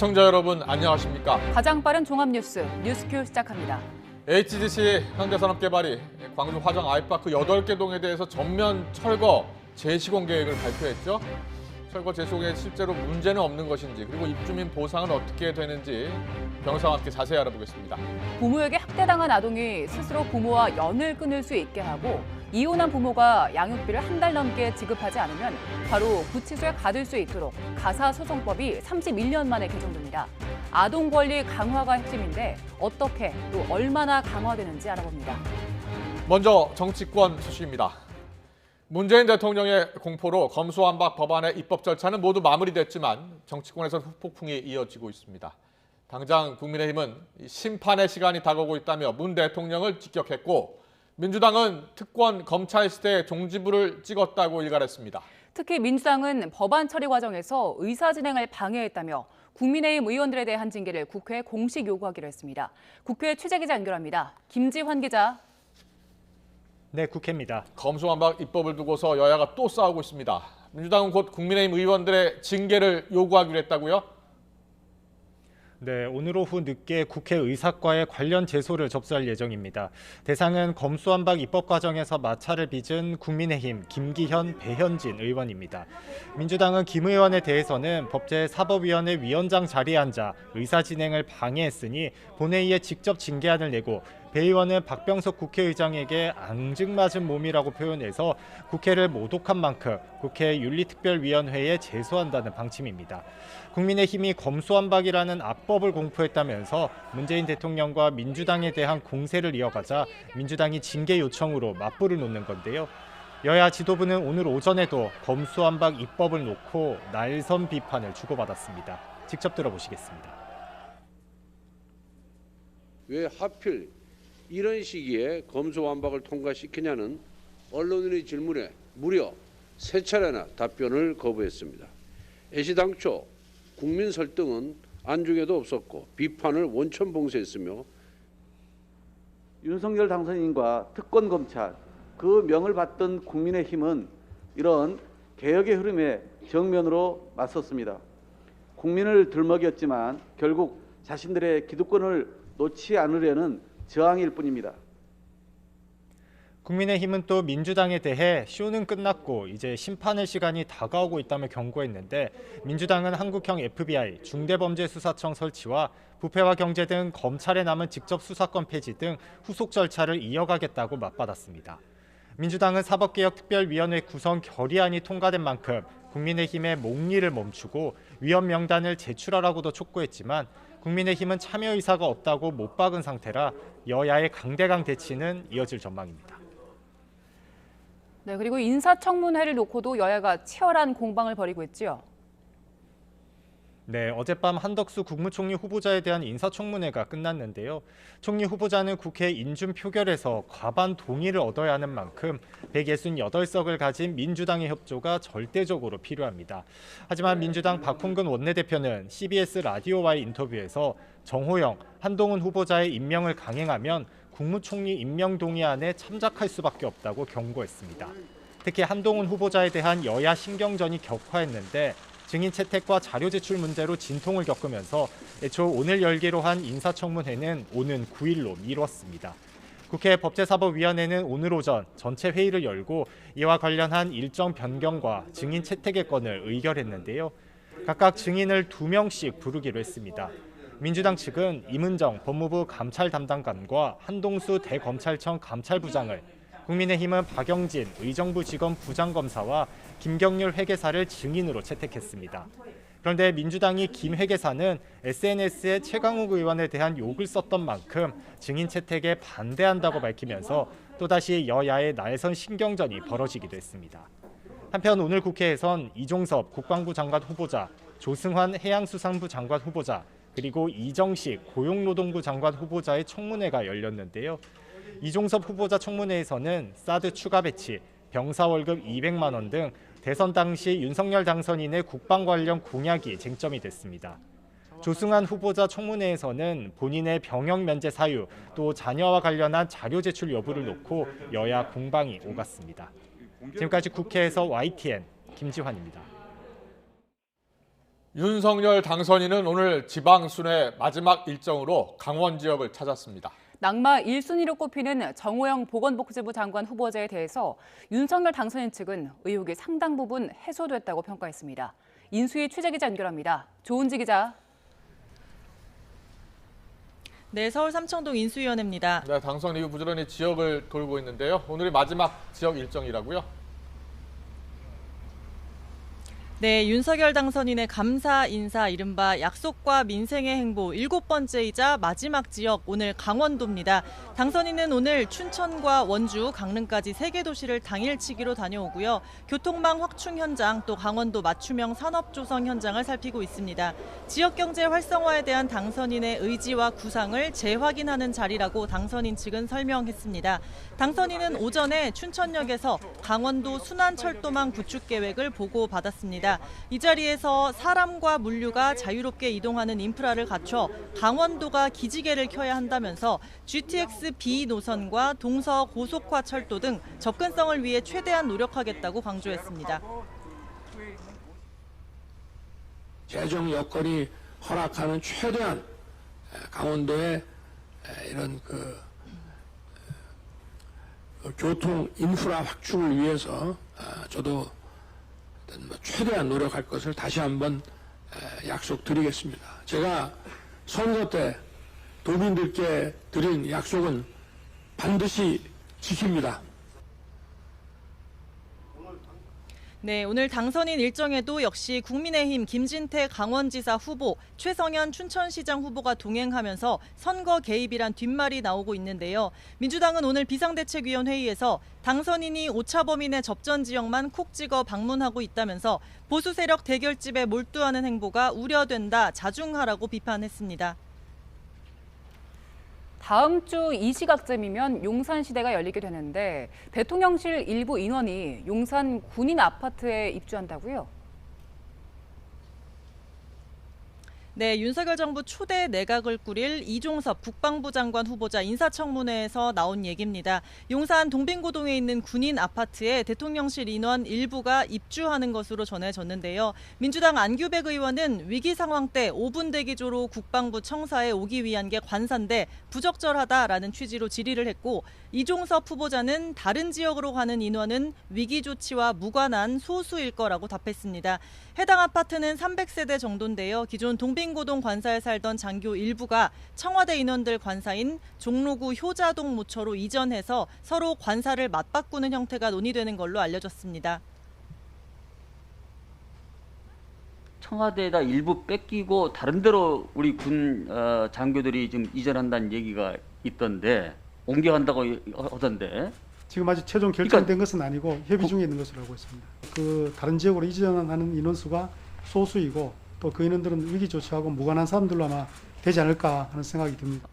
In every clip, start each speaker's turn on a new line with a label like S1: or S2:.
S1: 시청자 여러분 안녕하십니까?
S2: 가장 빠른 종합뉴스 뉴스큐 시작합니다.
S1: HGC 현대산업개발이 광주 화정 아이파크 8개 동에 대해서 전면 철거 재시공 계획을 발표했죠. 철거 재시공에 실제로 문제는 없는 것인지, 그리고 입주민 보상은 어떻게 되는지 변호사와 함께 자세히 알아보겠습니다.
S2: 부모에게 학대당한 아동이 스스로 부모와 연을 끊을 수 있게 하고, 이혼한 부모가 양육비를 한 달 넘게 지급하지 않으면 바로 구치소에 가둘 수 있도록 가사소송법이 31년 만에 개정됩니다. 아동 권리 강화가 핵심인데 어떻게 또 얼마나 강화되는지 알아봅니다.
S1: 먼저 정치권 소식입니다. 문재인 대통령의 공포로 검수완박 법안의 입법 절차는 모두 마무리됐지만 정치권에서 후폭풍이 이어지고 있습니다. 당장 국민의힘은 심판의 시간이 다가오고 있다며 문 대통령을 직격했고, 민주당은 특권 검찰 시대에 종지부를 찍었다고 일갈했습니다.
S2: 특히 민주당은 법안 처리 과정에서 의사 진행을 방해했다며 국민의힘 의원들에 대한 징계를 국회에 공식 요구하기로 했습니다. 국회 취재기자 연결합니다. 김지환 기자.
S3: 네, 국회입니다.
S1: 검수완박 입법을 두고서 여야가 또 싸우고 있습니다. 민주당은 곧 국민의힘 의원들의 징계를 요구하기로 했다고요?
S3: 네, 오늘 오후 늦게 국회 의사과에 관련 제소를 접수할 예정입니다. 대상은 검수완박 입법 과정에서 마찰을 빚은 국민의힘 김기현, 배현진 의원입니다. 민주당은 김 의원에 대해서는 법제사법위원회 위원장 자리에 앉아 의사 진행을 방해했으니 본회의에 직접 징계안을 내고, 배 의원은 박병석 국회의장에게 앙증맞은 몸이라고 표현해서 국회를 모독한 만큼 국회 윤리특별위원회에 제소한다는 방침입니다. 국민의힘이 검수완박이라는 압법을 공포했다면서 문재인 대통령과 민주당에 대한 공세를 이어가자 민주당이 징계 요청으로 맞불을 놓는 건데요. 여야 지도부는 오늘 오전에도 검수완박 입법을 놓고 날선 비판을 주고받았습니다. 직접 들어보시겠습니다.
S4: 왜 하필 이런 시기에 검수완박을 통과시키냐는 언론인의 질문에 무려 3차례나 답변을 거부했습니다. 애시당초 국민 설득은 안중에도 없었고 비판을 원천봉쇄했으며,
S5: 윤석열 당선인과 특권검찰, 그 명을 받던 국민의힘은 이런 개혁의 흐름에 정면으로 맞섰습니다. 국민을 들먹였지만 결국 자신들의 기득권을 놓지 않으려는 저항일 뿐입니다.
S3: 국민의힘은 또 민주당에 대해 쇼는 끝났고 이제 심판의 시간이 다가오고 있다며 경고했는데, 민주당은 한국형 FBI, 중대범죄수사청 설치와 부패와 경제 등 검찰에 남은 직접 수사권 폐지 등 후속 절차를 이어가겠다고 맞받았습니다. 민주당은 사법개혁특별위원회 구성 결의안이 통과된 만큼 국민의힘의 목리를 멈추고 위원 명단을 제출하라고도 촉구했지만, 국민의힘은 참여 의사가 없다고 못 박은 상태라 여야의 강대강 대치는 이어질 전망입니다.
S2: 네, 그리고 인사청문회를 놓고도 여야가 치열한 공방을 벌이고 있지요.
S3: 네, 어젯밤 한덕수 국무총리 후보자에 대한 인사청문회가 끝났는데요. 총리 후보자는 국회 인준 표결에서 과반 동의를 얻어야 하는 만큼 168석을 가진 민주당의 협조가 절대적으로 필요합니다. 하지만 민주당 박홍근 원내대표는 CBS 라디오와의 인터뷰에서 정호영, 한동훈 후보자의 임명을 강행하면 국무총리 임명 동의안에 참작할 수밖에 없다고 경고했습니다. 특히 한동훈 후보자에 대한 여야 신경전이 격화했는데, 증인 채택과 자료 제출 문제로 진통을 겪으면서 애초 오늘 열기로 한 인사청문회는 오는 9일로 미뤘습니다. 국회 법제사법위원회는 오늘 오전 전체 회의를 열고 이와 관련한 일정 변경과 증인 채택의 건을 의결했는데요. 각각 증인을 2명씩 부르기로 했습니다. 민주당 측은 임은정 법무부 감찰 담당관과 한동수 대검찰청 감찰부장을, 국민의힘은 박영진 의정부지검 부장검사와 김경률 회계사를 증인으로 채택했습니다. 그런데 민주당이 김 회계사는 SNS에 최강욱 의원에 대한 욕을 썼던 만큼 증인 채택에 반대한다고 밝히면서 또다시 여야의 날선 신경전이 벌어지기도 했습니다. 한편 오늘 국회에선 이종섭 국방부 장관 후보자, 조승환 해양수산부 장관 후보자, 그리고 이정식 고용노동부 장관 후보자의 청문회가 열렸는데요. 이종섭 후보자 청문회에서는 사드 추가 배치, 병사 월급 200만 원 등 대선 당시 윤석열 당선인의 국방 관련 공약이 쟁점이 됐습니다. 조승환 후보자 청문회에서는 본인의 병역 면제 사유, 또 자녀와 관련한 자료 제출 여부를 놓고 여야 공방이 오갔습니다. 지금까지 국회에서 YTN 김지환입니다.
S1: 윤석열 당선인은 오늘 지방순회 마지막 일정으로 강원 지역을 찾았습니다.
S2: 낙마 1순위로 꼽히는 정호영 보건복지부 장관 후보자에 대해서 윤석열 당선인 측은 의혹이 상당 부분 해소됐다고 평가했습니다. 인수위 취재기자 연결합니다. 조은지 기자.
S6: 네, 서울 삼청동 인수위원회입니다.
S1: 네, 당선 이후 부지런히 지역을 돌고 있는데요. 오늘이 마지막 지역 일정이라고요?
S6: 네, 윤석열 당선인의 감사 인사 이른바 약속과 민생의 행보 7번째이자 마지막 지역 오늘 강원도입니다. 당선인은 오늘 춘천과 원주, 강릉까지 3개 도시를 당일치기로 다녀오고요. 교통망 확충 현장 또 강원도 맞춤형 산업 조성 현장을 살피고 있습니다. 지역 경제 활성화에 대한 당선인의 의지와 구상을 재확인하는 자리라고 당선인 측은 설명했습니다. 당선인은 오전에 춘천역에서 강원도 순환철도망 구축 계획을 보고받았습니다. 이 자리에서 사람과 물류가 자유롭게 이동하는 인프라를 갖춰 강원도가 기지개를 켜야 한다면서 GTX B 노선과 동서 고속화 철도 등 접근성을 위해 최대한 노력하겠다고 강조했습니다.
S7: 재정 여건이 허락하는 최대한 강원도의 이런 교통 인프라 확충을 위해서 저도 최대한 노력할 것을 다시 한번 약속드리겠습니다. 제가 선거 때 도민들께 드린 약속은 반드시 지킵니다.
S6: 네, 오늘 당선인 일정에도 역시 국민의힘 김진태 강원지사 후보, 최성현 춘천시장 후보가 동행하면서 선거 개입이란 뒷말이 나오고 있는데요. 민주당은 오늘 비상대책위원회의에서 당선인이 오차범인의 접전 지역만 콕 찍어 방문하고 있다면서 보수 세력 대결집에 몰두하는 행보가 우려된다, 자중하라고 비판했습니다.
S2: 다음 주 이 시각쯤이면 용산시대가 열리게 되는데 대통령실 일부 인원이 용산 군인 아파트에 입주한다고요?
S6: 네, 윤석열 정부 초대 내각을 꾸릴 이종섭 국방부 장관 후보자 인사청문회에서 나온 얘기입니다. 용산 동빙고동에 있는 군인 아파트에 대통령실 인원 일부가 입주하는 것으로 전해졌는데요. 민주당 안규백 의원은 위기 상황 때 5분 대기조로 국방부 청사에 오기 위한 게 관사인데 부적절하다라는 취지로 질의를 했고, 이종섭 후보자는 다른 지역으로 가는 인원은 위기 조치와 무관한 소수일 거라고 답했습니다. 해당 아파트는 300세대 정도인데요. 기존 동빙고동 관사에 살던 장교 일부가 청와대 인원들 관사인 종로구 효자동 모처로 이전해서 서로 관사를 맞바꾸는 형태가 논의되는 걸로 알려졌습니다.
S8: 청와대에다 일부 뺏기고 다른 데로 우리 군 장교들이 지금 이전한다는 얘기가 있던데, 옮겨간다고 하던데.
S9: 지금 아직 최종 결정된 것은 아니고 협의 중에 있는 것으로 알고 있습니다. 그 다른 지역으로 이전하는 인원수가 소수이고 또 그 인원들은 위기 조치하고 무관한 사람들로 아마 되지 않을까 하는 생각이 듭니다.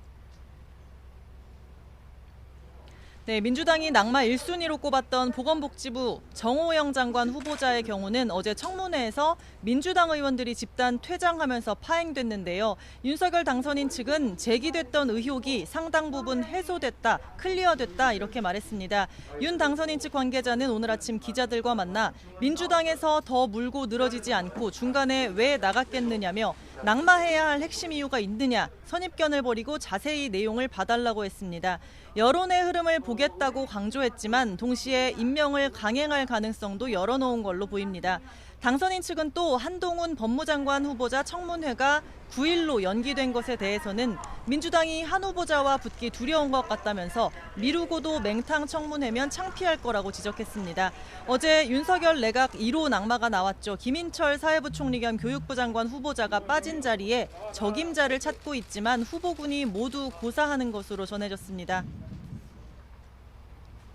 S6: 네, 민주당이 낙마 1순위로 꼽았던 보건복지부 정호영 장관 후보자의 경우는 어제 청문회에서 민주당 의원들이 집단 퇴장하면서 파행됐는데요. 윤석열 당선인 측은 제기됐던 의혹이 상당 부분 해소됐다, 클리어됐다 이렇게 말했습니다. 윤 당선인 측 관계자는 오늘 아침 기자들과 만나 민주당에서 더 물고 늘어지지 않고 중간에 왜 나갔겠느냐며 낙마해야 할 핵심 이유가 있느냐, 선입견을 버리고 자세히 내용을 봐달라고 했습니다. 여론의 흐름을 보겠다고 강조했지만 동시에 임명을 강행할 가능성도 열어놓은 걸로 보입니다. 당선인 측은 또 한동훈 법무장관 후보자 청문회가 9일로 연기된 것에 대해서는 민주당이 한 후보자와 붙기 두려운 것 같다면서 미루고도 맹탕 청문회면 창피할 거라고 지적했습니다. 어제 윤석열 내각 1호 낙마가 나왔죠. 김인철 사회부총리 겸 교육부 장관 후보자가 빠진 자리에 적임자를 찾고 있지만 후보군이 모두 고사하는 것으로 전해졌습니다.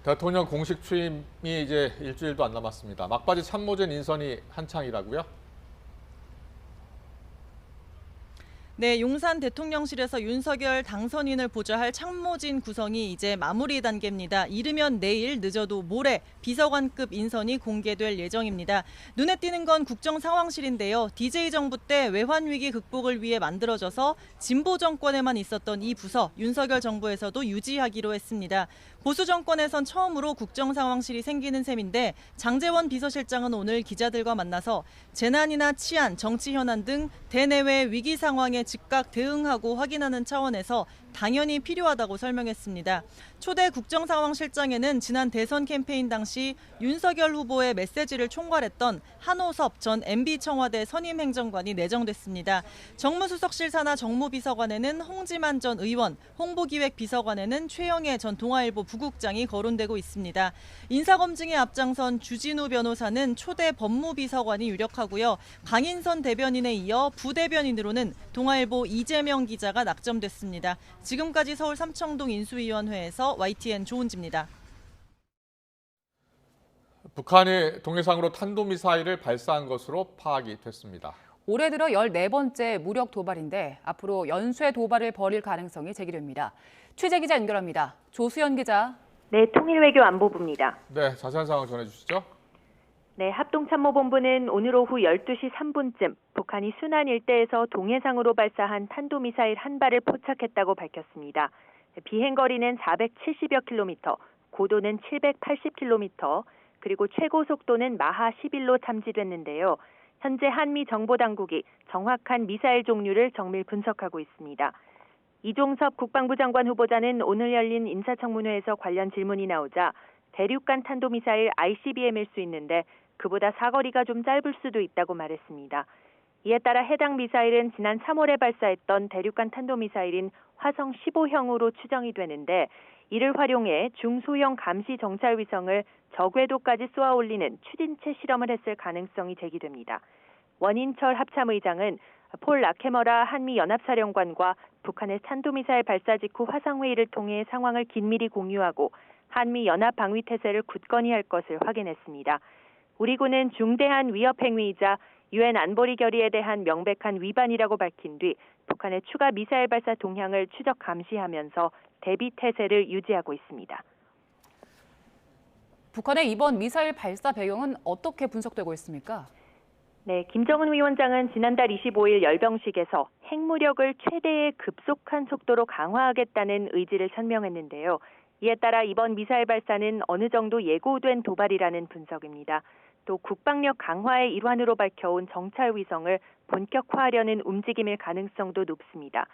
S1: 대통령 공식 취임이 이제 일주일도 안 남았습니다. 막바지 참모진 인선이 한창이라고요?
S6: 네, 용산 대통령실에서 윤석열 당선인을 보좌할 참모진 구성이 이제 마무리 단계입니다. 이르면 내일, 늦어도 모레 비서관급 인선이 공개될 예정입니다. 눈에 띄는 건 국정상황실인데요. DJ 정부 때 외환위기 극복을 위해 만들어져서 진보 정권에만 있었던 이 부서, 윤석열 정부에서도 유지하기로 했습니다. 보수 정권에선 처음으로 국정상황실이 생기는 셈인데 장제원 비서실장은 오늘 기자들과 만나서 재난이나 치안, 정치 현안 등 대내외 위기 상황에 즉각 대응하고 확인하는 차원에서 당연히 필요하다고 설명했습니다. 초대 국정상황실장에는 지난 대선 캠페인 당시 윤석열 후보의 메시지를 총괄했던 한호섭 전 MB 청와대 선임 행정관이 내정됐습니다. 정무수석실 산하 정무비서관에는 홍지만 전 의원, 홍보기획비서관에는 최영애 전 동아일보 부국장이 거론되고 있습니다. 인사검증에 앞장선 주진우 변호사는 초대 법무비서관이 유력하고요. 강인선 대변인에 이어 부대변인으로는 동아일보 이재명 기자가 낙점됐습니다. 지금까지 서울 삼청동 인수위원회에서 YTN 조은지입니다.
S1: 북한이 동해상으로 탄도미사일을 발사한 것으로 파악이 됐습니다.
S2: 올해 들어 14번째 무력 도발인데 앞으로 연쇄 도발을 벌일 가능성이 제기됩니다. 취재기자 연결합니다. 조수연 기자.
S10: 네, 통일외교안보부입니다.
S1: 네, 자세한 상황 전해주시죠.
S10: 네, 합동참모본부는 오늘 오후 12시 3분쯤 북한이 순안 일대에서 동해상으로 발사한 탄도미사일 한 발을 포착했다고 밝혔습니다. 비행거리는 470여 킬로미터, 고도는 780킬로미터, 그리고 최고 속도는 마하 11로 탐지됐는데요. 현재 한미 정보당국이 정확한 미사일 종류를 정밀 분석하고 있습니다. 이종섭 국방부 장관 후보자는 오늘 열린 인사청문회에서 관련 질문이 나오자 대륙간 탄도미사일 ICBM일 수 있는데 그보다 사거리가 좀 짧을 수도 있다고 말했습니다. 이에 따라 해당 미사일은 지난 3월에 발사했던 대륙간 탄도미사일인 화성 15형으로 추정이 되는데 이를 활용해 중소형 감시 정찰 위성을 저궤도까지 쏘아 올리는 추진체 실험을 했을 가능성이 제기됩니다. 원인철 합참의장은 폴 라케머라 한미연합사령관과 북한의 탄도미사일 발사 직후 화상회의를 통해 상황을 긴밀히 공유하고 한미 연합 방위 태세를 굳건히 할 것을 확인했습니다. 우리 군은 중대한 위협 행위이자 유엔 안보리 결의에 대한 명백한 위반이라고 밝힌 뒤 북한의 추가 미사일 발사 동향을 추적 감시하면서 대비 태세를 유지하고 있습니다.
S2: 북한의 이번 미사일 발사 배경은 어떻게 분석되고 있습니까?
S10: 네, 김정은 위원장은 지난달 25일 열병식에서 핵무력을 최대의 급속한 속도로 강화하겠다는 의지를 선명했는데요. 이에 따라 이번 미사일 발사는 어느 정도 예고된 도발이라는 분석입니다. 또 국방력 강화의 일환으로 밝혀온 정찰 위성을 본격화하려는 움직임일 가능성도 높습니다.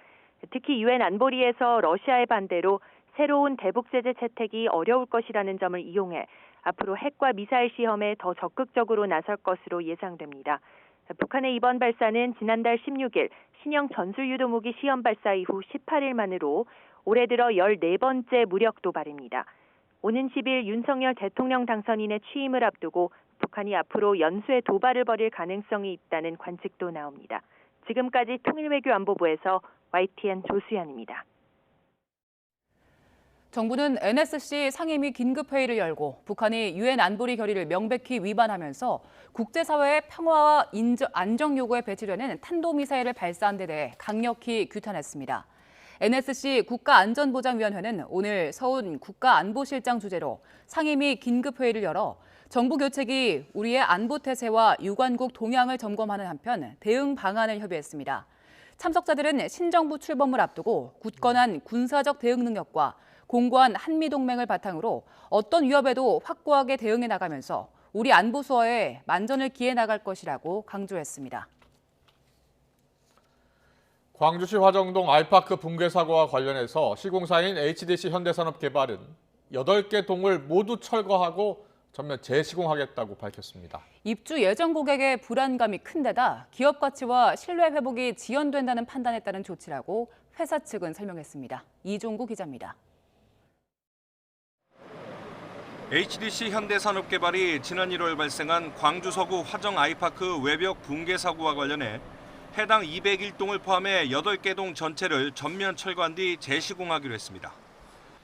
S10: 특히 유엔 안보리에서 러시아의 반대로 새로운 대북제재 채택이 어려울 것이라는 점을 이용해 앞으로 핵과 미사일 시험에 더 적극적으로 나설 것으로 예상됩니다. 북한의 이번 발사는 지난달 16일 신형 전술유도무기 시험 발사 이후 18일 만으로 올해 들어 14번째 무력 도발입니다. 오는 10일 윤석열 대통령 당선인의 취임을 앞두고 북한이 앞으로 연쇄 도발을 벌일 가능성이 있다는 관측도 나옵니다. 지금까지 통일외교안보부에서 YTN 조수연입니다.
S2: 정부는 NSC 상임위 긴급회의를 열고 북한이 유엔 안보리 결의를 명백히 위반하면서 국제사회의 평화와 안정 요구에 배치되는 탄도미사일을 발사한 데 대해 강력히 규탄했습니다. NSC 국가안전보장위원회는 오늘 서훈 국가안보실장 주재로 상임위 긴급회의를 열어 정부 교책이 우리의 안보 태세와 유관국 동향을 점검하는 한편 대응 방안을 협의했습니다. 참석자들은 신정부 출범을 앞두고 굳건한 군사적 대응 능력과 공고한 한미동맹을 바탕으로 어떤 위협에도 확고하게 대응해 나가면서 우리 안보 수호에 만전을 기해 나갈 것이라고 강조했습니다.
S1: 광주시 화정동 알파크 붕괴 사고와 관련해서 시공사인 HDC 현대산업개발은 8개 동을 모두 철거하고 전면 재시공하겠다고 밝혔습니다.
S2: 입주 예정 고객의 불안감이 큰 데다 기업 가치와 신뢰 회복이 지연된다는 판단에 따른 조치라고 회사 측은 설명했습니다. 이종구 기자입니다.
S11: HDC 현대산업개발이 지난 1월 발생한 광주 서구 화정 아이파크 외벽 붕괴 사고와 관련해 해당 201동을 포함해 8개 동 전체를 전면 철거한 뒤 재시공하기로 했습니다.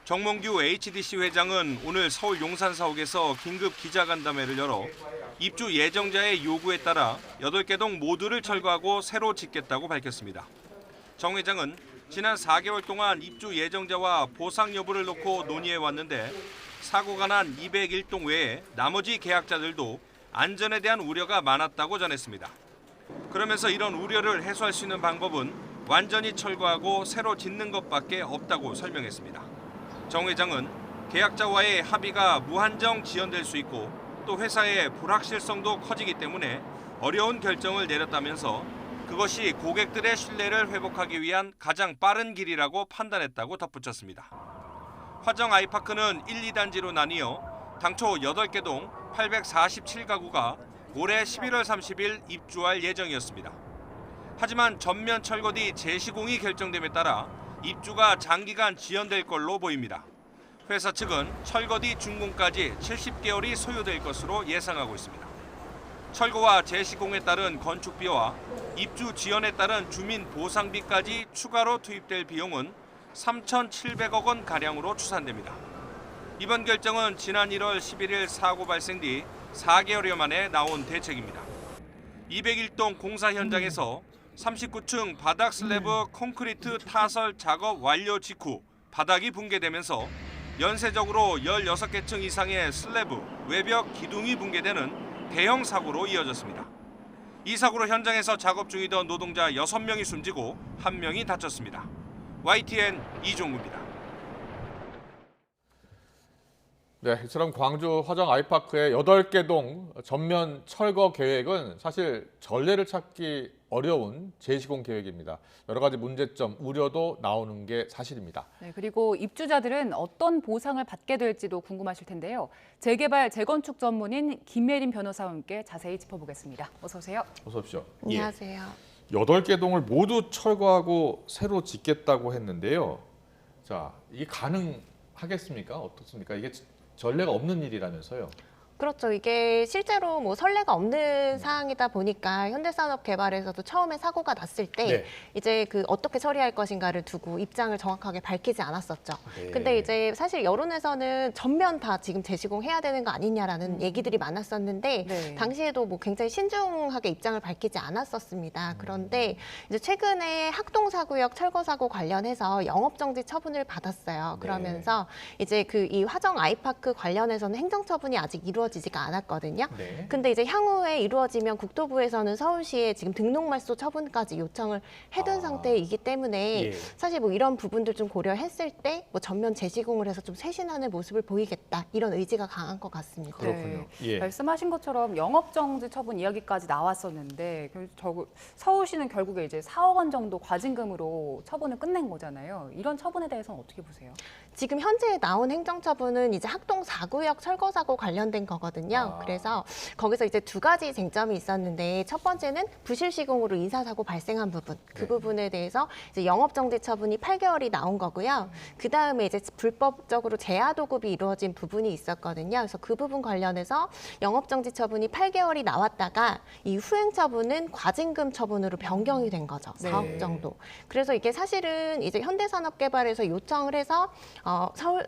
S11: 정몽규 HDC 회장은 오늘 서울 용산사옥에서 긴급 기자간담회를 열어 입주 예정자의 요구에 따라 8개 동 모두를 철거하고 새로 짓겠다고 밝혔습니다. 정 회장은 지난 4개월 동안 입주 예정자와 보상 여부를 놓고 논의해 왔는데 사고가 난 201동 외에 나머지 계약자들도 안전에 대한 우려가 많았다고 전했습니다. 그러면서 이런 우려를 해소할 수 있는 방법은 완전히 철거하고 새로 짓는 것밖에 없다고 설명했습니다. 정 회장은 계약자와의 합의가 무한정 지연될 수 있고 또 회사의 불확실성도 커지기 때문에 어려운 결정을 내렸다면서 그것이 고객들의 신뢰를 회복하기 위한 가장 빠른 길이라고 판단했다고 덧붙였습니다. 화정 아이파크는 1, 2단지로 나뉘어 당초 8개 동 847가구가 올해 11월 30일 입주할 예정이었습니다. 하지만 전면 철거 뒤 재시공이 결정됨에 따라 입주가 장기간 지연될 걸로 보입니다. 회사 측은 철거 뒤 준공까지 70개월이 소요될 것으로 예상하고 있습니다. 철거와 재시공에 따른 건축비와 입주 지연에 따른 주민 보상비까지 추가로 투입될 비용은 3,700억 원 가량으로 추산됩니다. 이번 결정은 지난 1월 11일 사고 발생 뒤 4개월여 만에 나온 대책입니다. 201동 공사 현장에서 39층 바닥 슬래브 콘크리트 타설 작업 완료 직후 바닥이 붕괴되면서 연쇄적으로 16개 층 이상의 슬래브, 외벽, 기둥이 붕괴되는 대형 사고로 이어졌습니다. 이 사고로 현장에서 작업 중이던 노동자 6명이 숨지고 1명이 다쳤습니다. YTN 이종구입니다.
S1: 네, 이처럼 광주 화정 아이파크의 8개 동 전면 철거 계획은 사실 전례를 찾기 어려운 재시공 계획입니다. 여러 가지 문제점, 우려도 나오는 게 사실입니다.
S2: 네, 그리고 입주자들은 어떤 보상을 받게 될지도 궁금하실 텐데요. 재개발, 재건축 전문인 김예린 변호사와 함께 자세히 짚어보겠습니다. 어서 오세요.
S1: 어서 오십시오.
S12: 안녕하세요.
S1: 8개 동을 모두 철거하고 새로 짓겠다고 했는데요. 자, 이게 가능하겠습니까? 어떻습니까? 이게 전례가 없는 일이라면서요.
S12: 그렇죠. 이게 실제로 뭐 선례가 없는 사항이다 보니까 현대산업개발에서도 처음에 사고가 났을 때
S1: 네.
S12: 이제 그 어떻게 처리할 것인가를 두고 입장을 정확하게 밝히지 않았었죠.
S1: 네.
S12: 근데 이제 사실 여론에서는 전면 다 지금 재시공해야 되는 거 아니냐라는 얘기들이 많았었는데
S2: 네.
S12: 당시에도 뭐 굉장히 신중하게 입장을 밝히지 않았었습니다. 그런데 이제 최근에 학동사구역 철거사고 관련해서 영업정지 처분을 받았어요. 그러면서 이제 그 이 화정 아이파크 관련해서는 행정처분이 아직 이루어지지가 않았거든요.
S1: 네.
S12: 근데 이제 향후에 이루어지면 국토부에서는 서울시에 지금 등록말소 처분까지 요청을 해둔 상태이기 때문에
S1: 예.
S12: 사실 뭐 이런 부분들 좀 고려했을 때 뭐 전면 재시공을 해서 좀 쇄신하는 모습을 보이겠다 이런 의지가 강한 것 같습니다.
S1: 그렇군요. 예.
S2: 말씀하신 것처럼 영업정지 처분 이야기까지 나왔었는데 서울시는 결국에 이제 4억 원 정도 과징금으로 처분을 끝낸 거잖아요. 이런 처분에 대해서는 어떻게 보세요?
S12: 지금 현재 나온 행정처분은 이제 학동 4구역 철거사고 관련된 거거든요. 그래서 거기서 이제 두 가지 쟁점이 있었는데 첫 번째는 부실 시공으로 인사사고 발생한 부분, 그 부분에 대해서 이제 영업정지 처분이 8개월이 나온 거고요. 그 다음에 이제 불법적으로 재하도급이 이루어진 부분이 있었거든요. 그래서 그 부분 관련해서 영업정지 처분이 8개월이 나왔다가 이 후행 처분은 과징금 처분으로 변경이 된 거죠. 4억 정도. 그래서 이게 사실은 이제 현대산업개발에서 요청을 해서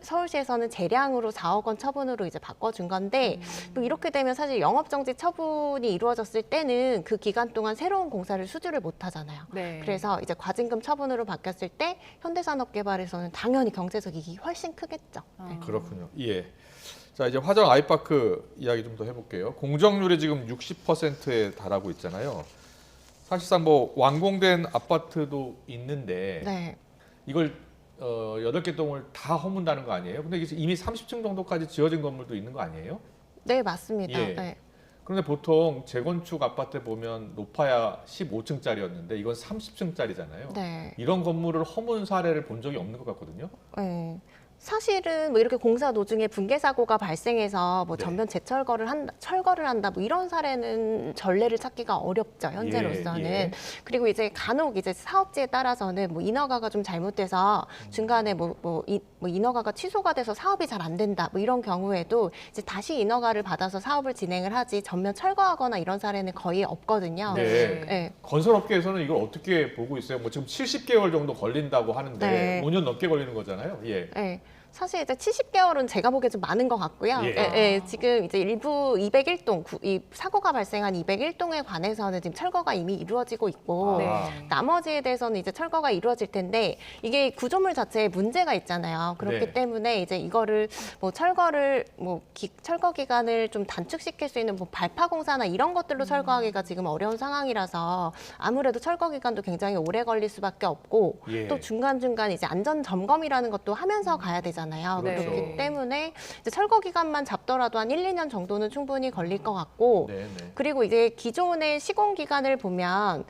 S12: 서울시에서는 재량으로 4억 원 처분으로 이제 바꿔준 건데 또 이렇게 되면 사실 영업정지 처분이 이루어졌을 때는 그 기간 동안 새로운 공사를 수주를 못 하잖아요.
S2: 네.
S12: 그래서 이제 과징금 처분으로 바뀌었을 때 현대산업개발에서는 당연히 경제적 이익이 훨씬 크겠죠. 네.
S1: 그렇군요. 예. 자, 이제 화정 아이파크 이야기 좀 더 해볼게요. 공정률이 지금 60%에 달하고 있잖아요. 사실상 뭐 완공된 아파트도 있는데
S12: 네.
S1: 이걸 8개 동을 다 허문다는 거 아니에요? 근데 이게 이미 30층 정도까지 지어진 건물도 있는 거 아니에요?
S12: 네, 맞습니다.
S1: 예.
S12: 네.
S1: 그런데 보통 재건축 아파트 보면 높아야 15층짜리였는데 이건 30층짜리잖아요.
S12: 네.
S1: 이런 건물을 허문 사례를 본 적이 없는 것 같거든요.
S12: 네. 사실은 뭐 이렇게 공사 도중에 붕괴 사고가 발생해서 뭐
S1: 네.
S12: 전면 재철거를 한다 뭐 이런 사례는 전례를 찾기가 어렵죠, 현재로서는.
S1: 예.
S12: 그리고 이제 간혹 이제 사업지에 따라서는 뭐 인허가가 좀 잘못돼서 중간에 뭐 인허가가 취소가 돼서 사업이 잘 안 된다 뭐 이런 경우에도 이제 다시 인허가를 받아서 사업을 진행을 하지 전면 철거하거나 이런 사례는 거의 없거든요.
S1: 네.
S12: 네.
S1: 건설업계에서는 이걸 어떻게 보고 있어요? 뭐 지금 70개월 정도 걸린다고 하는데
S12: 네.
S1: 5년 넘게 걸리는 거잖아요. 예.
S12: 네. 사실 이제 70개월은 제가 보기에 좀 많은 것 같고요.
S1: 예.
S12: 지금 이제 일부 201동, 이 사고가 발생한 201동에 관해서는 지금 철거가 이미 이루어지고 있고 나머지에 대해서는 이제 철거가 이루어질 텐데 이게 구조물 자체에 문제가 있잖아요. 그렇기
S1: 네.
S12: 때문에 이제 이거를 뭐 철거를 철거 기간을 좀 단축시킬 수 있는 뭐 발파 공사나 이런 것들로 철거하기가 지금 어려운 상황이라서 아무래도 철거 기간도 굉장히 오래 걸릴 수밖에 없고
S1: 예.
S12: 또 중간중간 이제 안전 점검이라는 것도 하면서 가야 되잖아요. 되잖아요.
S2: 네.
S12: 그렇기 때문에 이제 철거 기간만 잡더라도 한 1, 2년 정도는 충분히 걸릴 것 같고
S1: 네.
S12: 그리고 이제 기존의 시공 기간을 보면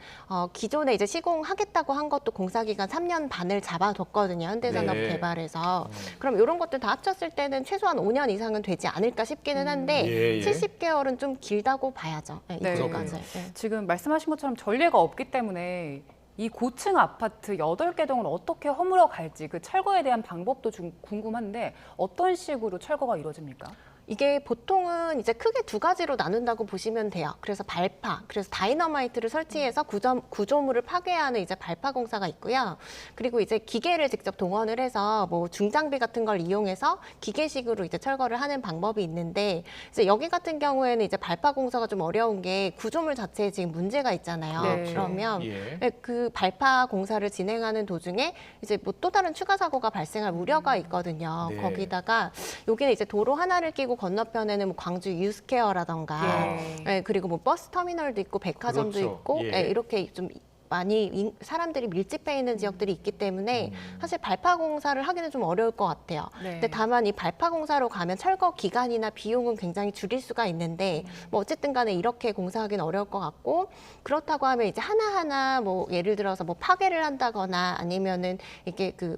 S12: 기존에 이제 시공하겠다고 한 것도 공사 기간 3년 반을 잡아뒀거든요. 현대산업
S1: 네.
S12: 개발에서. 그럼 이런 것들 다 합쳤을 때는 최소한 5년 이상은 되지 않을까 싶기는 한데
S1: 예.
S12: 70개월은 좀 길다고 봐야죠. 네,
S2: 네.
S12: 이때까지. 네.
S2: 지금 말씀하신 것처럼 전례가 없기 때문에 이 고층 아파트 8개 동을 어떻게 허물어 갈지 그 철거에 대한 방법도 좀 궁금한데 어떤 식으로 철거가 이루어집니까?
S12: 이게 보통은 이제 크게 두 가지로 나눈다고 보시면 돼요. 그래서 발파, 그래서 다이너마이트를 설치해서 구조물을 파괴하는 이제 발파 공사가 있고요. 그리고 이제 기계를 직접 동원을 해서 뭐 중장비 같은 걸 이용해서 기계식으로 이제 철거를 하는 방법이 있는데 이제 여기 같은 경우에는 이제 발파 공사가 좀 어려운 게 구조물 자체에 지금 문제가 있잖아요.
S2: 네.
S12: 그러면
S1: 예.
S12: 그 발파 공사를 진행하는 도중에 이제 뭐 또 다른 추가 사고가 발생할 우려가 있거든요.
S1: 네.
S12: 거기다가 여기는 이제 도로 하나를 끼고 건너편에는 뭐 광주 유스케어라던가 예, 그리고 뭐 버스 터미널도 있고 백화점도
S1: 그렇죠.
S12: 있고
S1: 예.
S12: 예, 이렇게 좀 많이 사람들이 밀집해 있는 지역들이 있기 때문에 사실 발파 공사를 하기는 좀 어려울 것 같아요.
S2: 네.
S12: 근데 다만 이 발파 공사로 가면 철거 기간이나 비용은 굉장히 줄일 수가 있는데 뭐 어쨌든 간에 이렇게 공사하기는 어려울 것 같고 그렇다고 하면 이제 하나하나 뭐 예를 들어서 뭐 파괴를 한다거나 아니면은 이게 그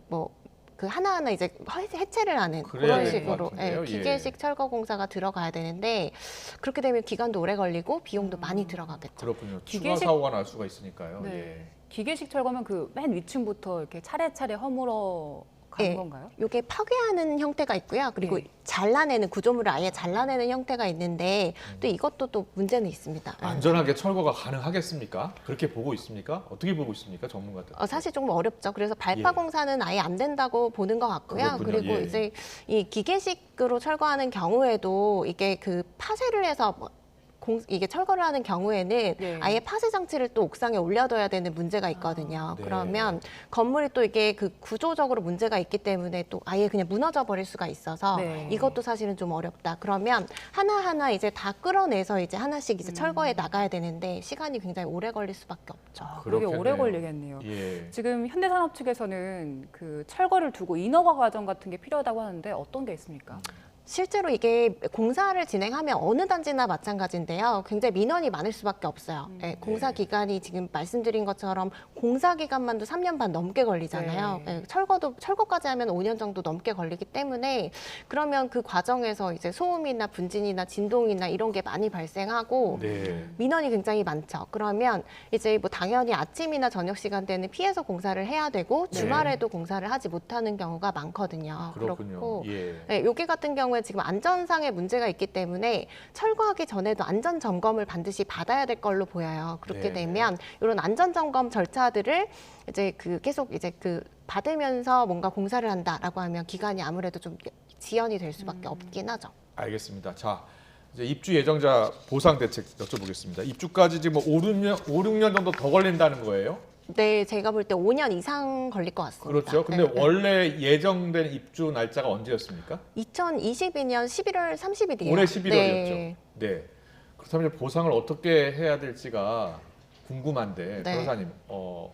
S12: 하나하나 이제 해체를 하는
S1: 그래야
S12: 그런
S1: 될것
S12: 식으로
S1: 같은데요.
S12: 기계식 철거 공사가 들어가야 되는데 그렇게 되면 기간도 오래 걸리고 비용도 많이 들어가겠죠.
S1: 그렇군요. 추가
S2: 기계식-
S1: 사고가 날 수가 있으니까요.
S2: 네.
S1: 예.
S2: 기계식 철거면 그 맨 위층부터 이렇게 차례차례 허물어 가는
S12: 예.
S2: 건가요?
S12: 이게 파괴하는 형태가 있고요. 그리고
S2: 네.
S12: 잘라내는 구조물을 아예 잘라내는 형태가 있는데 또 이것도 또 문제는 있습니다.
S1: 안전하게 철거가 가능하겠습니까? 그렇게 보고 있습니까? 어떻게 보고 있습니까? 전문가들.
S12: 사실 조금 어렵죠. 그래서 발파
S1: 예.
S12: 공사는 아예 안 된다고 보는 것 같고요.
S1: 그렇군요.
S12: 그리고
S1: 예.
S12: 이제 이 기계식으로 철거하는 경우에도 이게 그 파쇄를 해서 이게 철거를 하는 경우에는
S2: 네.
S12: 아예 파쇄 장치를 또 옥상에 올려둬야 되는 문제가 있거든요.
S1: 네.
S12: 그러면 건물이 또 이게 그 구조적으로 문제가 있기 때문에 또 아예 그냥 무너져 버릴 수가 있어서
S2: 네.
S12: 이것도 사실은 좀 어렵다. 그러면 하나하나 이제 다 끌어내서 이제 하나씩 이제 철거해 나가야 되는데 시간이 굉장히 오래 걸릴 수밖에 없죠.
S2: 그게
S1: 그렇겠네요.
S2: 오래 걸리겠네요.
S1: 예.
S2: 지금 현대산업 측에서는 그 철거를 두고 인허가 과정 같은 게 필요하다고 하는데 어떤 게 있습니까?
S12: 실제로 이게 공사를 진행하면 어느 단지나 마찬가지인데요. 굉장히 민원이 많을 수밖에 없어요. 예, 공사 기간이 지금 말씀드린 것처럼 공사 기간만도 3년 반 넘게 걸리잖아요.
S2: 네.
S12: 예, 철거까지 하면 5년 정도 넘게 걸리기 때문에 그러면 그 과정에서 이제 소음이나 분진이나 진동이나 이런 게 많이 발생하고
S1: 네.
S12: 민원이 굉장히 많죠. 그러면 이제 뭐 당연히 아침이나 저녁 시간대는 피해서 공사를 해야 되고 주말에도 공사를 하지 못하는 경우가 많거든요.
S1: 그렇군요.
S12: 그렇고
S1: 예.
S12: 네, 여기 같은 경우에 지금 안전상의 문제가 있기 때문에 철거하기 전에도 안전 점검을 반드시 받아야 될 걸로 보여요. 그렇게
S1: 네.
S12: 되면 이런 안전 점검 절차들을 이제 계속 이제 받으면서 뭔가 공사를 한다라고 하면 기간이 아무래도 좀 지연이 될 수밖에 없긴 하죠.
S1: 알겠습니다. 자, 이제 입주 예정자 보상 대책 여쭤보겠습니다. 입주까지 지금 5, 6년 정도 더 걸린다는 거예요?
S12: 네, 제가 볼 때 5년 이상 걸릴 것 같습니다.
S1: 그렇죠. 근데
S12: 네, 네.
S1: 원래 예정된 입주 날짜가 언제였습니까?
S12: 2022년 11월 30일이에요.
S1: 올해 11월이었죠.
S12: 네.
S1: 네. 그렇다면 이제 보상을 어떻게 해야 될지가 궁금한데
S12: 네.
S1: 변호사님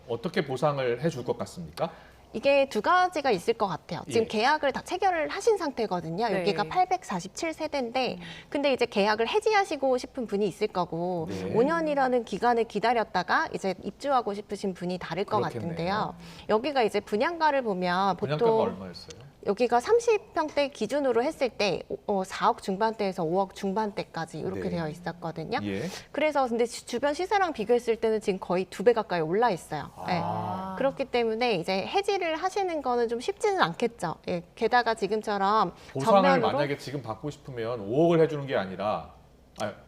S1: 어떻게 보상을 해줄 것 같습니까?
S12: 이게 두 가지가 있을 것 같아요. 지금
S1: 예.
S12: 계약을 다 체결을 하신 상태거든요.
S2: 네.
S12: 여기가 847세대인데 근데 이제 계약을 해지하시고 싶은 분이 있을 거고
S1: 네.
S12: 5년이라는 기간을 기다렸다가 이제 입주하고 싶으신 분이 다를 것
S1: 그렇겠네요.
S12: 같은데요. 여기가 이제 분양가를 보면
S1: 분양가가
S12: 보통
S1: 얼마였어요?
S12: 여기가 30평대 기준으로 했을 때 4억 중반대에서 5억 중반대까지 이렇게
S1: 네.
S12: 되어 있었거든요.
S1: 예.
S12: 그래서 근데 주변 시세랑 비교했을 때는 지금 거의 2배 가까이 올라 있어요. 네.
S1: 아.
S12: 그렇기 때문에 이제 해지를 하시는 거는 좀 쉽지는 않겠죠. 예, 게다가 지금처럼
S1: 보상을
S12: 전면으로
S1: 만약에 지금 받고 싶으면 5억을 해주는 게 아니라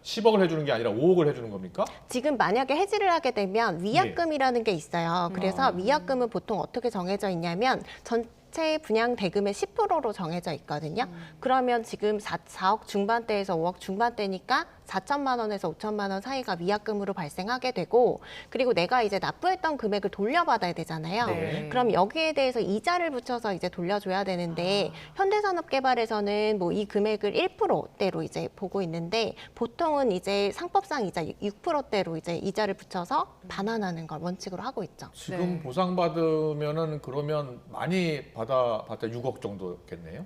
S1: 10억을 해주는 게 아니라 5억을 해주는 겁니까?
S12: 지금 만약에 해지를 하게 되면 위약금이라는 게 있어요. 그래서 위약금은 보통 어떻게 정해져 있냐면 전체 분양 대금의 10%로 정해져 있거든요. 그러면 지금 4억 중반대에서 5억 중반대니까 4천만 원에서 5천만 원 사이가 위약금으로 발생하게 되고 그리고 내가 이제 납부했던 금액을 돌려받아야 되잖아요.
S2: 네.
S12: 그럼 여기에 대해서 이자를 붙여서 이제 돌려줘야 되는데 현대산업개발에서는 뭐 이 금액을 1%대로 이제 보고 있는데 보통은 이제 상법상 이자 6%대로 이제 이자를 붙여서 반환하는 걸 원칙으로 하고 있죠.
S1: 지금
S2: 네.
S1: 보상받으면은 그러면 많이 받아봤자 6억 정도겠네요.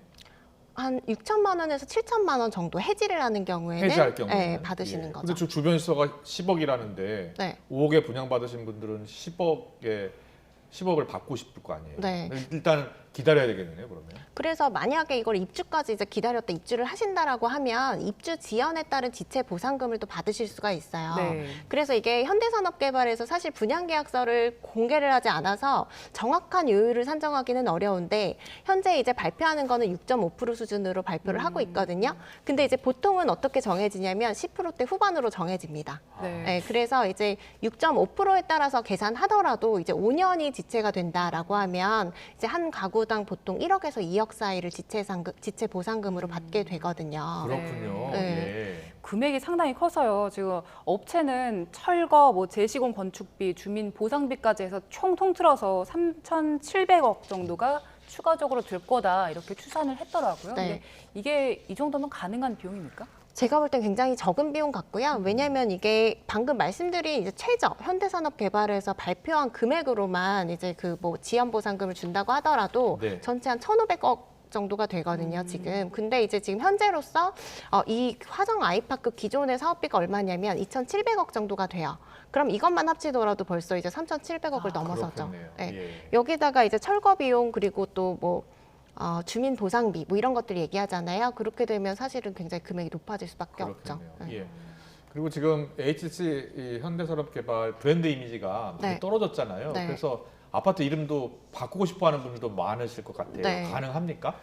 S12: 한 6천만 원에서 7천만 원 정도 해지를 하는 경우에는
S1: 해지할 경우에
S12: 네, 받으시는 거죠.
S1: 근데 저 주변 수가 10억이라는데
S12: 네.
S1: 5억에 분양받으신 분들은 10억을 받고 싶을 거 아니에요.
S12: 네.
S1: 일단 기다려야 되겠네요, 그러면.
S12: 그래서 만약에 이걸 입주까지 이제 기다렸다 입주를 하신다라고 하면 입주 지연에 따른 지체 보상금을 또 받으실 수가 있어요.
S2: 네.
S12: 그래서 이게 현대산업개발에서 사실 분양계약서를 공개를 하지 않아서 정확한 요율을 산정하기는 어려운데 현재 이제 발표하는 거는 6.5% 수준으로 발표를 하고 있거든요. 근데 이제 보통은 어떻게 정해지냐면 10%대 후반으로 정해집니다.
S2: 네.
S12: 네, 그래서 이제 6.5%에 따라서 계산하더라도 이제 5년이 지체가 된다라고 하면 이제 한 가구당 보통 1억에서 2억 사이를 지체 보상금으로 받게 되거든요.
S1: 그렇군요.
S12: 네.
S1: 예.
S2: 금액이 상당히 커서요. 지금 업체는 철거, 뭐 재시공 건축비, 주민 보상비까지 해서 총 통틀어서 3,700억 정도가 추가적으로 들 거다 이렇게 추산을 했더라고요.
S12: 네.
S2: 근데 이게 이 정도면 가능한 비용입니까?
S12: 제가 볼 땐 굉장히 적은 비용 같고요. 왜냐하면 이게 방금 말씀드린 이제 최저 현대산업개발에서 발표한 금액으로만 이제 그 뭐 지연 보상금을 준다고 하더라도
S1: 네.
S12: 전체 한 1,500억 정도가 되거든요, 지금. 근데 이제 지금 현재로서 이 화정 아이파크 기존의 사업비가 얼마냐면 2,700억 정도가 돼요. 그럼 이것만 합치더라도 벌써 이제 3,700억을 넘어서죠.
S1: 그렇겠네요.
S12: 네.
S1: 예.
S12: 여기다가 이제 철거 비용 그리고 또 뭐 주민 보상비 뭐 이런 것들 얘기하잖아요. 그렇게 되면 사실은 굉장히 금액이 높아질 수밖에 없죠.
S1: 그렇겠네요. 예. 그리고 지금 HTC 이 현대산업개발 브랜드 이미지가 많이
S12: 네.
S1: 떨어졌잖아요.
S12: 네.
S1: 그래서 아파트 이름도 바꾸고 싶어하는 분들도 많으실 것 같아요.
S12: 네.
S1: 가능합니까?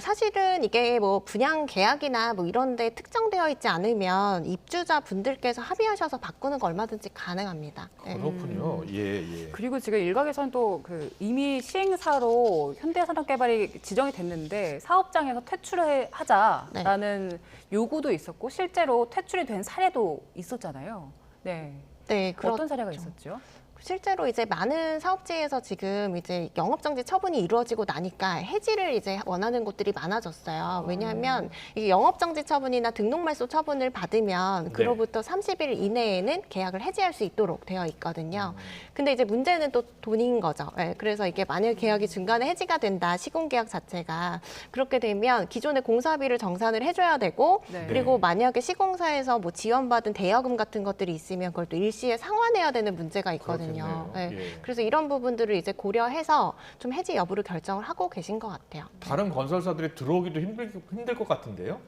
S12: 사실은 이게 뭐 분양 계약이나 뭐 이런 데 특정되어 있지 않으면 입주자 분들께서 합의하셔서 바꾸는 거 얼마든지 가능합니다. 네.
S1: 그렇군요. 예, 예.
S2: 그리고 지금 일각에서는 또 그 이미 시행사로 현대산업개발이 지정이 됐는데 사업장에서 퇴출을 하자라는 요구도 있었고 실제로 퇴출이 된 사례도 있었잖아요. 네.
S12: 네,
S2: 어떤 사례가 있었죠?
S12: 실제로 이제 많은 사업지에서 지금 이제 영업정지 처분이 이루어지고 나니까 해지를 이제 원하는 곳들이 많아졌어요. 왜냐하면 이게 영업정지 처분이나 등록말소 처분을 받으면 그로부터 30일 이내에는 계약을 해지할 수 있도록 되어 있거든요. 근데 이제 문제는 또 돈인 거죠. 네, 그래서 이게 만약 계약이 중간에 해지가 된다, 시공계약 자체가 그렇게 되면 기존의 공사비를 정산을 해줘야 되고
S2: 네.
S12: 그리고 만약에 시공사에서 뭐 지원받은 대여금 같은 것들이 있으면 그걸 또 일시에 상환해야 되는 문제가 있거든요. 네.
S1: 예.
S12: 그래서 이런 부분들을 이제 고려해서 좀 해지 여부를 결정을 하고 계신 것 같아요.
S1: 다른 건설사들이 들어오기도 힘들 것 같은데요?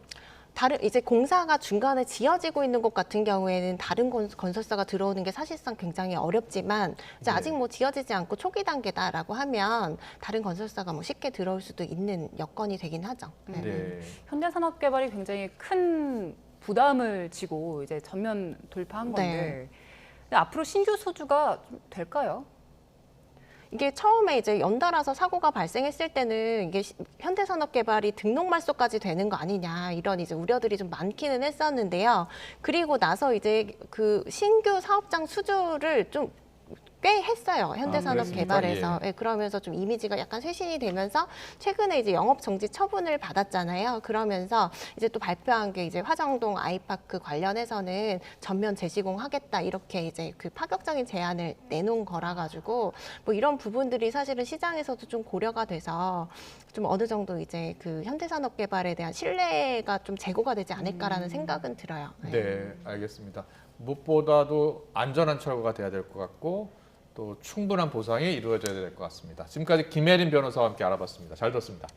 S12: 다른 이제 공사가 중간에 지어지고 있는 곳 같은 경우에는 다른 건설사가 들어오는 게 사실상 굉장히 어렵지만 이제
S1: 네.
S12: 아직 뭐 지어지지 않고 초기 단계다라고 하면 다른 건설사가 뭐 쉽게 들어올 수도 있는 여건이 되긴 하죠.
S1: 네.
S2: 현대산업개발이 굉장히 큰 부담을 지고 이제 전면 돌파한 건데 근데 앞으로 신규 소주가 좀 될까요?
S12: 이게 처음에 이제 연달아서 사고가 발생했을 때는 이게 현대산업개발이 등록말소까지 되는 거 아니냐 이런 이제 우려들이 좀 많기는 했었는데요. 그리고 나서 이제 그 신규 사업장 수주를 좀 꽤 했어요. 현대산업개발에서.
S1: 그랬습니까?
S12: 예, 그러면서 좀 이미지가 약간 쇄신이 되면서 최근에 이제 영업정지 처분을 받았잖아요. 그러면서 이제 또 발표한 게 이제 화정동 아이파크 관련해서는 전면 재시공하겠다 이렇게 이제 그 파격적인 제안을 내놓은 거라 가지고 뭐 이런 부분들이 사실은 시장에서도 좀 고려가 돼서 좀 어느 정도 이제 그 현대산업개발에 대한 신뢰가 좀 제고가 되지 않을까라는 생각은 들어요.
S1: 네, 알겠습니다. 무엇보다도 안전한 철거가 돼야 될 것 같고 또 충분한 보상이 이루어져야 될 것 같습니다. 지금까지 김혜린 변호사와 함께 알아봤습니다. 잘 들었습니다.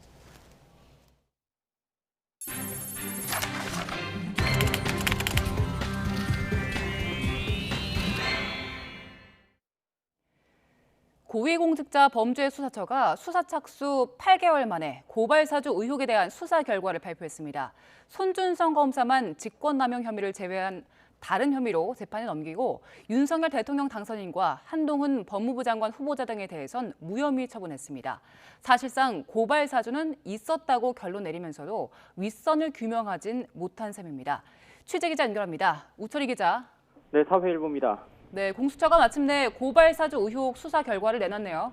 S2: 고위공직자 범죄수사처가 수사 착수 8개월 만에 고발사주 의혹에 대한 수사 결과를 발표했습니다. 손준성 검사만 직권남용 혐의를 제외한 다른 혐의로 재판에 넘기고 윤석열 대통령 당선인과 한동훈 법무부 장관 후보자 등에 대해선 무혐의 처분했습니다. 사실상 고발 사주는 있었다고 결론 내리면서도 윗선을 규명하진 못한 셈입니다. 취재기자 연결합니다. 우철희 기자.
S13: 네, 사회일보입니다.
S2: 네, 공수처가 마침내 고발사주 의혹 수사 결과를 내놨네요.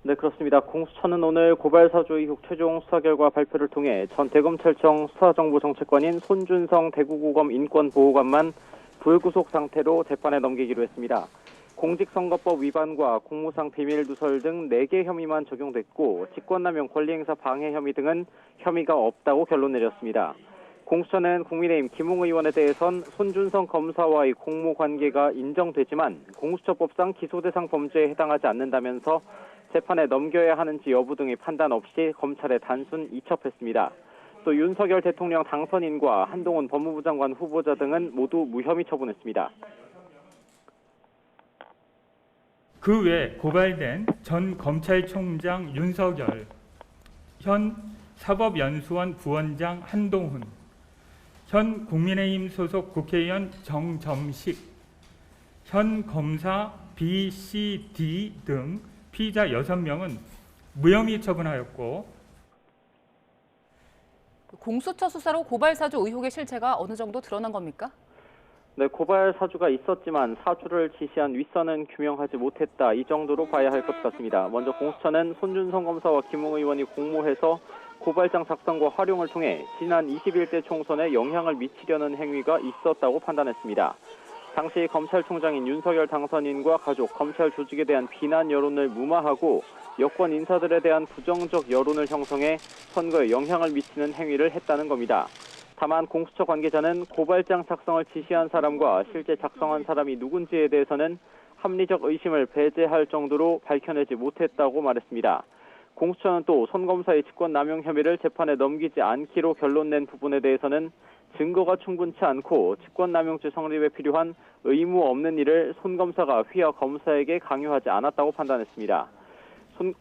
S13: 네, 그렇습니다. 공수처는 오늘 고발사주 의혹 최종 수사 결과 발표를 통해 전 대검찰청 수사정보정책관인 손준성 대구고검 인권보호관만 불구속 상태로 재판에 넘기기로 했습니다. 공직선거법 위반과 공무상 비밀누설 등 4개 혐의만 적용됐고 직권남용 권리행사 방해 혐의 등은 혐의가 없다고 결론 내렸습니다. 공수처는 국민의힘 김웅 의원에 대해선 손준성 검사와의 공모관계가 인정되지만 공수처법상 기소대상 범죄에 해당하지 않는다면서 재판에 넘겨야 하는지 여부 등의 판단 없이 검찰에 단순 이첩했습니다. 또 윤석열 대통령 당선인과 한동훈 법무부 장관 후보자 등은 모두 무혐의 처분했습니다.
S14: 그 외 고발된 전 검찰총장 윤석열, 현 사법연수원 부원장 한동훈, 현 국민의힘 소속 국회의원 정점식, 현 검사 B, C, D 등 피의자 6명은 무혐의 처분하였고
S2: 공수처 수사로 고발사주 의혹의 실체가 어느 정도 드러난 겁니까?
S13: 네, 고발 사주가 있었지만 사주를 지시한 윗선은 규명하지 못했다. 이 정도로 봐야 할 것 같습니다. 먼저 공수처는 손준성 검사와 김웅 의원이 공모해서 고발장 작성과 활용을 통해 지난 21대 총선에 영향을 미치려는 행위가 있었다고 판단했습니다. 당시 검찰총장인 윤석열 당선인과 가족, 검찰 조직에 대한 비난 여론을 무마하고 여권 인사들에 대한 부정적 여론을 형성해 선거에 영향을 미치는 행위를 했다는 겁니다. 다만 공수처 관계자는 고발장 작성을 지시한 사람과 실제 작성한 사람이 누군지에 대해서는 합리적 의심을 배제할 정도로 밝혀내지 못했다고 말했습니다. 공수처는 또 손 검사의 직권남용 혐의를 재판에 넘기지 않기로 결론낸 부분에 대해서는 증거가 충분치 않고 직권남용죄 성립에 필요한 의무 없는 일을 손 검사가 휘하 검사에게 강요하지 않았다고 판단했습니다.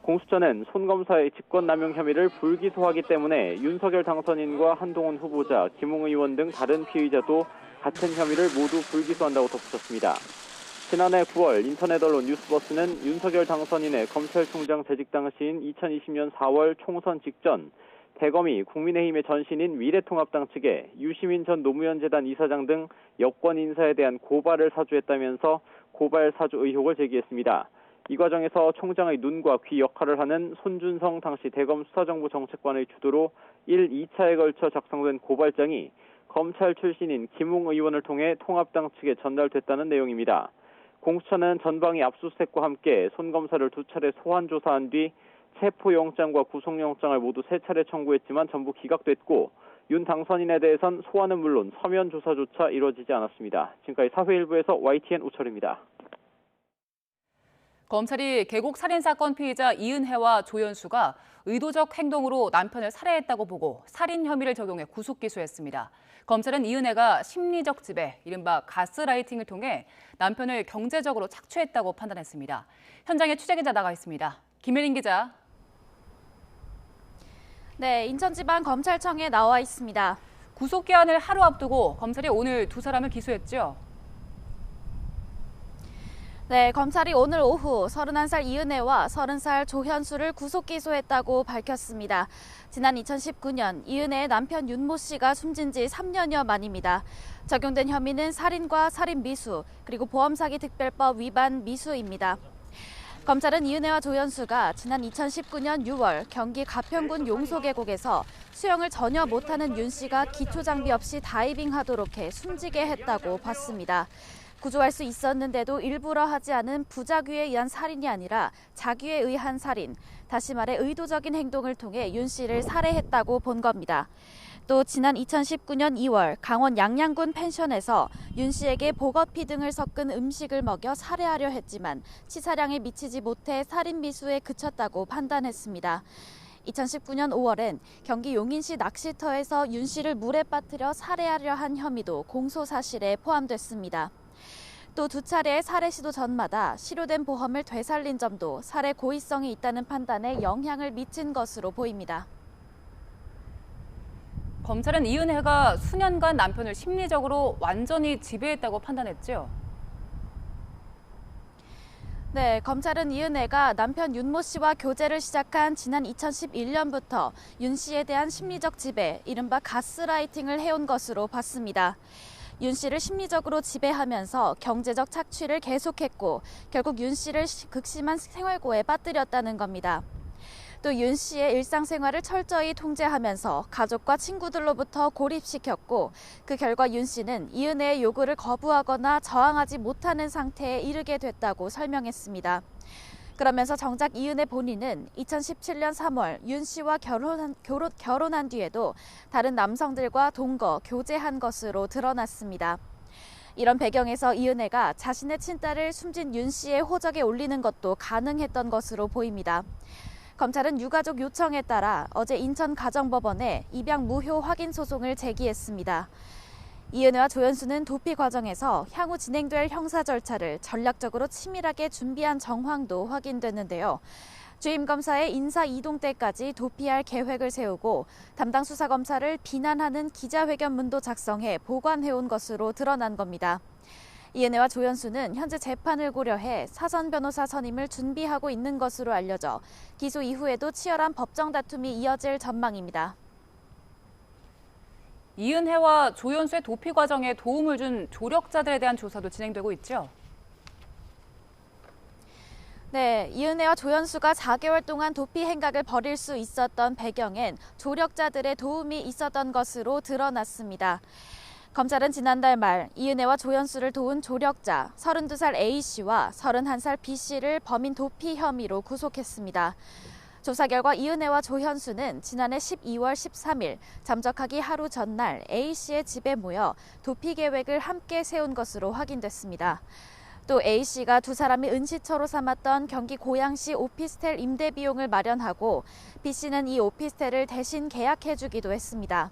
S13: 공수처는 손 검사의 직권남용 혐의를 불기소하기 때문에 윤석열 당선인과 한동훈 후보자, 김웅 의원 등 다른 피의자도 같은 혐의를 모두 불기소한다고 덧붙였습니다. 지난해 9월 인터넷 언론 뉴스버스는 윤석열 당선인의 검찰총장 재직 당시인 2020년 4월 총선 직전 대검이 국민의힘의 전신인 미래통합당 측에 유시민 전 노무현재단 이사장 등 여권 인사에 대한 고발을 사주했다면서 고발 사주 의혹을 제기했습니다. 이 과정에서 총장의 눈과 귀 역할을 하는 손준성 당시 대검 수사정보정책관의 주도로 1, 2차에 걸쳐 작성된 고발장이 검찰 출신인 김웅 의원을 통해 통합당 측에 전달됐다는 내용입니다. 공수처는 전방위 압수수색과 함께 손 검사를 2차례 소환 조사한 뒤 체포영장과 구속영장을 모두 3차례 청구했지만 전부 기각됐고 윤 당선인에 대해선 소환은 물론 서면 조사조차 이루어지지 않았습니다. 지금까지 사회일보에서 YTN 우철입니다.
S2: 검찰이 계곡 살인사건 피의자 이은혜와 조연수가 의도적 행동으로 남편을 살해했다고 보고 살인 혐의를 적용해 구속 기소했습니다. 검찰은 이은혜가 심리적 지배, 이른바 가스라이팅을 통해 남편을 경제적으로 착취했다고 판단했습니다. 현장에 취재기자 나가 있습니다. 김혜린 기자.
S15: 네, 인천지방검찰청에 나와 있습니다.
S2: 구속기한을 하루 앞두고 검찰이 오늘 2사람을 기소했죠?
S15: 네, 검찰이 오늘 오후 31살 이은혜와 30살 조현수를 구속 기소했다고 밝혔습니다. 지난 2019년 이은혜의 남편 윤모 씨가 숨진 지 3년여 만입니다. 적용된 혐의는 살인과 살인 미수, 그리고 보험사기 특별법 위반 미수입니다. 검찰은 이은혜와 조현수가 지난 2019년 6월 경기 가평군 용소계곡에서 수영을 전혀 못하는 윤 씨가 기초장비 없이 다이빙하도록 해 숨지게 했다고 봤습니다. 구조할 수 있었는데도 일부러 하지 않은 부작위에 의한 살인이 아니라 자기에 의한 살인, 다시 말해 의도적인 행동을 통해 윤 씨를 살해했다고 본 겁니다. 또 지난 2019년 2월 강원 양양군 펜션에서 윤 씨에게 보거피 등을 섞은 음식을 먹여 살해하려 했지만 치사량에 미치지 못해 살인 미수에 그쳤다고 판단했습니다. 2019년 5월엔 경기 용인시 낚시터에서 윤 씨를 물에 빠뜨려 살해하려 한 혐의도 공소 사실에 포함됐습니다. 또 2차례의 살해 시도 전마다 실효된 보험을 되살린 점도 살해 고의성이 있다는 판단에 영향을 미친 것으로 보입니다.
S2: 검찰은 이은혜가 수년간 남편을 심리적으로 완전히 지배했다고 판단했죠?
S15: 네, 검찰은 이은혜가 남편 윤모 씨와 교제를 시작한 지난 2011년부터 윤 씨에 대한 심리적 지배, 이른바 가스라이팅을 해온 것으로 봤습니다. 윤 씨를 심리적으로 지배하면서 경제적 착취를 계속했고 결국 윤 씨를 극심한 생활고에 빠뜨렸다는 겁니다. 또 윤 씨의 일상생활을 철저히 통제하면서 가족과 친구들로부터 고립시켰고 그 결과 윤 씨는 이은혜의 요구를 거부하거나 저항하지 못하는 상태에 이르게 됐다고 설명했습니다. 그러면서 정작 이은혜 본인은 2017년 3월 윤 씨와 결혼한 뒤에도 다른 남성들과 동거, 교제한 것으로 드러났습니다. 이런 배경에서 이은혜가 자신의 친딸을 숨진 윤 씨의 호적에 올리는 것도 가능했던 것으로 보입니다. 검찰은 유가족 요청에 따라 어제 인천가정법원에 입양 무효 확인 소송을 제기했습니다. 이은혜와 조연수는 도피 과정에서 향후 진행될 형사 절차를 전략적으로 치밀하게 준비한 정황도 확인됐는데요. 주임 검사의 인사 이동 때까지 도피할 계획을 세우고 담당 수사검사를 비난하는 기자회견문도 작성해 보관해온 것으로 드러난 겁니다. 이은혜와 조연수는 현재 재판을 고려해 사전 변호사 선임을 준비하고 있는 것으로 알려져 기소 이후에도 치열한 법정 다툼이 이어질 전망입니다.
S2: 이은혜와 조연수의 도피 과정에 도움을 준 조력자들에 대한 조사도 진행되고 있죠.
S15: 네, 이은혜와 조연수가 4개월 동안 도피 행각을 벌일 수 있었던 배경엔 조력자들의 도움이 있었던 것으로 드러났습니다. 검찰은 지난달 말 이은혜와 조연수를 도운 조력자 32살 A씨와 31살 B씨를 범인 도피 혐의로 구속했습니다. 조사 결과 이은혜와 조현수는 지난해 12월 13일 잠적하기 하루 전날 A씨의 집에 모여 도피 계획을 함께 세운 것으로 확인됐습니다. 또 A씨가 두 사람이 은시처로 삼았던 경기 고양시 오피스텔 임대 비용을 마련하고 B씨는 이 오피스텔을 대신 계약해주기도 했습니다.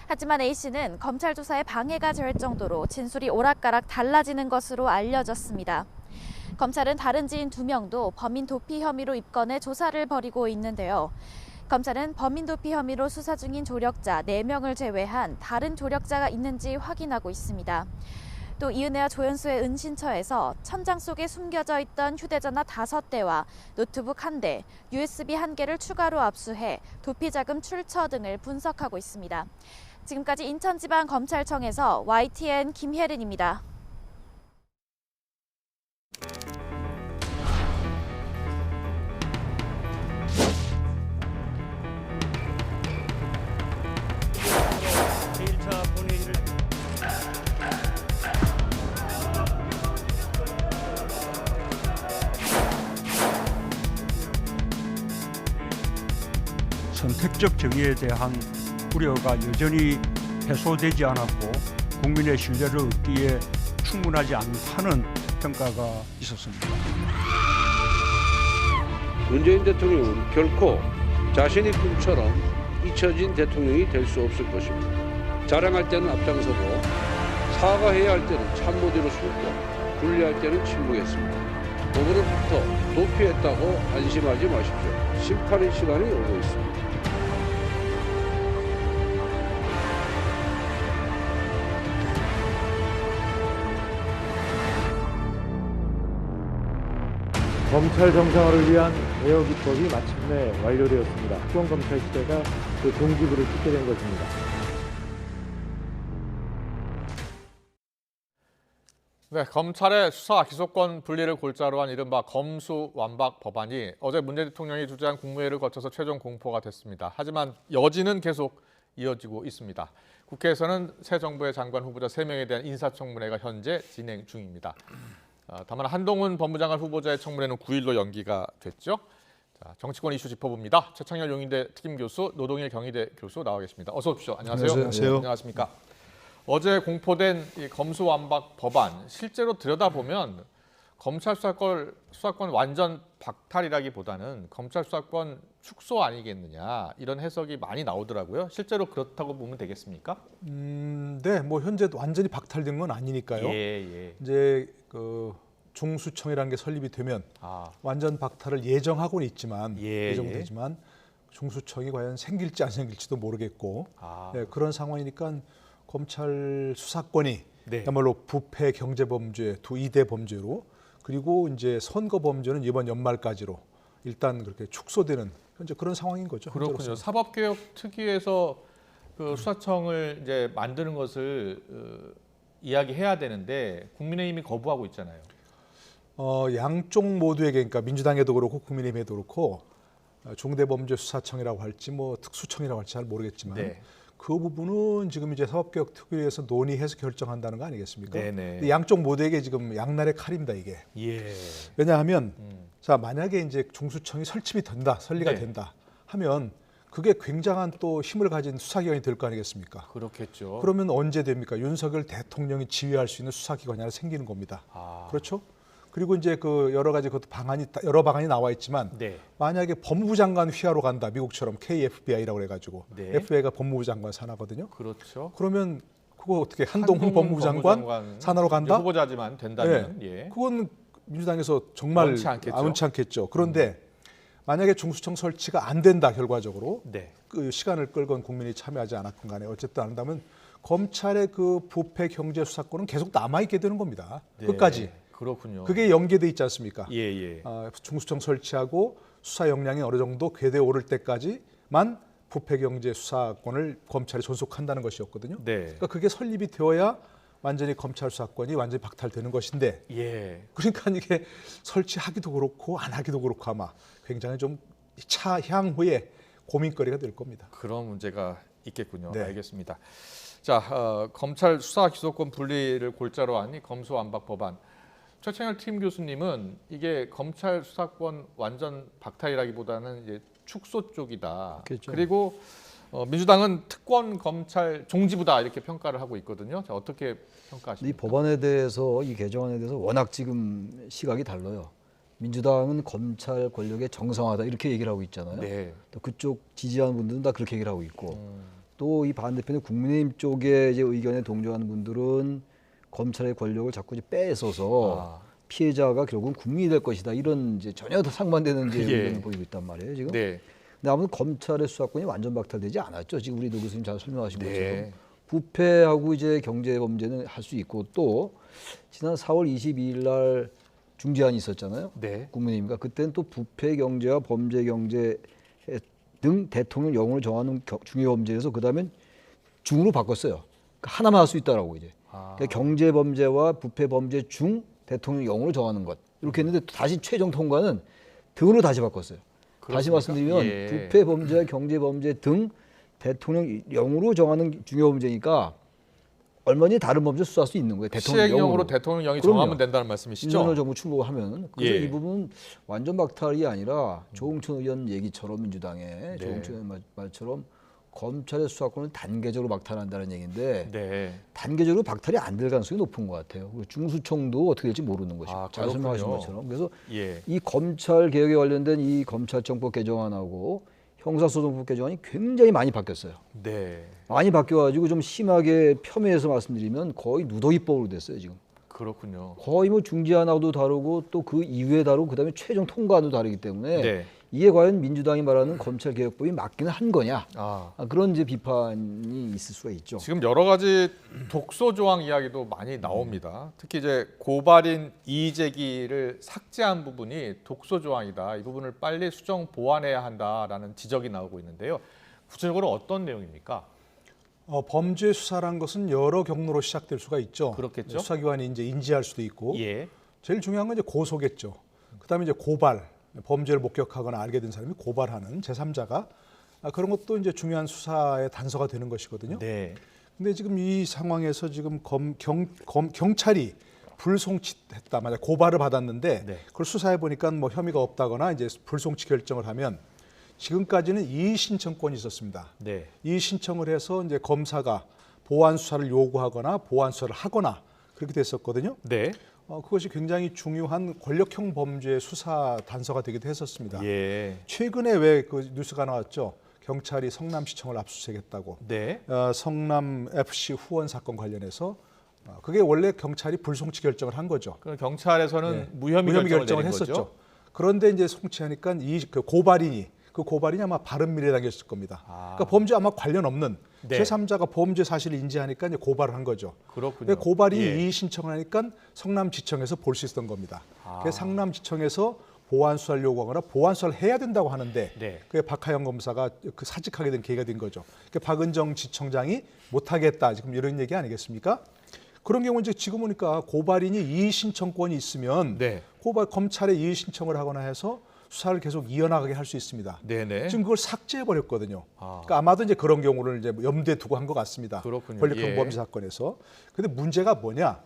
S15: 하지만 A씨는 검찰 조사에 방해가 될 정도로 진술이 오락가락 달라지는 것으로 알려졌습니다. 검찰은 다른 지인 2명도 범인 도피 혐의로 입건해 조사를 벌이고 있는데요. 검찰은 범인 도피 혐의로 수사 중인 조력자 4명을 제외한 다른 조력자가 있는지 확인하고 있습니다. 또 이은혜와 조연수의 은신처에서 천장 속에 숨겨져 있던 휴대전화 5대와 노트북 1대, USB 1개를 추가로 압수해 도피 자금 출처 등을 분석하고 있습니다. 지금까지 인천지방검찰청에서 YTN 김혜린입니다.
S16: 선택적 정의에 대한 우려가 여전히 해소되지 않았고 국민의 신뢰를 얻기에 충분하지 않다는 평가가 있었습니다.
S4: 문재인 대통령은 결코 자신의 꿈처럼 잊혀진 대통령이 될 수 없을 것입니다. 자랑할 때는 앞장서고 사과해야 할 때는 참모대로 숨고 분리할 때는 침묵했습니다. 오늘부터 도피했다고 안심하지 마십시오. 심판의 시간이 오고 있습니다.
S17: 검찰 정상화를 위한 개혁 입법이 마침내 완료되었습니다. 후원검찰 시대가 그 종지부를 찍게 된 것입니다.
S1: 네, 검찰의 수사 기소권 분리를 골자로 한 이른바 검수완박 법안이 어제 문재인 대통령이 주재한 국무회의를 거쳐서 최종 공포가 됐습니다. 하지만 여지는 계속 이어지고 있습니다. 국회에서는 새 정부의 장관 후보자 3명에 대한 인사청문회가 현재 진행 중입니다. 다만 한동훈 법무장관 후보자의 청문회는 9일로 연기가 됐죠. 자, 정치권 이슈 짚어봅니다. 최창렬 용인대 특임교수, 노동일 경희대 교수 나와 계십니다. 어서 오십시오. 안녕하세요.
S18: 안녕하세요.
S1: 안녕하십니까. 어제 공포된 이 검수완박 법안 실제로 들여다보면 검찰 수사권 완전 박탈이라기보다는 검찰 수사권 축소 아니겠느냐 이런 해석이 많이 나오더라고요. 실제로 그렇다고 보면 되겠습니까?
S18: 네, 뭐 현재 완전히 박탈된 건 아니니까요.
S1: 예.
S18: 이제 그 중수청이라는 게 설립이 되면 완전 박탈을 예정하고는 있지만 예정되지만 중수청이 과연 생길지 안 생길지도 모르겠고 그런 상황이니까 검찰 수사권이 그야말로 부패 경제범죄 두 2대 범죄로 그리고 이제 선거범죄는 이번 연말까지로 일단 그렇게 축소되는 현재 그런 상황인 거죠.
S1: 그렇군요.
S18: 현재로서는.
S1: 사법개혁 특위에서 그 수사청을 이제 만드는 것을 이야기해야 되는데 국민의힘이 거부하고 있잖아요.
S18: 양쪽 모두에게, 그러니까 민주당에도 그렇고 국민의힘에도 그렇고 중대범죄수사청이라고 할지 뭐 특수청이라고 할지 잘 모르겠지만
S1: 네.
S18: 그 부분은 지금 이제 사법개혁특위에서 논의해서 결정한다는 거 아니겠습니까?
S1: 네네.
S18: 양쪽 모두에게 지금 양날의 칼입니다, 이게.
S1: 예.
S18: 왜냐하면 자, 만약에 이제 중수청이 설치가
S1: 네.
S18: 된다 하면 그게 굉장한 또 힘을 가진 수사기관이 될 거 아니겠습니까?
S1: 그렇겠죠.
S18: 그러면 언제 됩니까? 윤석열 대통령이 지휘할 수 있는 수사기관이 하나 생기는 겁니다. 그렇죠? 그리고 이제 그 여러 가지 그것도 여러 방안이 나와 있지만
S1: 네.
S18: 만약에 법무부 장관 휘하로 간다, 미국처럼 KFBI라고 그래가지고
S1: 네.
S18: FBI가 법무부 장관 산하거든요.
S1: 그렇죠.
S18: 그러면 그거 어떻게 한동훈 법무부 장관 산하로 간다?
S1: 후보자지만 된다면
S18: 네.
S1: 예.
S18: 그건 민주당에서 정말
S1: 원치 않겠죠.
S18: 원치 않겠죠. 그런데 만약에 중수청 설치가 안 된다 결과적으로
S1: 네.
S18: 그 시간을 끌건 국민이 참여하지 않았건 간에 어쨌든 안 한다면 검찰의 그 부패 경제 수사권은 계속 남아 있게 되는 겁니다.
S1: 네.
S18: 끝까지.
S1: 그렇군요.
S18: 그게 연계돼 있지 않습니까?
S1: 예.
S18: 중수청 설치하고 수사 역량이 어느 정도 궤도에 오를 때까지만 부패 경제 수사권을 검찰이 존속한다는 것이었거든요.
S1: 네.
S18: 그러니까 그게 설립이 되어야 완전히 검찰 수사권이 완전히 박탈되는 것인데,
S1: 예.
S18: 그러니까 이게 설치하기도 그렇고 안 하기도 그렇고 아마 굉장히 좀 향후에 고민거리가 될 겁니다.
S1: 그런 문제가 있겠군요.
S18: 네.
S1: 알겠습니다. 자, 검찰 수사 기소권 분리를 골자로 한 이 검수완박 법안. 최창열 팀 교수님은 이게 검찰 수사권 완전 박탈이라기보다는 이제 축소 쪽이다.
S19: 그렇죠.
S1: 그리고 민주당은 특권 검찰 종지부다 이렇게 평가를 하고 있거든요. 자, 어떻게 평가하십니까?
S19: 이 법안에 대해서, 이 개정안에 대해서 워낙 지금 시각이 달라요. 민주당은 검찰 권력의 정상화다 이렇게 얘기를 하고 있잖아요.
S1: 네.
S19: 또 그쪽 지지하는 분들은 다 그렇게 얘기를 하고 있고, 또 이 반대편의 국민의힘 쪽에 이제 의견에 동조하는 분들은 검찰의 권력을 자꾸 이제 뺏어서 피해자가 결국은 국민이 될 것이다, 이런 이제 전혀 상반되는 이제 의견을 보이고 있단 말이에요 지금.
S1: 네.
S19: 근데 아무튼 검찰의 수사권이 완전 박탈되지 않았죠. 지금 우리 노 교수님 잘 설명하신
S1: 네.
S19: 것처럼 부패하고 이제 경제 범죄는 할 수 있고, 또 지난 4월 22일 날 중재안이 있었잖아요.
S1: 네.
S19: 국민의힘과 그때는 또 부패 경제와 범죄 경제 등 대통령 영으로 정하는 중요 범죄에서 그다음에 중으로 바꿨어요. 그러니까 하나만 할 수 있다라고 이제. 그러니까 경제 범죄와 부패 범죄 중 대통령 영으로 정하는 것 이렇게 했는데 또 다시 최종 통과는 등으로 다시 바꿨어요.
S1: 그렇습니까?
S19: 다시 말씀드리면
S1: 예.
S19: 부패 범죄와 경제 범죄 등 대통령 영으로 정하는 중요 범죄니까 얼마든지 다른 범죄 수사할 수 있는 거예요. 대통령
S1: 시행령으로 대통령령이
S19: 그럼요.
S1: 정하면 된다는 말씀이시죠?
S19: 윤석열 정부 출범하면. 그래서
S1: 예.
S19: 이 부분은 완전 박탈이 아니라 조홍천 의원 얘기처럼 민주당의 조홍천 의원 말처럼 검찰의 수사권을 단계적으로 박탈한다는 얘기인데 단계적으로 박탈이 안 될 가능성이 높은 것 같아요. 그리고 중수청도 어떻게 될지 모르는 것이고 잘 설명하신 것처럼. 그래서 이 검찰 개혁에 관련된 이 검찰청법 개정안하고 형사소송법 개정안이 굉장히 많이 바뀌었어요.
S1: 네.
S19: 많이 바뀌어가지고 좀 심하게 폄훼해서 말씀드리면 거의 누더기법으로 됐어요 지금.
S1: 그렇군요.
S19: 거의 뭐 중재안하고도 다르고 또 그 이후에 다르고 그다음에 최종 통과도 다르기 때문에
S1: 네.
S19: 이게 과연 민주당이 말하는 검찰개혁법이 맞기는 한 거냐, 그런 이제 비판이 있을 수가 있죠.
S1: 지금 여러 가지 독소 조항 이야기도 많이 나옵니다. 특히 이제 고발인 이의제기를 삭제한 부분이 독소 조항이다. 이 부분을 빨리 수정 보완해야 한다라는 지적이 나오고 있는데요. 구체적으로 어떤 내용입니까?
S18: 범죄 수사란 것은 여러 경로로 시작될 수가 있죠.
S1: 그렇겠죠.
S18: 수사기관이 이제 인지할 수도 있고,
S1: 예.
S18: 제일 중요한 건 이제 고소겠죠. 그다음에 이제 고발, 범죄를 목격하거나 알게 된 사람이 고발하는 제3자가 그런 것도 이제 중요한 수사의 단서가 되는 것이거든요.
S1: 네.
S18: 근데 지금 이 상황에서 지금 경찰이 불송치했다, 만약 고발을 받았는데 그걸 수사해 보니까 뭐 혐의가 없다거나 이제 불송치 결정을 하면 지금까지는 이의 신청권이 있었습니다.
S1: 네.
S18: 이의 신청을 해서 이제 검사가 보완 수사를 요구하거나 보완 수사를 하거나 그렇게 됐었거든요.
S1: 네.
S18: 그것이 굉장히 중요한 권력형 범죄 수사 단서가 되기도 했었습니다.
S1: 예.
S18: 최근에 왜 그 뉴스가 나왔죠? 경찰이 성남시청을 압수수색했다고.
S1: 네.
S18: 성남 FC 후원 사건 관련해서 그게 원래 경찰이 불송치 결정을 한 거죠.
S1: 그럼 경찰에서는 무혐의 결정을
S18: 했었죠.
S1: 거죠?
S18: 그런데 이제 송치하니까 그 고발인이 아마 바른미래당이었을 겁니다. 그러니까 범죄 아마 관련 없는 제3자가 범죄 사실을 인지하니까 이제 고발을 한 거죠.
S1: 그렇군요.
S18: 고발인이 이의 신청을 하니까 성남지청에서 볼 수 있었던 겁니다. 그래서 성남지청에서 보완 수사를 요구하거나 보완 수사를 해야 된다고 하는데 그게 박하영 검사가 그 사직하게 된 계기가 된 거죠. 박은정 지청장이 못하겠다 지금 이런 얘기 아니겠습니까? 그런 경우 이제 지금 보니까 고발인이 이의 신청권이 있으면 검찰에 이의 신청을 하거나 해서 수사를 계속 이어나가게 할 수 있습니다.
S1: 네네.
S18: 지금 그걸 삭제해 버렸거든요. 그러니까 아마도 이제 그런 경우를 이제 염두에 두고 한 것 같습니다.
S1: 그렇군요.
S18: 권력형 범죄 사건에서. 근데 문제가 뭐냐?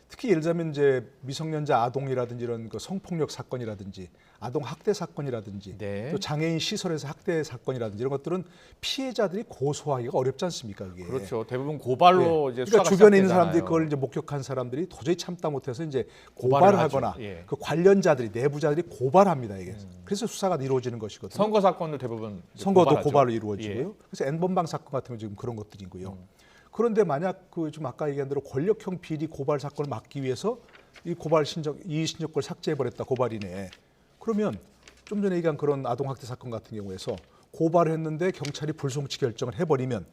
S18: 특히 예를 들자면 이제 미성년자 아동이라든지 이런 그 성폭력 사건이라든지 아동 학대 사건이라든지 또 장애인 시설에서 학대 사건이라든지 이런 것들은 피해자들이 고소하기가 어렵지 않습니까? 그게.
S1: 그렇죠. 대부분 고발로 이제
S18: 그러니까
S1: 수사가
S18: 주변에 있는
S1: 시작되잖아요.
S18: 사람들이 그걸 이제 목격한 사람들이 도저히 참다 못해서 이제 고발을 하거나 그 관련자들이 내부자들이 고발합니다. 이게. 그래서 수사가 이루어지는 것이거든요.
S1: 선거 사건도 대부분
S18: 선거도 고발로 이루어지고요. 그래서 N번방 사건 같은 건 지금 그런 것들이고요. 그런데 만약 그 좀 아까 얘기한 대로 권력형 비리 고발 사건을 막기 위해서 이 고발 신청 이의 신청권을 삭제해 버렸다 고발인에 그러면 좀 전에 얘기한 그런 아동 학대 사건 같은 경우에서 고발을 했는데 경찰이 불송치 결정을 해버리면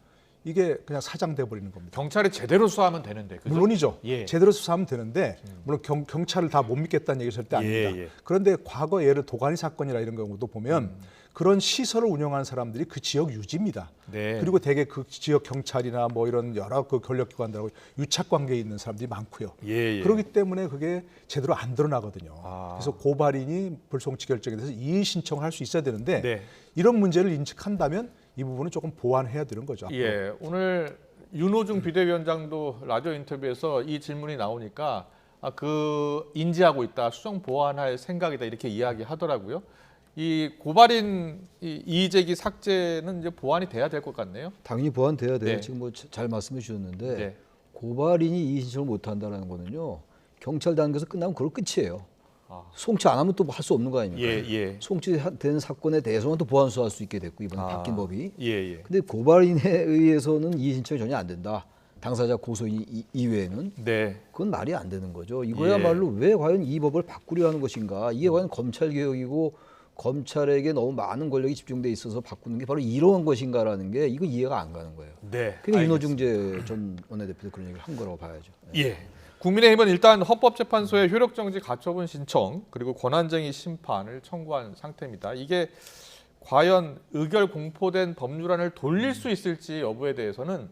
S18: 이게 그냥 사장돼 버리는 겁니다.
S1: 경찰이 제대로 수사하면 되는데. 그죠?
S18: 물론이죠. 제대로 수사하면 되는데 물론 경찰을 다 못 믿겠다는 얘기 절대 아닙니다. 그런데 과거 예를 도가니 사건이나 이런 경우도 보면 그런 시설을 운영하는 사람들이 그 지역 유지입니다. 그리고 대개 그 지역 경찰이나 뭐 이런 여러 그 권력기관들하고 유착 관계에 있는 사람들이 많고요. 그렇기 때문에 그게 제대로 안 드러나거든요. 그래서 고발인이 불송치 결정에 대해서 이의 신청을 할 수 있어야 되는데 이런 문제를 인식한다면 이 부분은 조금 보완해야 되는 거죠. 앞으로.
S1: 오늘 윤호중 비대위원장도 라디오 인터뷰에서 이 질문이 나오니까 그 인지하고 있다, 수정 보완할 생각이다 이렇게 이야기하더라고요. 이 고발인 이의제기 삭제는 이제 보완이 돼야 될 것 같네요.
S19: 당연히 보완돼야 돼요. 지금 뭐 잘 말씀해 주셨는데 고발인이 이의 신청을 못 한다는 거는요. 경찰 단계에서 끝나면 그걸 끝이에요. 송치 안 하면 또 할 수 없는 거 아닙니까? 송치된 사건에 대해서는 또 보완 수사할 수 있게 됐고 이번에 바뀐 법이. 근데 고발인에 의해서는 이의 신청이 전혀 안 된다. 당사자 고소인 이외에는 그건 말이 안 되는 거죠. 이거야말로 왜 과연 이 법을 바꾸려 하는 것인가? 이게 과연 검찰 개혁이고 검찰에게 너무 많은 권력이 집중돼 있어서 바꾸는 게 바로 이러한 것인가라는 게 이거 이해가 안 가는 거예요. 그러니까 윤호중 전 원내대표도 그런 얘기를 한 거라고 봐야죠.
S1: 국민의힘은 일단 헌법재판소에 효력정지 가처분 신청 그리고 권한쟁의 심판을 청구한 상태입니다. 이게 과연 의결 공포된 법률안을 돌릴 수 있을지 여부에 대해서는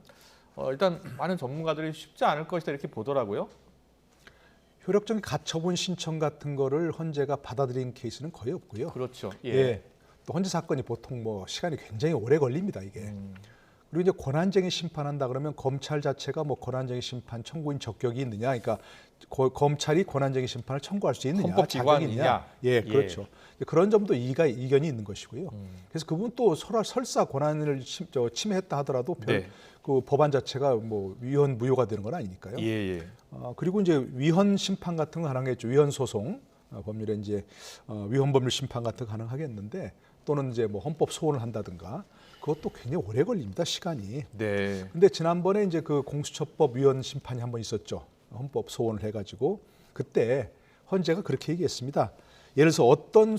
S1: 일단 많은 전문가들이 쉽지 않을 것이다 이렇게 보더라고요.
S18: 효력정지 가처분 신청 같은 거를 헌재가 받아들인 케이스는 거의 없고요.
S1: 그렇죠.
S18: 또 헌재 사건이 보통 뭐 시간이 굉장히 오래 걸립니다. 이게. 그리고 이제 권한쟁의 심판한다 그러면 검찰 자체가 뭐 권한쟁의 심판 청구인 적격이 있느냐, 그러니까 검찰이 권한쟁의 심판을 청구할 수 있느냐,
S1: 헌법기관이냐,
S18: 그렇죠. 그런 점도 이견이 있는 것이고요. 그래서 그 부분 또 설사 권한을 침해했다 하더라도 그 법안 자체가 뭐 위헌 무효가 되는 건 아니니까요. 그리고 이제 위헌 심판 같은 거 가능하겠죠. 위헌 소송 법률에 이제 위헌 법률 심판 같은 거 가능하겠는데 또는 이제 뭐 헌법 소원을 한다든가. 그것도 굉장히 오래 걸립니다, 시간이. 근데 지난번에 이제 그 공수처법 위헌 심판이 한 번 있었죠. 헌법 소원을 해가지고 그때 헌재가 그렇게 얘기했습니다. 예를 들어서 어떤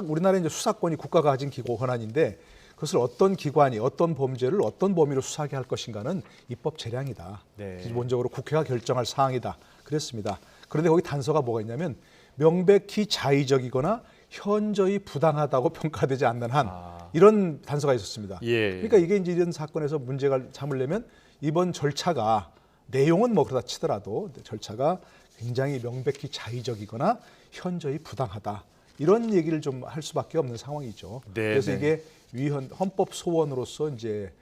S18: 우리나라의 이제 수사권이 국가가 가진 기고 권한인데 그것을 어떤 기관이 어떤 범죄를 어떤 범위로 수사하게 할 것인가는 입법 재량이다. 기본적으로 국회가 결정할 사항이다. 그랬습니다. 그런데 거기 단서가 뭐가 있냐면 명백히 자의적이거나 현저히 부당하다고 평가되지 않는 한 이런 단서가 있었습니다. 그러니까 이게 이제 이런 사건에서 문제가 잠을내면 이번 절차가 내용은 뭐 그러다 치더라도 절차가 굉장히 명백히 자의적이거나 현저히 부당하다. 이런 얘기를 좀 할 수밖에 없는 상황이죠. 그래서 이게 헌법 소원으로서 이제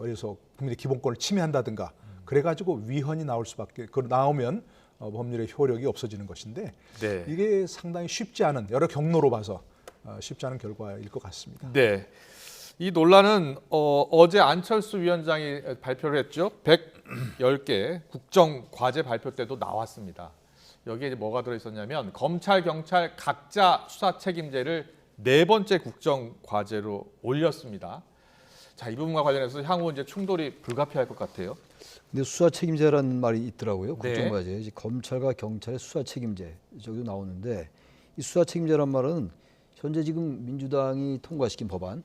S18: 그래서 국민의 기본권을 침해한다든가 그래가지고 위헌이 나올 수밖에 나오면 법률의 효력이 없어지는 것인데 이게 상당히 쉽지 않은 여러 경로로 봐서 쉽지 않은 결과일 것 같습니다.
S1: 이 논란은 어제 안철수 위원장이 발표를 했죠. 110개 국정과제 발표 때도 나왔습니다. 여기에 이제 뭐가 들어있었냐면 검찰, 경찰 각자 수사 책임제를 4번째 국정과제로 올렸습니다. 자, 이 부분과 관련해서 향후 이제 충돌이 불가피할 것 같아요.
S19: 근데 수사 책임제라는 말이 있더라고요. 국정과제. 이제 검찰과 경찰의 수사 책임제 저기도 나오는데 이 수사 책임제란 말은 현재 지금 민주당이 통과시킨 법안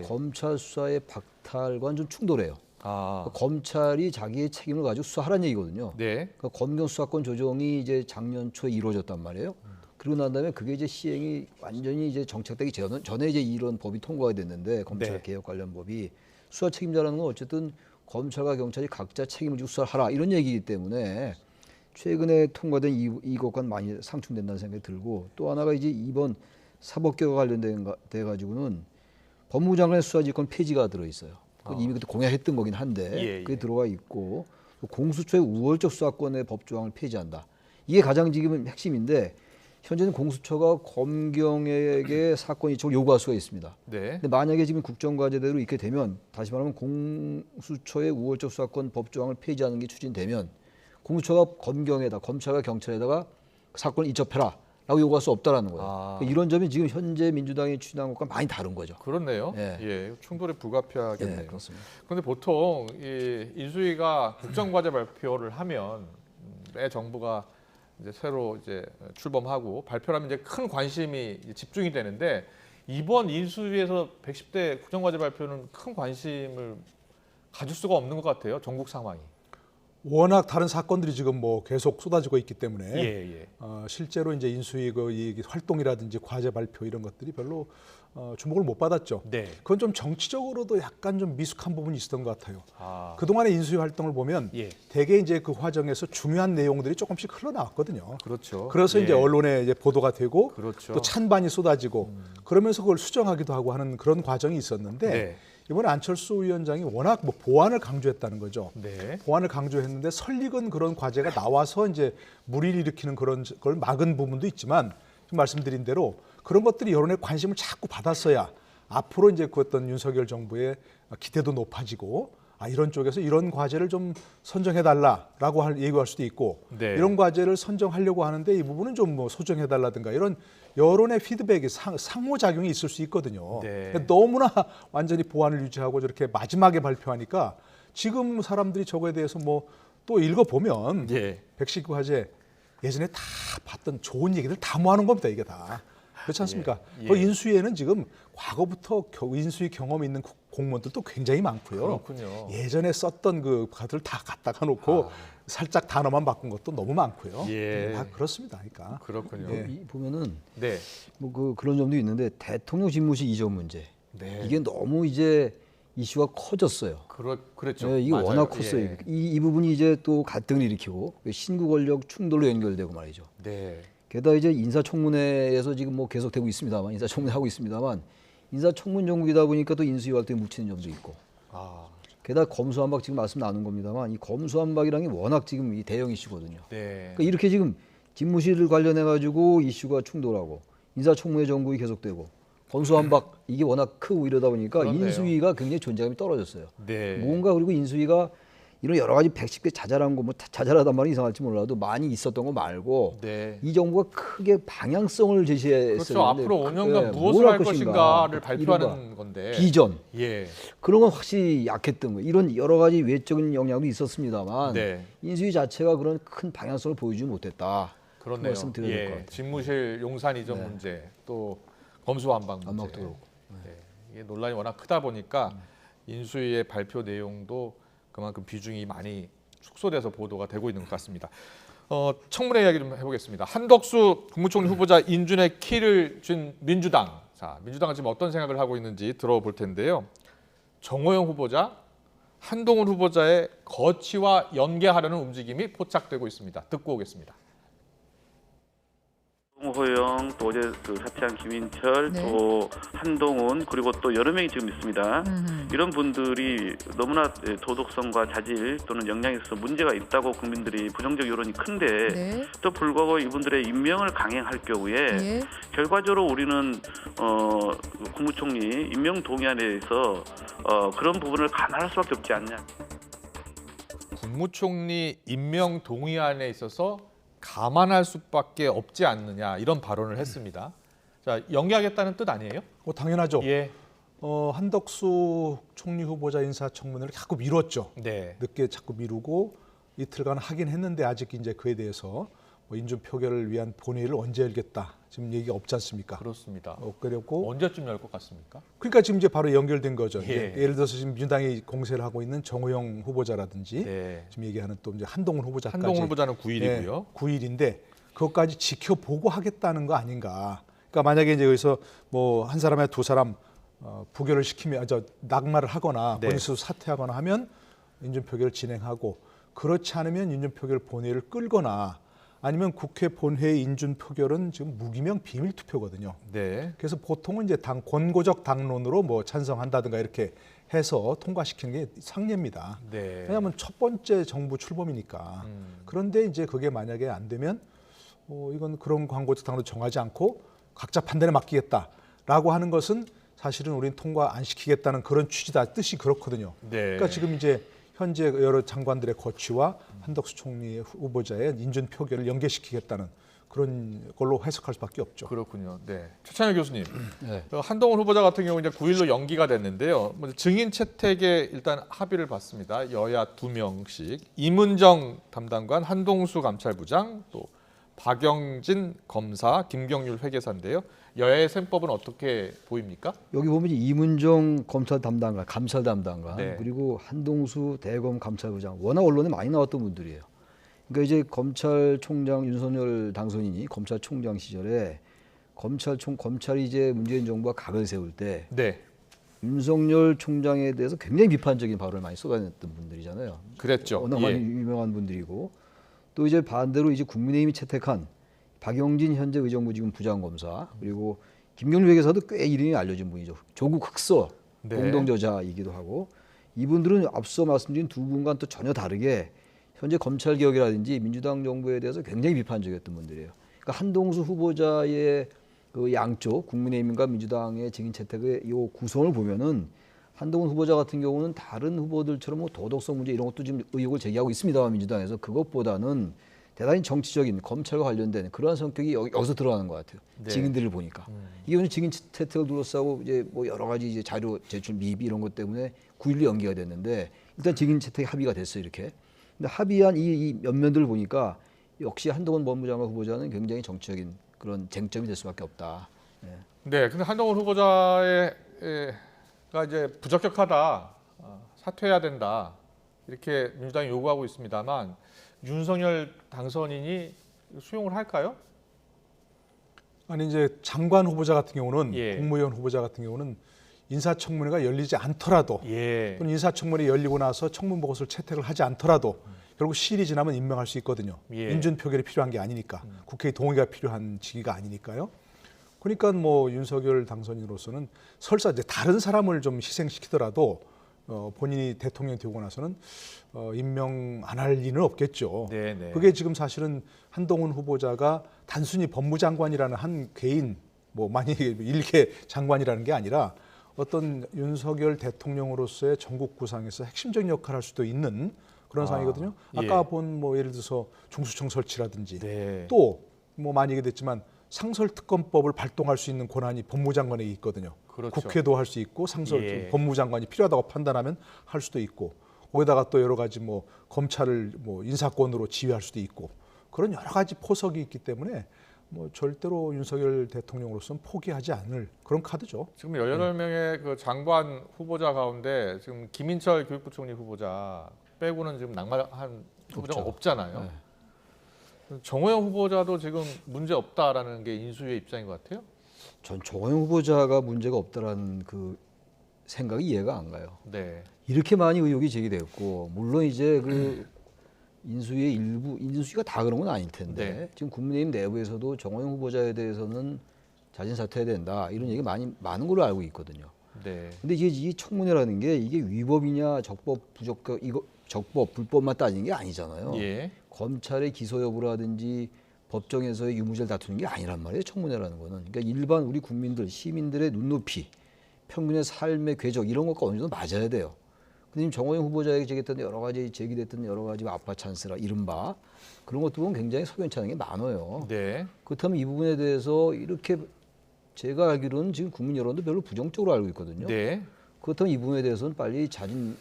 S19: 검찰 수사의 박탈과는 좀 충돌해요. 그러니까 검찰이 자기의 책임을 가지고 수사하라는 얘기거든요. 그러니까 검경 수사권 조정이 이제 작년 초에 이루어졌단 말이에요. 그리고 난 다음에 그게 이제 시행이 완전히 이제 정착되기 전에 이제 이런 법이 통과가 됐는데 검찰 개혁 관련 법이 수사 책임자라는 건 어쨌든 검찰과 경찰이 각자 책임을 지고 수사를 하라 이런 얘기이기 때문에 최근에 통과된 이것과 많이 상충된다는 생각이 들고 또 하나가 이제 이번 사법개혁과 관련된 돼 가지고는 법무부 장관의 수사지휘권 폐지가 들어 있어요. 이미 그때 공약했던 거긴 한데 그게 들어가 있고 공수처의 우월적 수사권의 법조항을 폐지한다. 이게 가장 지금 핵심인데 현재는 공수처가 검경에게 사건 이쪽을 요구할 수가 있습니다.
S1: 네.
S19: 근데 만약에 지금 국정과제대로 이렇게 되면 다시 말하면 공수처의 우월적 수사권 법조항을 폐지하는 게 추진되면 공수처가 검경에다 검찰과 경찰에다가 사건을 이첩해라라고 요구할 수 없다라는 거예요. 그러니까 이런 점이 지금 현재 민주당이 추진한 것과 많이 다른 거죠.
S1: 그렇네요. 예, 충돌이 불가피하겠네요.
S19: 예, 그렇습니다.
S1: 그런데 보통 이 인수위가 국정과제 발표를 하면 매 정부가 이제 새로 이제 출범하고 발표하면 이제 큰 관심이 집중이 되는데 이번 인수위에서 110대 국정과제 발표는 큰 관심을 가질 수가 없는 것 같아요. 전국 상황이.
S18: 워낙 다른 사건들이 지금 뭐 계속 쏟아지고 있기 때문에 실제로 이제 인수위 이 활동이라든지 과제 발표 이런 것들이 별로 주목을 못 받았죠. 그건 좀 정치적으로도 약간 좀 미숙한 부분이 있었던 것 같아요. 그동안의 인수위 활동을 보면 대개 이제 그 과정에서 중요한 내용들이 조금씩 흘러나왔거든요.
S1: 그렇죠.
S18: 그래서 이제 언론에 이제 보도가 되고
S1: 그렇죠.
S18: 또 찬반이 쏟아지고 그러면서 그걸 수정하기도 하고 하는 그런 과정이 있었는데 이번에 안철수 위원장이 워낙 뭐 보완을 강조했다는 거죠. 보완을 강조했는데 설익은 그런 과제가 나와서 이제 물의를 일으키는 그런 걸 막은 부분도 있지만 지금 말씀드린 대로 그런 것들이 여론의 관심을 자꾸 받았어야 앞으로 이제 그 어떤 윤석열 정부의 기대도 높아지고 이런 쪽에서 이런 과제를 좀 선정해달라라고 얘기할 수도 있고 이런 과제를 선정하려고 하는데 이 부분은 좀 뭐 소정해달라든가 이런 여론의 피드백이 상호작용이 있을 수 있거든요. 너무나 완전히 보완을 유지하고 저렇게 마지막에 발표하니까 지금 사람들이 저거에 대해서 뭐 또 읽어보면 119 과제 예전에 다 봤던 좋은 얘기들 다 모아놓은 겁니다. 이게 다. 그렇지 않습니까? 그 인수위에는 지금 과거부터 인수위 경험이 있는 공무원들도 굉장히 많고요.
S1: 그렇군요.
S18: 예전에 썼던 그 것들 다 갖다가 놓고 살짝 단어만 바꾼 것도 너무 많고요. 다 그렇습니다. 그러니까.
S1: 그렇군요.
S19: 보면은 뭐 그런 점도 있는데 대통령 집무실 이전 문제 이게 너무 이제 이슈가 커졌어요.
S1: 그랬죠.
S19: 이게
S1: 맞아요.
S19: 워낙 컸어요. 이 부분이 이제 또 갈등을 일으키고 신구 권력 충돌로 연결되고 말이죠. 게다가 이제 인사청문회에서 지금 뭐 계속되고 있습니다만 인사청문회 하고 있습니다만 인사청문 정국이다 보니까 또 인수위 활동에 묻히는 점도 있고. 게다가 검수완박 지금 말씀 나눈 겁니다만 이 검수완박이라는 게 워낙 지금 이 대형 이슈거든요. 그러니까 이렇게 지금 집무실을 관련해 가지고 이슈가 충돌하고 인사청문회 정국이 계속되고 검수완박 이게 워낙 크고 이러다 보니까
S1: 그렇네요.
S19: 인수위가 굉장히 존재감이 떨어졌어요. 뭔가 그리고 인수위가 이런 여러 가지 110개 자잘한 거 뭐 자잘하단 말이 이상할지 몰라도 많이 있었던 거 말고 이 정부가 크게 방향성을 제시했어요.
S1: 그렇죠. 앞으로 5년간 무엇을 할 것인가를 발표하는 건데.
S19: 비전. 그런 건 확실히 약했던 거예요. 이런 여러 가지 외적인 영향도 있었습니다만 인수위 자체가 그런 큰 방향성을 보여주지 못했다.
S1: 그렇네요.
S19: 말씀드려야 될 것 같아요.
S1: 집무실 용산 이전 문제 또 검수완박 문제. 이게 논란이 워낙 크다 보니까 인수위의 발표 내용도 그만큼 비중이 많이 축소돼서 보도가 되고 있는 것 같습니다. 청문회 이야기 좀 해보겠습니다. 한덕수 국무총리 후보자 인준의 키를 준 민주당. 자, 민주당은 지금 어떤 생각을 하고 있는지 들어볼 텐데요. 정호영 후보자, 한동훈 후보자의 거취와 연계하려는 움직임이 포착되고 있습니다. 듣고 오겠습니다.
S20: 홍호영, 또 어제 사퇴한 김인철, 또 한동훈, 그리고 또 여러 명이 지금 있습니다. 이런 분들이 너무나 도덕성과 자질 또는 역량에 있어서 문제가 있다고 국민들이 부정적 여론이 큰데 또 불구하고 이분들의 임명을 강행할 경우에 결과적으로 우리는 국무총리 임명 동의안에 대해서 그런 부분을 감안할 수밖에 없지 않냐.
S1: 국무총리 임명 동의안에 있어서 감안할 수밖에 없지 않느냐 이런 발언을 했습니다. 자, 연기하겠다는 뜻 아니에요?
S18: 당연하죠. 한덕수 총리 후보자 인사청문회를 자꾸 미뤘죠. 늦게 자꾸 미루고 이틀간 하긴 했는데 아직 이제 그에 대해서 인준 표결을 위한 본회의를 언제 열겠다. 지금 얘기가 없지 않습니까?
S1: 그렇습니다.
S18: 그리고
S1: 언제쯤 열 것 같습니까?
S18: 그러니까 지금 이제 바로 연결된 거죠. 예를 들어서 지금 민주당이 공세를 하고 있는 정호영 후보자라든지 지금 얘기하는 또 이제 한동훈 후보자까지.
S1: 한동훈 후보자는 9일이고요.
S18: 9일인데 그것까지 지켜보고 하겠다는 거 아닌가. 그러니까 만약에 이제 여기서 뭐 한 사람이나 두 사람 부결을 시키면 낙마를 하거나 본인 스스로 사퇴하거나 하면 인준 표결을 진행하고 그렇지 않으면 인준표결 본회의를 끌거나 아니면 국회 본회의 인준표결은 지금 무기명 비밀 투표거든요.
S1: 네.
S18: 그래서 보통은 이제 권고적 당론으로 뭐 찬성한다든가 이렇게 해서 통과시키는 게 상례입니다.
S1: 네.
S18: 왜냐하면 첫 번째 정부 출범이니까. 그런데 이제 그게 만약에 안 되면 이건 그런 권고적 당론을 정하지 않고 각자 판단에 맡기겠다라고 하는 것은 사실은 우리는 통과 안 시키겠다는 그런 취지다, 뜻이 그렇거든요.
S1: 네.
S18: 그러니까 지금 이제 현재 여러 장관들의 거취와 한덕수 총리 후보자의 인준 표결을 연계시키겠다는 그런 걸로 해석할 수밖에 없죠.
S1: 그렇군요. 네. 최찬일 교수님,
S19: 네.
S1: 한동훈 후보자 같은 경우 이제 9일로 연기가 됐는데요. 먼저 증인 채택에 일단 합의를 봤습니다. 여야 2명씩 이문정 담당관, 한동수 감찰부장, 또 박영진 검사, 김경률 회계사인데요. 여야의 셈법은 어떻게 보입니까?
S19: 여기 보면 이문정 검찰 담당관, 감찰 담당관,
S1: 네.
S19: 그리고 한동수 대검 감찰부장, 워낙 언론에 많이 나왔던 분들이에요. 그러니까 이제 검찰총장 윤석열 당선인이 검찰총장 시절에 검찰이 이제 문재인 정부가 각을 세울 때
S1: 네.
S19: 윤석열 총장에 대해서 굉장히 비판적인 발언을 많이 쏟아냈던 분들이잖아요.
S1: 그랬죠.
S19: 워낙 많이 유명한 분들이고, 또 이제 반대로 이제 국민의힘이 채택한 박영진 현재 의정부 지금 부장검사, 그리고 김경률 회계사도 꽤 이름이 알려진 분이죠. 조국 흑서
S1: 네.
S19: 공동저자이기도 하고, 이분들은 앞서 말씀드린 두 분과는 또 전혀 다르게 현재 검찰개혁이라든지 민주당 정부에 대해서 굉장히 비판적이었던 분들이에요. 그러니까 한동수 후보자의 그 양쪽 국민의힘과 민주당의 증인 채택의 이 구성을 보면은 한동훈 후보자 같은 경우는 다른 후보들처럼 뭐 도덕성 문제 이런 것도 지금 의혹을 제기하고 있습니다만 민주당에서 그것보다는 대단히 정치적인 검찰과 관련된 그러한 성격이 여기서 드러나는 것 같아요.
S1: 네.
S19: 증인들을 보니까 이게 오늘 증인 채택을 둘러싸고 이제 뭐 여러 가지 이제 자료 제출 미비 이런 것 때문에 9일로 연기가 됐는데 일단 증인 채택 합의가 됐어요 이렇게. 근데 합의한 이 면면들을 보니까 역시 한동훈 법무장관 후보자는 굉장히 정치적인 그런 쟁점이 될 수밖에 없다.
S1: 네, 근데 한동훈 후보자가 이제 부적격하다, 사퇴해야 된다 이렇게 민주당이 요구하고 있습니다만 윤석열 당선인이 수용을 할까요?
S18: 아니 이제 장관 후보자 같은 경우는
S1: 예.
S18: 국무위원 후보자 같은 경우는 인사청문회가 열리지 않더라도
S1: 예.
S18: 또는 인사청문회 열리고 나서 청문 보고서를 채택을 하지 않더라도 결국 시일이 지나면 임명할 수 있거든요.
S1: 예.
S18: 인준 표결이 필요한 게 아니니까 국회의 동의가 필요한 시기가 아니니까요. 그러니까 뭐 윤석열 당선인으로서는 설사 이제 다른 사람을 좀 희생시키더라도 본인이 대통령이 되고 나서는 임명 안 할 리는 없겠죠.
S1: 네네.
S18: 그게 지금 사실은 한동훈 후보자가 단순히 법무장관이라는 한 개인 뭐 만약에 일개 장관이라는 게 아니라 어떤 윤석열 대통령으로서의 전국 구상에서 핵심적인 역할을 할 수도 있는 그런 상황이거든요. 아까
S1: 예.
S18: 본 뭐 예를 들어서 중수청 설치라든지
S1: 네.
S18: 또 뭐 많이 얘기됐지만 상설특검법을 발동할 수 있는 권한이 법무장관에게 있거든요.
S1: 그렇죠.
S18: 국회도 할 수 있고 상설
S1: 예.
S18: 법무장관이 필요하다고 판단하면 할 수도 있고 거기다가 또 여러 가지 뭐 검찰을 뭐 인사권으로 지휘할 수도 있고 그런 여러 가지 포석이 있기 때문에 뭐 절대로 윤석열 대통령으로서는 포기하지 않을 그런 카드죠.
S1: 지금 18명의 그 장관 후보자 가운데 지금 김인철 교육부총리 후보자 빼고는 지금 낙마한 후보자가 없잖아요.
S19: 네.
S1: 정호영 후보자도 지금 문제 없다라는 게 인수위의 입장인 것 같아요.
S19: 전 정호영 후보자가 문제가 없다라는 그 생각이 이해가 안 가요.
S1: 네.
S19: 이렇게 많이 의혹이 제기됐고 물론 이제 그 인수위의 일부 인수위가 다 그런 건 아닐 텐데
S1: 네.
S19: 지금 국민의힘 내부에서도 정호영 후보자에 대해서는 자진 사퇴해야 된다 이런 얘기 많은 걸로 알고 있거든요.
S1: 네.
S19: 근데 이게 이 청문회라는 게 이게 위법이냐 적법 부적격 이거 적법 불법만 따지는 게 아니잖아요.
S1: 예.
S19: 검찰의 기소 여부라든지 법정에서의 유무죄를 다투는 게 아니란 말이에요. 청문회라는 거는. 그러니까 일반 우리 국민들 시민들의 눈높이 평균의 삶의 궤적 이런 것과 어느 정도 맞아야 돼요. 근데 지금 정호영 후보자에게 제기됐던 여러 가지 아빠 찬스라 이른바 그런 것도 보면 굉장히 석연치 않은 게 많아요.
S1: 네.
S19: 그렇다면 이 부분에 대해서 이렇게 제가 알기로는 지금 국민 여론도 별로 부정적으로 알고 있거든요.
S1: 네.
S19: 그렇다면 이 부분에 대해서는 빨리 자진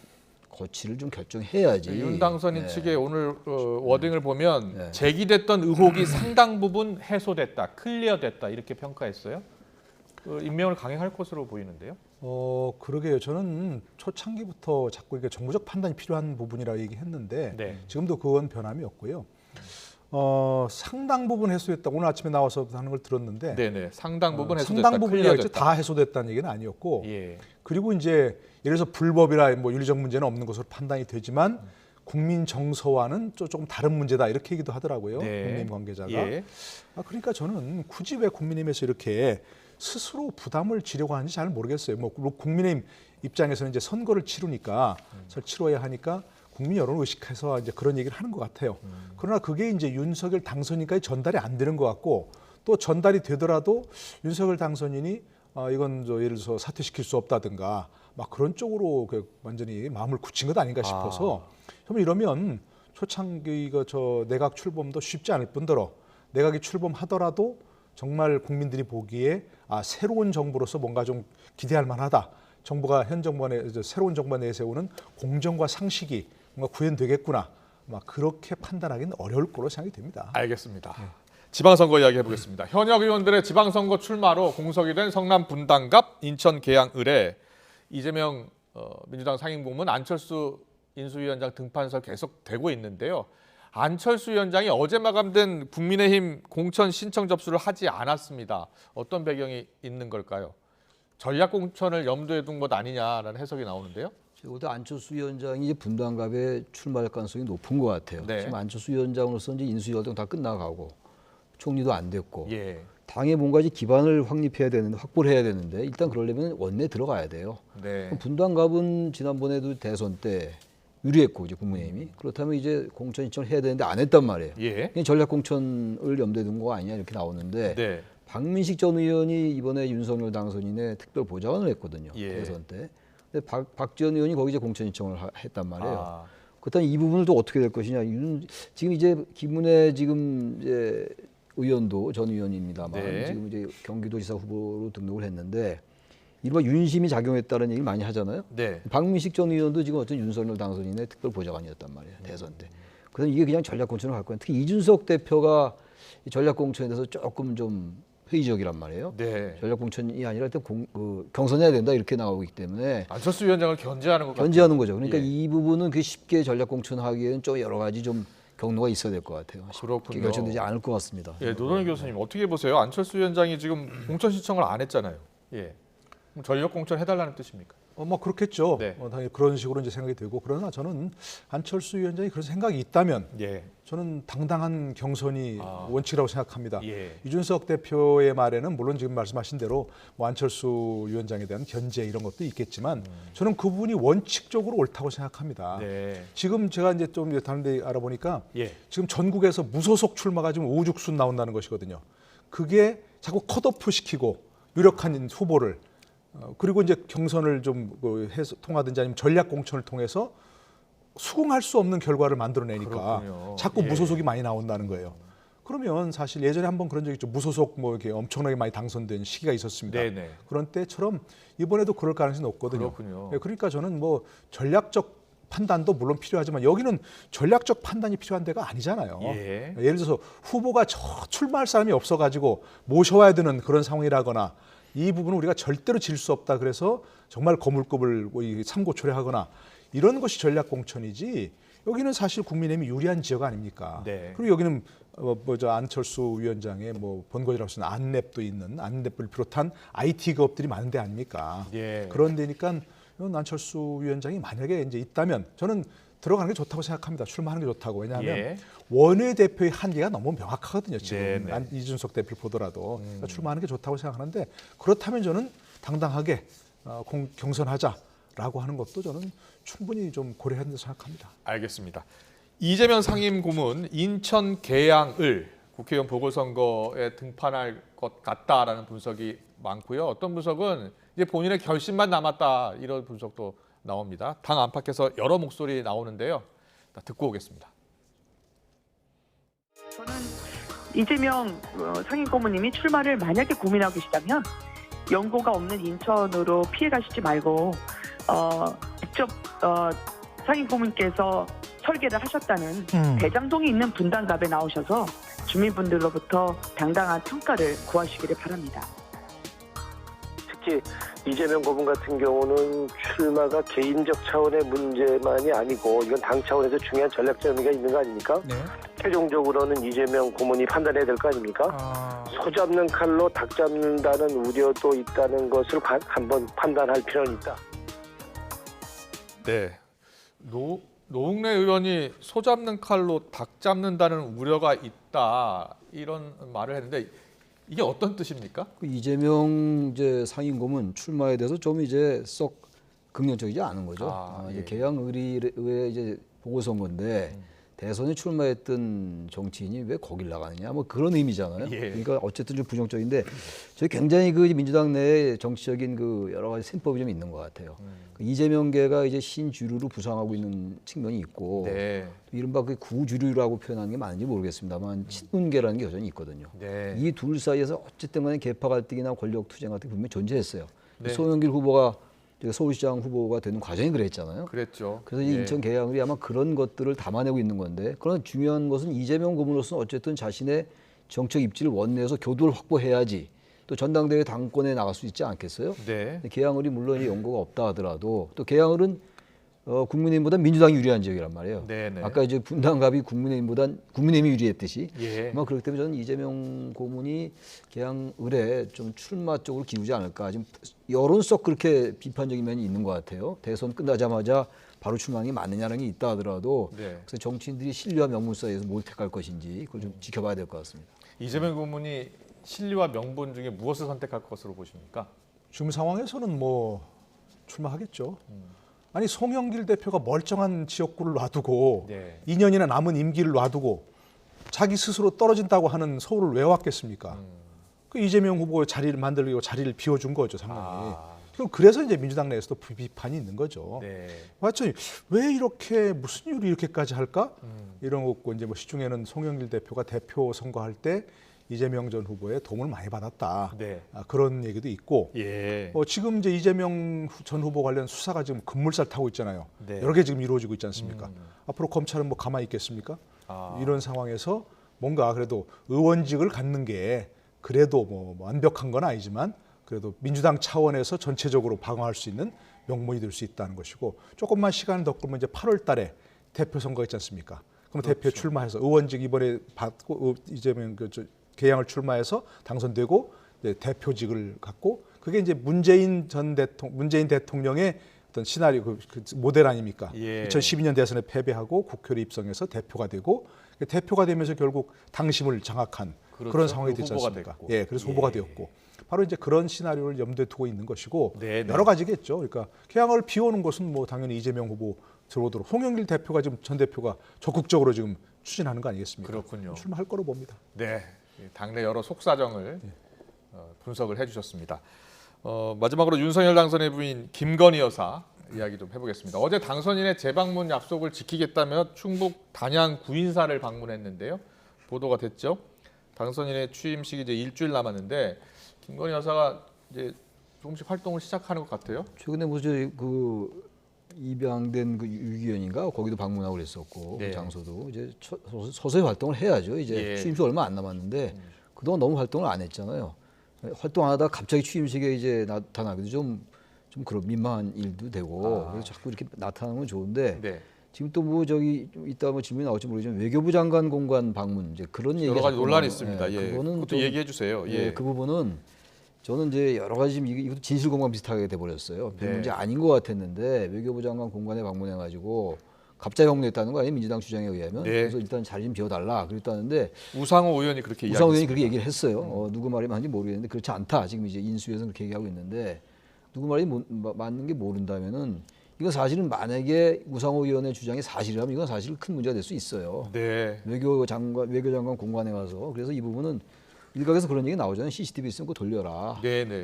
S19: 거취를 좀 결정해야지.
S1: 윤 당선인
S19: 네.
S1: 측의 오늘 워딩을 보면 제기됐던 의혹이 상당 부분 해소됐다, 클리어됐다 이렇게 평가했어요. 임명을 강행할 것으로 보이는데요.
S18: 그러게요. 저는 초창기부터 자꾸 이게 정무적 판단이 필요한 부분이라고 얘기했는데
S1: 네.
S18: 지금도 그건 변함이 없고요. 상당 부분 해소됐다. 오늘 아침에 나와서 하는 걸 들었는데,
S1: 네네. 상당 부분 해소됐다.
S18: 상당 부분이라고 다 해소됐다는 얘기는 아니었고,
S1: 예.
S18: 그리고 이제 예를 들어서 불법이라 뭐 윤리적 문제는 없는 것으로 판단이 되지만 국민 정서와는 조금 다른 문제다 이렇게 얘기도 하더라고요.
S1: 네.
S18: 국민의힘 관계자가.
S1: 예.
S18: 그러니까 저는 굳이 왜 국민의힘에서 이렇게 스스로 부담을 지려고 하는지 잘 모르겠어요. 뭐 국민의힘 입장에서는 이제 선거를 치르니까 치러야 하니까 국민 여론을 의식해서 이제 그런 얘기를 하는 것 같아요. 그러나 그게 이제 윤석열 당선인까지 전달이 안 되는 것 같고 또 전달이 되더라도 윤석열 당선인이 이건 예를 들어서 사퇴시킬 수 없다든가 막 그런 쪽으로 완전히 마음을 굳힌 것 아닌가 싶어서 그러면 이러면 초창기 내각 출범도 쉽지 않을 뿐더러 내각이 출범하더라도 정말 국민들이 보기에 새로운 정부로서 뭔가 좀 기대할 만하다. 현 정부가 새로운 정부가 내세우는 공정과 상식이 뭔가 구현되겠구나. 막 그렇게 판단하기는 어려울 거로 생각이 됩니다.
S1: 알겠습니다. 지방선거 이야기 해보겠습니다. 현역 의원들의 지방선거 출마로 공석이 된 성남 분당갑, 인천 계양을에 이재명 민주당 상임고문 안철수 인수위원장 등판설 계속되고 있는데요. 안철수 위원장이 어제 마감된 국민의힘 공천 신청 접수를 하지 않았습니다. 어떤 배경이 있는 걸까요? 전략 공천을 염두에 둔 것 아니냐라는 해석이 나오는데요.
S19: 저도 안철수 위원장이 이제 분당갑에 출마할 가능성이 높은 것 같아요.
S1: 네.
S19: 지금 안철수 위원장으로서 이제 인수위 활동 다 끝나가고 총리도 안 됐고
S1: 예.
S19: 당에 뭔가 이제 기반을 확보를 해야 되는데 일단 그러려면 원내에 들어가야 돼요.
S1: 네.
S19: 분당갑은 지난번에도 대선 때 유리했고 이제 국민의힘이 그렇다면 이제 공천 신청을 해야 되는데 안 했단 말이에요.
S1: 예.
S19: 전략 공천을 염두에 둔 거 아니냐 이렇게 나오는데
S1: 네.
S19: 박민식 전 의원이 이번에 윤석열 당선인의 특별 보좌관을 했거든요.
S1: 예.
S19: 대선 때. 근데 박지원 의원이 거기 이제 공천 신청을 했단 말이에요. 그렇다면 이 부분을 또 어떻게 될 것이냐. 지금 이제 김은혜 지금 이제 의원도 전 의원입니다만
S1: 네.
S19: 지금 이제 경기도지사 후보로 등록을 했는데 이른바 윤심이 작용했다는 얘기 많이 하잖아요.
S1: 네.
S19: 박민식 전 의원도 지금 어떤 윤석열 당선인의 특별 보좌관이었단 말이에요. 대선 때. 그래서 이게 그냥 전략 공천으로 갈 거예요. 특히 이준석 대표가 전략 공천에 대해서 조금 좀 회의적이란 말이에요.
S1: 네.
S19: 전략 공천이 아니라 일단 경선해야 된다 이렇게 나오기 때문에
S1: 안철수 위원장을 견제하는 것 같아요.
S19: 견제하는 거죠. 그러니까
S1: 예.
S19: 이 부분은 그 쉽게 전략 공천하기에는 좀 여러 가지 좀 경로가 있어야 될 것 같아요.
S1: 그렇군요.
S19: 결정되지 않을 것 같습니다.
S1: 예, 노동희 교수님 어떻게 보세요? 안철수 위원장이 지금 공천 신청을 안 했잖아요. 예. 그럼 전력 공천 해달라는 뜻입니까?
S18: 뭐 그렇겠죠.
S1: 네.
S18: 당연히 그런 식으로 이제 생각이 되고 그러나 저는 안철수 위원장이 그런 생각이 있다면
S1: 예.
S18: 저는 당당한 경선이 원칙이라고 생각합니다.
S1: 예.
S18: 이준석 대표의 말에는 물론 지금 말씀하신 대로 뭐 안철수 위원장에 대한 견제 이런 것도 있겠지만 저는 그 부분이 원칙적으로 옳다고 생각합니다.
S1: 네.
S18: 지금 제가 이제 좀 다른 데 알아보니까
S1: 예.
S18: 지금 전국에서 무소속 출마가 지금 오죽순 나온다는 것이거든요. 그게 자꾸 컷오프 시키고 유력한 후보를 그리고 이제 경선을 좀 통하든지 아니면 전략 공천을 통해서 수긍할 수 없는 결과를 만들어내니까
S1: 그렇군요.
S18: 자꾸
S1: 예.
S18: 무소속이 많이 나온다는 거예요. 그러면 사실 예전에 한번 그런 적이 있죠. 무소속 뭐 이렇게 엄청나게 많이 당선된 시기가 있었습니다.
S1: 네네.
S18: 그런 때처럼 이번에도 그럴 가능성이 높거든요.
S1: 그렇군요.
S18: 예, 그러니까 저는 뭐 전략적 판단도 물론 필요하지만 여기는 전략적 판단이 필요한 데가 아니잖아요.
S1: 예.
S18: 예를 들어서 후보가 출마할 사람이 없어가지고 모셔와야 되는 그런 상황이라거나 이 부분은 우리가 절대로 질 수 없다. 그래서 정말 거물급을 삼고초려하거나 이런 것이 전략 공천이지 여기는 사실 국민의힘이 유리한 지역 아닙니까?
S1: 네.
S18: 그리고 여기는 안철수 위원장의 본거지라고 쓰는 안랩도 있는 안랩을 비롯한 IT 기업들이 많은 데 아닙니까?
S1: 예.
S18: 그런 데니까 안철수 위원장이 만약에 이제 있다면 저는 들어가는 게 좋다고 생각합니다. 출마하는 게 좋다고. 왜냐하면
S1: 예.
S18: 원외대표의 한계가 너무 명확하거든요. 지금
S1: 네.
S18: 이준석 대표를 보더라도 그러니까 출마하는 게 좋다고 생각하는데 그렇다면 저는 당당하게 경선하자라고 하는 것도 저는 충분히 좀 고려해야 된다고 생각합니다.
S1: 알겠습니다. 이재명 상임 고문 인천 계양을 국회의원 보궐선거에 등판할 것 같다라는 분석이 많고요. 어떤 분석은 이제 본인의 결심만 남았다 이런 분석도 나옵니다. 당 안팎에서 여러 목소리 나오는데요. 듣고 오겠습니다.
S21: 저는 이재명 상임고문님이 출마를 만약에 고민하고 계시다면 연고가 없는 인천으로 피해가시지 말고 직접 상임고문께서 설계를 하셨다는 대장동이 있는 분당갑에 나오셔서 주민분들로부터 당당한 평가를 구하시기를 바랍니다.
S22: 특히 이재명 고문 같은 경우는 출마가 개인적 차원의 문제만이 아니고 이건 당 차원에서 중요한 전략적 의미가 있는 거 아닙니까?
S1: 네.
S22: 최종적으로는 이재명 고문이 판단해야 될 거 아닙니까? 소 잡는 칼로 닭 잡는다는 우려도 있다는 것을 한번 판단할 필요는 있다.
S1: 네. 노웅래 의원이 소 잡는 칼로 닭 잡는다는 우려가 있다 이런 말을 했는데 이게 어떤 뜻입니까?
S19: 그 이재명 이제 상임고문 출마에 대해서 좀 이제 썩 긍정적이지 않은 거죠. 이제 계양의뢰의 이제 보궐선거인데 대선에 출마했던 정치인이 왜 거길 나가느냐 뭐 그런 의미잖아요. 그러니까 어쨌든 좀 부정적인데 저희 굉장히 그 민주당 내에 정치적인 그 여러 가지 셈법이 좀 있는 것 같아요. 그 이재명계가 이제 신주류로 부상하고 있는 측면이 있고 이른바 그 구주류라고 표현하는 게 맞는지 모르겠습니다만 친문계라는 게 여전히 있거든요. 이 둘 사이에서 어쨌든 간에 계파 갈등이나 권력 투쟁 같은 게 분명히 존재했어요. 송영길 후보가 서울시장 후보가 되는 과정이 그랬잖아요.
S1: 그랬죠.
S19: 그래서 이 인천 계양을이 아마 그런 것들을 담아내고 있는 건데, 그러나 중요한 것은 이재명 고문으로서는 어쨌든 자신의 정책 입지를 원내에서 교도를 확보해야지 또 전당대회 당권에 나갈 수 있지 않겠어요? 계양을이 물론 연고가 없다 하더라도 또 계양을은 국민의힘보다 민주당이 유리한 지역이란 말이에요. 아까 이제 분당갑이 국민의힘이 유리했듯이 아마 그렇기 때문에 저는 이재명 고문이 계양을에 좀 출마 쪽으로 기우지 않을까. 지금 여론 속 그렇게 비판적인 면이 있는 것 같아요. 대선 끝나자마자 바로 출마하는 게 맞느냐는 게 있다 하더라도 그래서 정치인들이 신뢰와 명분 사이에서 뭘 택할 것인지 그걸 좀 지켜봐야 될 것 같습니다.
S1: 이재명 고문이 신뢰와 명분 중에 무엇을 선택할 것으로 보십니까?
S18: 지금 상황에서는 뭐 출마하겠죠. 아니 송영길 대표가 멀쩡한 지역구를 놔두고 2년이나 남은 임기를 놔두고 자기 스스로 떨어진다고 하는 서울을 왜 왔겠습니까? 그 이재명 후보의 자리를 만들고 자리를 비워준 거죠, 상당히. 그래서 이제 민주당 내에서도 비판이 있는 거죠. 맞죠? 왜 이렇게 무슨 이유로 이렇게까지 할까? 이런 거고 이제 뭐 시중에는 송영길 대표가 대표 선거할 때 이재명 전 후보의 도움을 많이 받았다. 그런 얘기도 있고 지금 이제 이재명 전 후보 관련 수사가 지금 급물살 타고 있잖아요. 여러 개 지금 이루어지고 있지 않습니까? 앞으로 검찰은 뭐 가만히 있겠습니까? 이런 상황에서 뭔가 그래도 의원직을 갖는 게 그래도 뭐 완벽한 건 아니지만 그래도 민주당 차원에서 전체적으로 방어할 수 있는 명분이 될 수 있다는 것이고, 조금만 시간을 더 끌면 이제 8월 달에 대표 선거 있지 않습니까? 그럼 대표 출마해서 의원직 이번에 받고 이재명 계양을 출마해서 당선되고 대표직을 갖고, 그게 이제 문재인 대통령의 어떤 시나리오, 그 모델 아닙니까? 2012년 대선에 패배하고 국회로 입성해서 대표가 되고, 대표가 되면서 결국 당심을 장악한 그런 상황이 됐지 않습니까? 그래서 후보가 되었고, 바로 이제 그런 시나리오를 염두에 두고 있는 것이고, 여러 가지겠죠. 그러니까 계양을 비우는 것은 뭐 당연히 이재명 후보 들어오도록 송영길 대표가 지금 전 대표가 적극적으로 지금 추진하는 거 아니겠습니까?
S1: 그렇군요.
S18: 출마할 거로 봅니다.
S1: 당내 여러 속사정을 분석을 해주셨습니다. 마지막으로 윤석열 당선의 부인 김건희 여사 이야기 좀 해보겠습니다. 어제 당선인의 재방문 약속을 지키겠다며 충북 단양 구인사를 방문했는데요. 보도가 됐죠. 당선인의 취임식이 이제 일주일 남았는데 김건희 여사가 이제 조금씩 활동을 시작하는 것 같아요.
S19: 최근에 그 입양된 그 유기견인가 거기도 방문하고 그랬었고 그 장소도 이제 서서히 활동을 해야죠. 이제 취임식 얼마 안 남았는데 그동안 너무 활동을 안 했잖아요. 활동 안 하다가 갑자기 취임식에 이제 나타나기도 좀 그런 민망한 일도 되고 그래서 자꾸 이렇게 나타나는 건 좋은데 지금 또 뭐 저기 이따 뭐 질문이 나올지 모르지만 외교부 장관 공관 방문 이제 그런 얘기가
S1: 여러 가지 논란이 있습니다.
S19: 그거는
S1: 그것도 얘기해 주세요.
S19: 그 부분은 저는 이제 여러 가지 지금 이것도 진실 공방 비슷하게 돼 버렸어요. 별 문제 아닌 것 같았는데 외교부 장관 공관에 방문해 가지고 갑자기 방문했다는 거 아니에요? 민주당 주장에 의하면. 그래서 일단 자리 좀 비워달라 그랬다는데
S1: 우상호 의원이 그렇게
S19: 그렇게 얘기를 했어요. 누구 말이 맞는지 모르겠는데 그렇지 않다. 지금 이제 인수위에서 그렇게 얘기하고 있는데 누구 말이 맞는 게 모른다면은 이건 사실은 만약에 우상호 의원의 주장이 사실이라면 이건 사실 큰 문제가 될 수 있어요. 외교장관 공관에 가서. 그래서 이 부분은 일각에서 그런 얘기 나오잖아요. CCTV 있으면 그거 돌려라.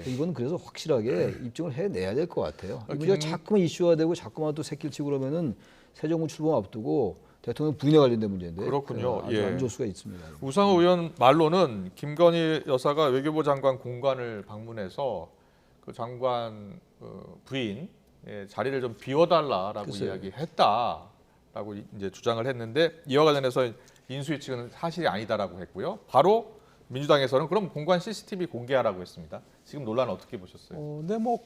S19: 이건 그래서 확실하게 입증을 해내야 될 것 같아요. 이 문제가 자꾸만 이슈화되고 자꾸만 또 새끼를 치고 그러면은 새 정부 출범 앞두고 대통령 부인에 관련된 문제인데
S1: 그렇군요.
S19: 아주 안 좋을 수가 있습니다.
S1: 우상호 의원 말로는 김건희 여사가 외교부 장관 공관을 방문해서 그 장관 부인 자리를 좀 비워달라라고 이야기했다라고 이제 주장을 했는데, 이와 관련해서 인수위 측은 사실이 아니다라고 했고요. 바로 민주당에서는 그럼 공관 CCTV 공개하라고 했습니다. 지금 논란 어떻게 보셨어요?
S18: 뭐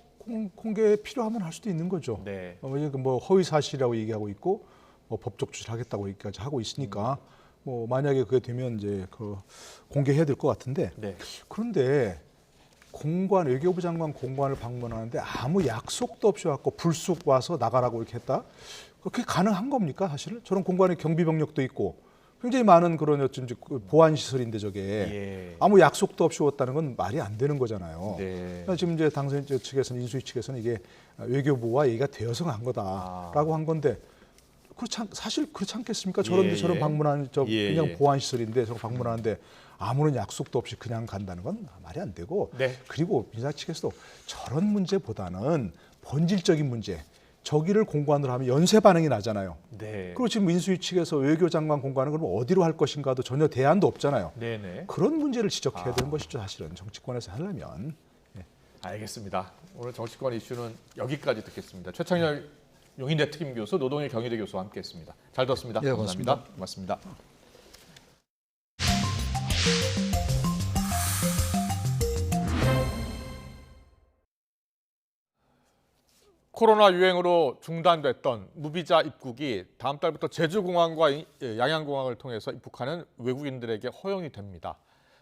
S18: 공개 필요하면 할 수도 있는 거죠. 뭐 허위 사실이라고 얘기하고 있고 뭐 법적 조치를 하겠다고 얘기까지 하고 있으니까 뭐 만약에 그게 되면 이제 그 공개해야 될 것 같은데 그런데 공관, 외교부 장관 공관을 방문하는데 아무 약속도 없이 왔고 불쑥 와서 나가라고 이렇게 했다? 그게 가능한 겁니까, 사실? 저런 공관에 경비 병력도 있고 굉장히 많은 그런 어쩐지 보안 시설인데 저게 아무 약속도 없이 왔다는 건 말이 안 되는 거잖아요. 지금 이제 당선인 측에서는, 인수위 측에서는 이게 외교부와 얘기가 되어서 간 거다라고 한 건데 사실 그렇지 않겠습니까? 저런데 저런 방문하는 그냥 보안 시설인데 저거 방문하는데 아무런 약속도 없이 그냥 간다는 건 말이 안 되고 그리고 민주당 측에서도 저런 문제보다는 본질적인 문제. 저기를 공관을 하면 연쇄 반응이 나잖아요. 그리고 지금 민수위 측에서 외교장관 공관은 그럼 어디로 할 것인가도 전혀 대안도 없잖아요. 그런 문제를 지적해야 되는 것이죠, 사실은 정치권에서 하려면.
S1: 알겠습니다. 오늘 정치권 이슈는 여기까지 듣겠습니다. 최창렬 용인대 특임교수, 노동일 경희대 교수와 함께했습니다. 잘 들었습니다. 감사합니다. 고맙습니다. 코로나 유행으로 중단됐던 무비자 입국이 다음 달부터 제주공항과 양양공항을 통해서 입국하는 외국인들에게 허용이 됩니다.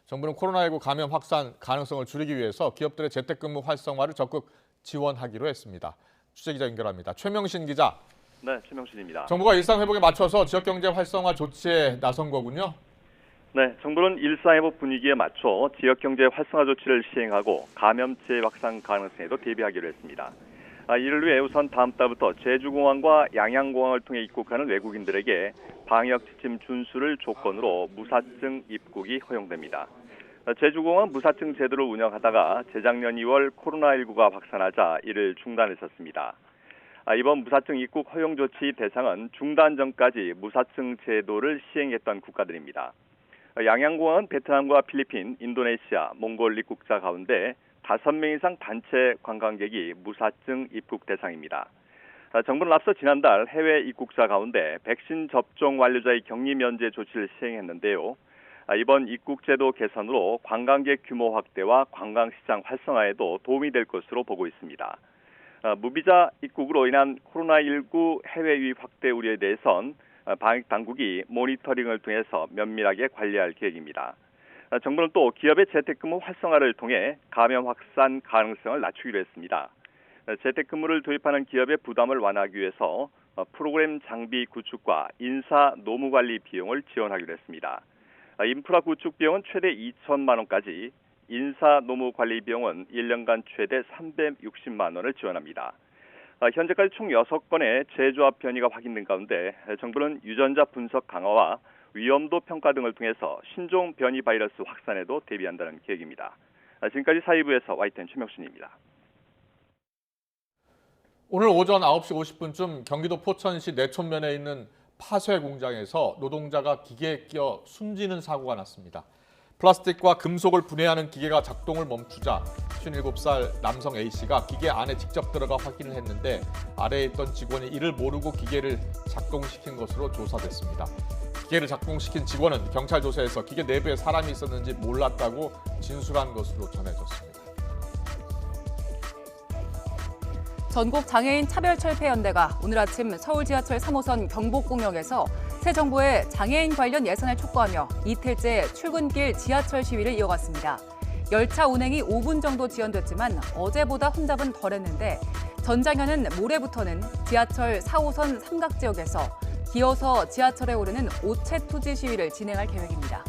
S1: 정부는 코로나19 감염 확산 가능성을 줄이기 위해서 기업들의 재택근무 활성화를 적극 지원하기로 했습니다. 취재기자 연결합니다. 최명신 기자.
S3: 네, 최명신입니다.
S1: 정부가 일상회복에 맞춰서 지역경제 활성화 조치에 나선 거군요.
S3: 네, 정부는 일상회복 분위기에 맞춰 지역경제 활성화 조치를 시행하고 감염 재확산 가능성에도 대비하기로 했습니다. 이를 위해 우선 다음 달부터 제주공항과 양양공항을 통해 입국하는 외국인들에게 방역 지침 준수를 조건으로 무사증 입국이 허용됩니다. 제주공항은 무사증 제도를 운영하다가 재작년 2월 코로나19가 확산하자 이를 중단했었습니다. 이번 무사증 입국 허용 조치 대상은 중단 전까지 무사증 제도를 시행했던 국가들입니다. 양양공항은 베트남과 필리핀, 인도네시아, 몽골 입국자 가운데 5명 이상 단체 관광객이 무사증 입국 대상입니다. 정부는 앞서 지난달 해외 입국자 가운데 백신 접종 완료자의 격리 면제 조치를 시행했는데요. 이번 입국제도 개선으로 관광객 규모 확대와 관광시장 활성화에도 도움이 될 것으로 보고 있습니다. 무비자 입국으로 인한 코로나19 해외 유입 확대 우려에 대해선 방역 당국이 모니터링을 통해서 면밀하게 관리할 계획입니다. 정부는 또 기업의 재택근무 활성화를 통해 감염 확산 가능성을 낮추기로 했습니다. 재택근무를 도입하는 기업의 부담을 완화하기 위해서 프로그램 장비 구축과 인사 노무 관리 비용을 지원하기로 했습니다. 인프라 구축 비용은 최대 2천만 원까지, 인사 노무 관리 비용은 1년간 최대 360만 원을 지원합니다. 현재까지 총 6건의 재조합 변이가 확인된 가운데 정부는 유전자 분석 강화와 위험도 평가 등을 통해서 신종 변이 바이러스 확산에도 대비한다는 계획입니다. 지금까지 사회부에서 YTN 최명신입니다.
S1: 오늘 오전 9시 50분쯤 경기도 포천시 내촌면에 있는 파쇄 공장에서 노동자가 기계에 끼어 숨지는 사고가 났습니다. 플라스틱과 금속을 분해하는 기계가 작동을 멈추자 57살 남성 A씨가 기계 안에 직접 들어가 확인을 했는데 아래에 있던 직원이 이를 모르고 기계를 작동시킨 것으로 조사됐습니다. 기계를 작동시킨 직원은 경찰 조사에서 기계 내부에 사람이 있었는지 몰랐다고 진술한 것으로 전해졌습니다.
S2: 전국 장애인 차별철폐연대가 오늘 아침 서울 지하철 3호선 경복궁역에서 새 정부의 장애인 관련 예산을 촉구하며 이틀째 출근길 지하철 시위를 이어갔습니다. 열차 운행이 5분 정도 지연됐지만 어제보다 혼잡은 덜했는데 전장현은 모레부터는 지하철 4호선 삼각지역에서 기어서 지하철에 오르는 오체 투지 시위를 진행할 계획입니다.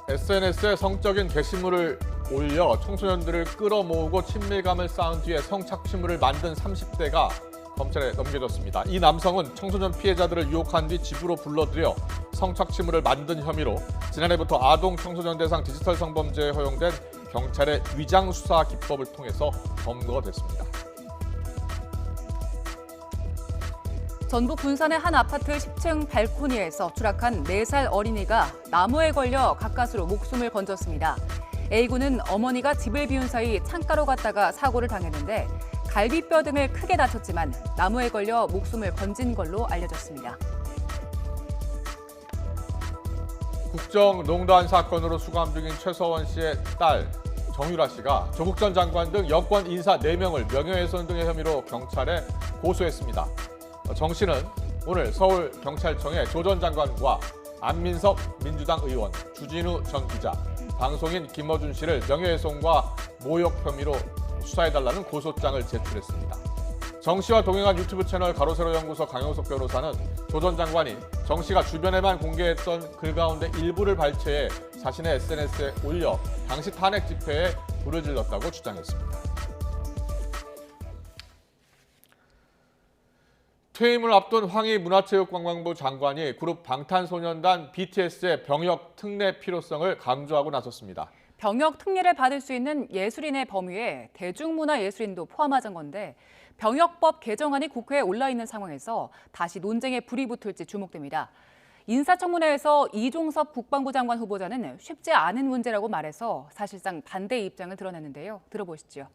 S1: SNS에 성적인 게시물을 올려 청소년들을 끌어모으고 친밀감을 쌓은 뒤에 성착취물을 만든 30대가 검찰에 넘겨졌습니다. 이 남성은 청소년 피해자들을 유혹한 뒤 집으로 불러들여 성착취물을 만든 혐의로 지난해부터 아동 청소년 대상 디지털 성범죄에 허용된 경찰의 위장 수사 기법을 통해서 검거가 됐습니다.
S2: 전북 군산의 한 아파트 10층 발코니에서 추락한 4살 어린이가 나무에 걸려 가까스로 목숨을 건졌습니다. A군은 어머니가 집을 비운 사이 창가로 갔다가 사고를 당했는데 갈비뼈 등을 크게 다쳤지만 나무에 걸려 목숨을 건진 걸로 알려졌습니다.
S1: 국정농단 사건으로 수감 중인 최서원 씨의 딸 정유라 씨가 조국 전 장관 등 여권 인사 4명을 명예훼손 등의 혐의로 경찰에 고소했습니다. 정 씨는 오늘 서울경찰청에 조 전 장관과 안민석 민주당 의원, 주진우 전 기자, 방송인 김어준 씨를 명예훼손과 모욕 혐의로 수사해달라는 고소장을 제출했습니다. 정 씨와 동행한 유튜브 채널 가로세로 연구소 강용석 변호사는 조 전 장관이 정 씨가 주변에만 공개했던 글 가운데 일부를 발췌해 자신의 SNS에 올려 당시 탄핵 집회에 불을 질렀다고 주장했습니다. 퇴임을 앞둔 황희 문화체육관광부 장관이 그룹 방탄소년단 BTS의 병역 특례 필요성을 강조하고 나섰습니다.
S2: 병역 특례를 받을 수 있는 예술인의 범위에 대중문화예술인도 포함하자는 건데 병역법 개정안이 국회에 올라 있는 상황에서 다시 논쟁에 불이 붙을지 주목됩니다. 인사청문회에서 이종섭 국방부 장관 후보자는 쉽지 않은 문제라고 말해서 사실상 반대 입장을 드러냈는데요. 들어보시죠.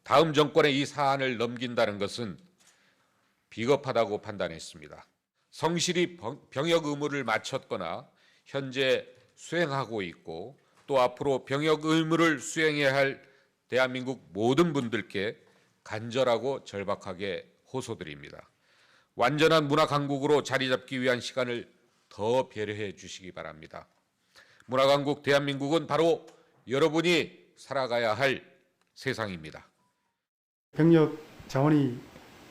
S5: 다음 정권에 이 사안을 넘긴다는 것은 비겁하다고 판단했습니다. 성실히 병역 의무를 마쳤거나 현재 수행하고 있고 또 앞으로 병역 의무를 수행해야 할 대한민국 모든 분들께 간절하고 절박하게 호소드립니다. 완전한 문화 강국으로 자리 잡기 위한 시간을 더 배려해 주시기 바랍니다. 문화 강국 대한민국은 바로 여러분이 살아가야 할 세상입니다.
S9: 병력 자원이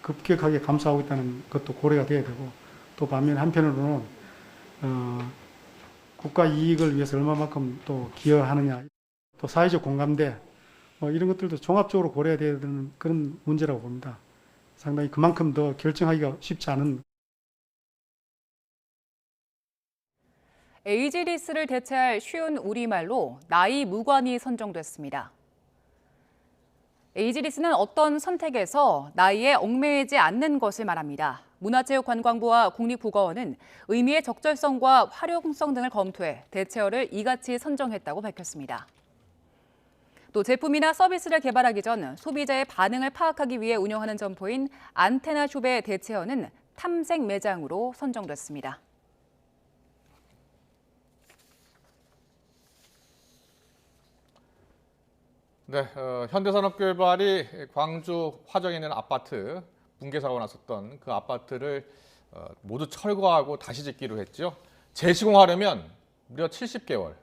S9: 급격하게 감소하고 있다는 것도 고려가 돼야 되고 또 반면 한편으로는 국가 이익을 위해서 얼마만큼 또 기여하느냐 또 사회적 공감대 이런 것들도 종합적으로 고려해야 되는 그런 문제라고 봅니다. 상당히 그만큼 더 결정하기가 쉽지 않은.
S2: 에이지리스를 대체할 쉬운 우리말로 나이 무관이 선정됐습니다. 에이지리스는 어떤 선택에서 나이에 얽매이지 않는 것을 말합니다. 문화체육관광부와 국립국어원은 의미의 적절성과 활용성 등을 검토해 대체어를 이같이 선정했다고 밝혔습니다. 또 제품이나 서비스를 개발하기 전 소비자의 반응을 파악하기 위해 운영하는 점포인 안테나숍의 대체어는 탐색 매장으로 선정됐습니다.
S1: 네, 현대산업개발이 광주 화정에 있는 아파트 붕괴 사고가 났었던 그 아파트를 모두 철거하고 다시 짓기로 했죠. 재시공하려면 무려 70개월,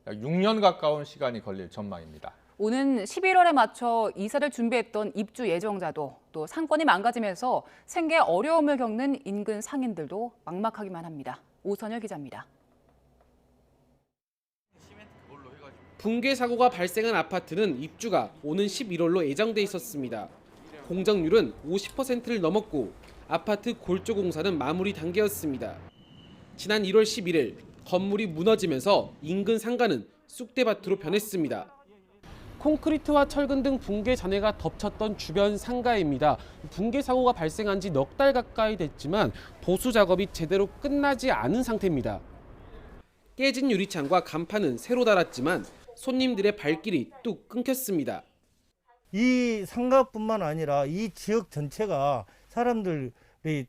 S1: 약 6년 가까운 시간이 걸릴 전망입니다.
S2: 오는 11월에 맞춰 이사를 준비했던 입주 예정자도 또 상권이 망가지면서 생계 어려움을 겪는 인근 상인들도 막막하기만 합니다. 오선열 기자입니다.
S7: 붕괴 사고가 발생한 아파트는 입주가 오는 11월로 예정돼 있었습니다. 공정률은 50%를 넘었고 아파트 골조 공사는 마무리 단계였습니다. 지난 1월 11일 건물이 무너지면서 인근 상가는 쑥대밭으로 변했습니다. 콘크리트와 철근 등 붕괴 잔해가 덮쳤던 주변 상가입니다. 붕괴 사고가 발생한 지 넉 달 가까이 됐지만 보수 작업이 제대로 끝나지 않은 상태입니다. 깨진 유리창과 간판은 새로 달았지만 손님들의 발길이 뚝 끊겼습니다.
S23: 이 상가뿐만 아니라 이 지역 전체가 사람들이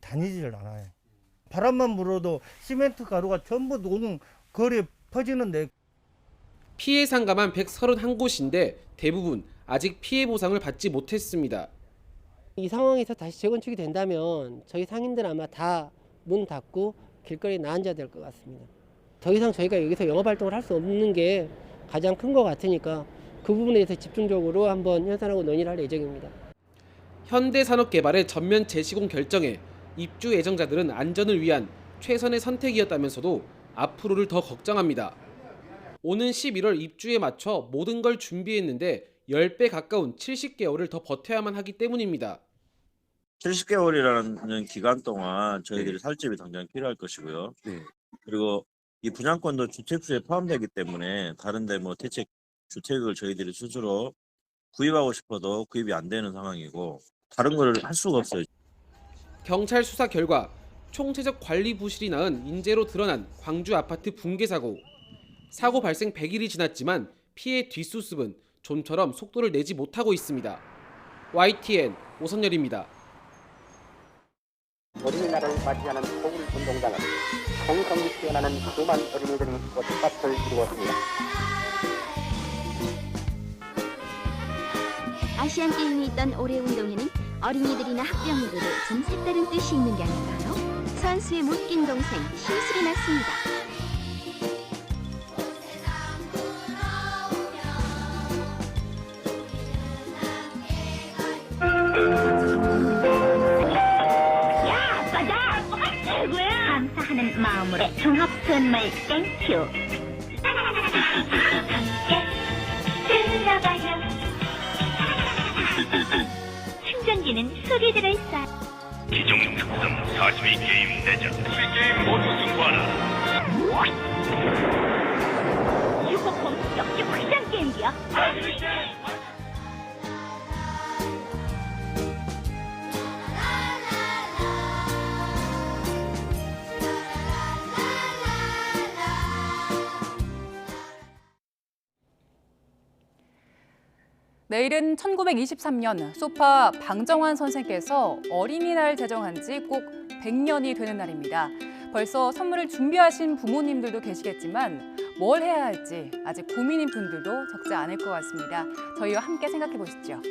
S23: 다니지를 않아요. 바람만 불어도 시멘트 가루가 전부 온 거리에 퍼지는데.
S7: 피해 상가만 131곳인데 대부분 아직 피해 보상을 받지 못했습니다.
S24: 이 상황에서 다시 재건축이 된다면 저희 상인들 아마 다 문 닫고 길거리에 나앉아야 될 것 같습니다. 더 이상 저희가 여기서 영업활동을 할 수 없는 게 가장 큰 것 같으니까 그 부분에 대해서 집중적으로 한번 현산하고 논의를 할 예정입니다.
S7: 현대산업개발의 전면 재시공 결정에 입주 예정자들은 안전을 위한 최선의 선택이었다면서도 앞으로를 더 걱정합니다. 오는 11월 입주에 맞춰 모든 걸 준비했는데 10배 가까운 70개월을 더 버텨야만 하기 때문입니다.
S25: 70개월이라는 기간 동안 저희들이 살집이 당장 필요할 것이고요. 그리고 이 분양권도 주택수에 포함되기 때문에 다른데 뭐 대책 주택을 저희들이 스스로 구입하고 싶어도 구입이 안 되는 상황이고 다른 걸 할 수가 없어요.
S7: 경찰 수사 결과 총체적 관리 부실이 낳은 인재로 드러난 광주 아파트 붕괴 사고. 사고 발생 100일이 지났지만 피해 뒷수습은 좀처럼 속도를 내지 못하고 있습니다. YTN 오선열입니다.
S26: 어린이날을 맞이하는 서울 운동장은 정성이 피어나는 수많은 어린이들이 꽃밭을 이루었습니다.
S27: 아시안 게임이 있던 올해 운동회는 어린이들이나 학부형들에게 좀 색다른 뜻이 있는 게 아닌가요? 선수의 못낀 동생 신술이 났습니다. 하는 마음으로 종합 선물 땡큐. 함께 들어가요. 충전기는 소리 들어있어.
S6: 기종 특성 42게임 대전 12게임 모두 승부하라.
S27: 슈퍼폼 역적 확장 게임기야.
S2: 내일은 1923년 소파 방정환 선생께서 어린이날 제정한 지 꼭 100년이 되는 날입니다. 벌써 선물을 준비하신 부모님들도 계시겠지만 뭘 해야 할지 아직 고민인 분들도 적지 않을 것 같습니다. 저희와 함께 생각해 보시죠.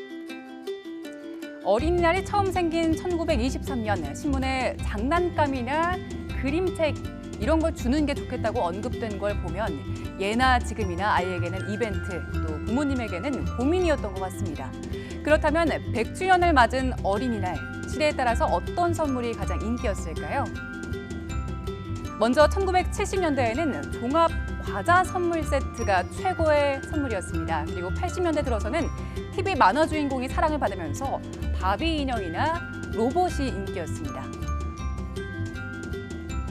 S2: 어린이날이 처음 생긴 1923년 신문에 장난감이나 그림책 이런 걸 주는 게 좋겠다고 언급된 걸 보면 예나 지금이나 아이에게는 이벤트, 또 부모님에게는 고민이었던 것 같습니다. 그렇다면 100주년을 맞은 어린이날, 시대에 따라서 어떤 선물이 가장 인기였을까요? 먼저 1970년대에는 종합 과자 선물 세트가 최고의 선물이었습니다. 그리고 80년대 들어서는 TV 만화 주인공이 사랑을 받으면서 바비 인형이나 로봇이 인기였습니다.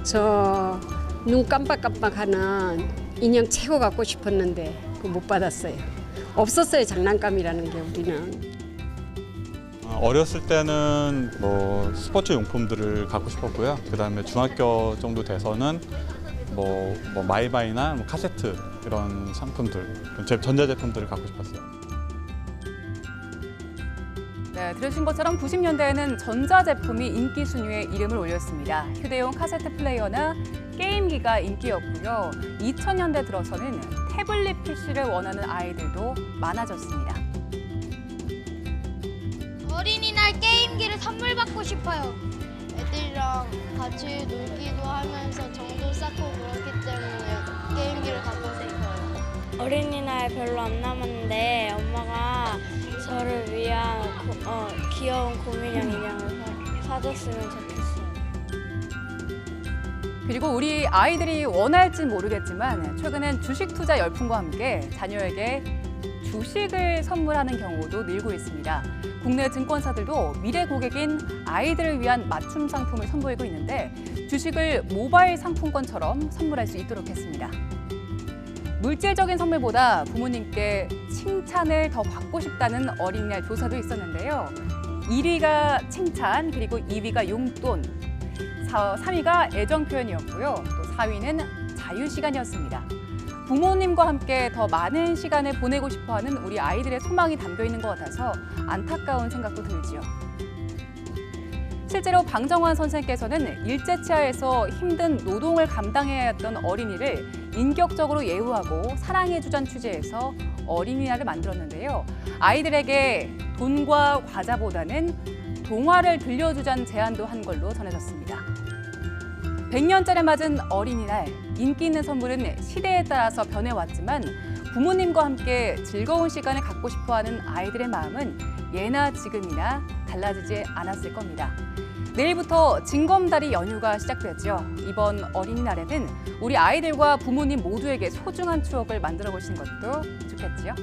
S8: 저 눈 깜빡깜빡하는 인형 최고 갖고 싶었는데 그거 못 받았어요. 없었어요, 장난감이라는 게 우리는.
S10: 어렸을 때는 뭐 스포츠 용품들을 갖고 싶었고요. 그다음에 중학교 정도 돼서는 뭐 마이바이나 뭐 카세트 이런 상품들, 전자제품들을 갖고 싶었어요.
S2: 네, 들으신 것처럼 90년대에는 전자제품이 인기 순위에 이름을 올렸습니다. 휴대용 카세트 플레이어나 게임기가 인기였고요. 2000년대 들어서는 태블릿 PC를 원하는 아이들도 많아졌습니다.
S11: 어린이날 게임기를 선물 받고 싶어요. 애들이랑 같이 놀기도 하면서 정도 쌓고 그렇기 때문에 게임기를 갖고 싶어요. 어린이날 별로 안 남았는데 엄마가 저를 위한 귀여운 곰인형 인형을 사줬으면 좋겠어요.
S2: 그리고 우리 아이들이 원할진 모르겠지만 최근엔 주식 투자 열풍과 함께 자녀에게 주식을 선물하는 경우도 늘고 있습니다. 국내 증권사들도 미래 고객인 아이들을 위한 맞춤 상품을 선보이고 있는데 주식을 모바일 상품권처럼 선물할 수 있도록 했습니다. 물질적인 선물보다 부모님께 칭찬을 더 받고 싶다는 어린이날 조사도 있었는데요. 1위가 칭찬, 그리고 2위가 용돈, 3위가 애정 표현이었고요. 또 4위는 자유시간이었습니다. 부모님과 함께 더 많은 시간을 보내고 싶어하는 우리 아이들의 소망이 담겨 있는 것 같아서 안타까운 생각도 들지요. 실제로 방정환 선생께서는 일제치하에서 힘든 노동을 감당해야 했던 어린이를 인격적으로 예우하고 사랑해주자는 취지에서 어린이날을 만들었는데요. 아이들에게 돈과 과자보다는 동화를 들려주자는 제안도 한 걸로 전해졌습니다. 100년째를 맞은 어린이날, 인기 있는 선물은 시대에 따라서 변해왔지만 부모님과 함께 즐거운 시간을 갖고 싶어하는 아이들의 마음은 예나 지금이나 달라지지 않았을 겁니다. 내일부터 징검다리 연휴가 시작되죠. 이번 어린이날에는 우리 아이들과 부모님 모두에게 소중한 추억을 만들어 보시는 것도 좋겠지요.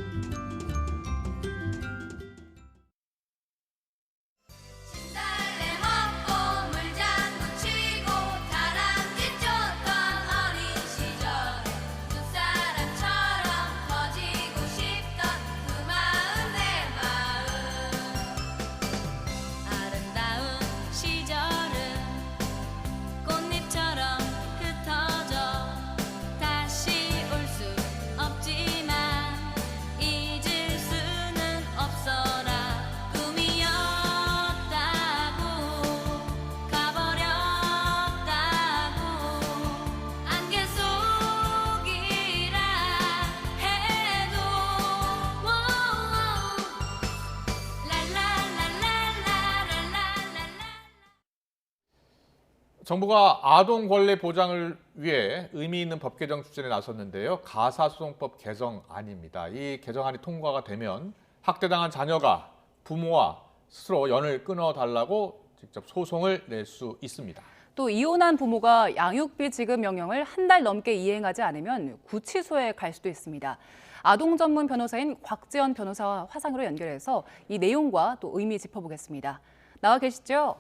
S1: 정부가 아동 권리 보장을 위해 의미 있는 법 개정 추진에 나섰는데요. 가사소송법 개정안입니다. 이 개정안이 통과가 되면 학대당한 자녀가 부모와 스스로 연을 끊어달라고 직접 소송을 낼 수 있습니다.
S2: 또 이혼한 부모가 양육비 지급 명령을 한 달 넘게 이행하지 않으면 구치소에 갈 수도 있습니다. 아동 전문 변호사인 곽지연 변호사와 화상으로 연결해서 이 내용과 또 의미 짚어보겠습니다. 나와 계시죠?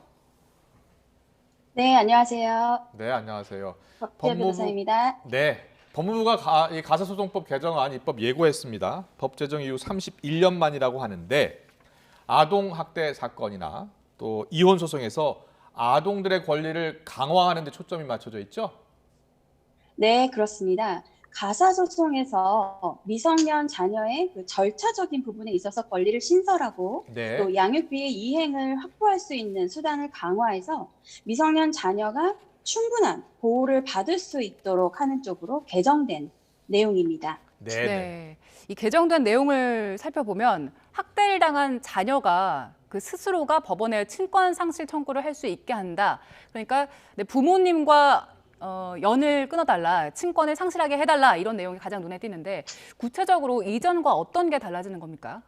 S4: 네, 안녕하세요.
S1: 네, 안녕하세요.
S4: 곽지연 변호사입니다.
S1: 네, 법무부가 이 가사소송법 개정안 입법 예고했습니다. 법 제정 이후 31년 만이라고 하는데 아동 학대 사건이나 또 이혼 소송에서 아동들의 권리를 강화하는 데 초점이 맞춰져 있죠?
S4: 네, 그렇습니다. 가사소송에서 미성년 자녀의 그 절차적인 부분에 있어서 권리를 신설하고
S1: 네.
S4: 또 양육비의 이행을 확보할 수 있는 수단을 강화해서 미성년 자녀가 충분한 보호를 받을 수 있도록 하는 쪽으로 개정된 내용입니다.
S2: 네. 이 개정된 내용을 살펴보면 학대를 당한 자녀가 그 스스로가 법원에 친권 상실 청구를 할 수 있게 한다. 그러니까 부모님과 연을 끊어달라, 친권을 상실하게 해달라 이런 내용이 가장 눈에 띄는데 구체적으로 이전과 어떤 게 달라지는 겁니까?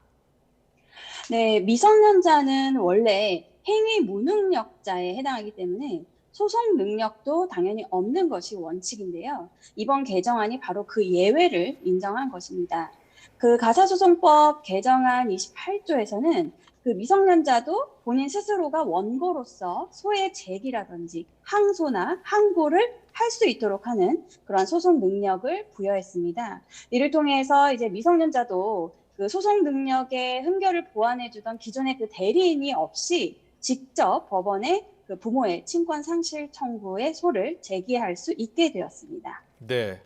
S4: 네, 미성년자는 원래 행위 무능력자에 해당하기 때문에 소송 능력도 당연히 없는 것이 원칙인데요. 이번 개정안이 바로 그 예외를 인정한 것입니다. 그 가사소송법 개정안 28조에서는 그 미성년자도 본인 스스로가 원고로서 소의 제기라든지 항소나 항고를 할 수 있도록 하는 그러한 소송 능력을 부여했습니다. 이를 통해서 이제 미성년자도 그 소송 능력의 흠결을 보완해주던 기존의 그 대리인이 없이 직접 법원에 그 부모의 친권 상실 청구의 소를 제기할 수 있게 되었습니다.
S1: 네,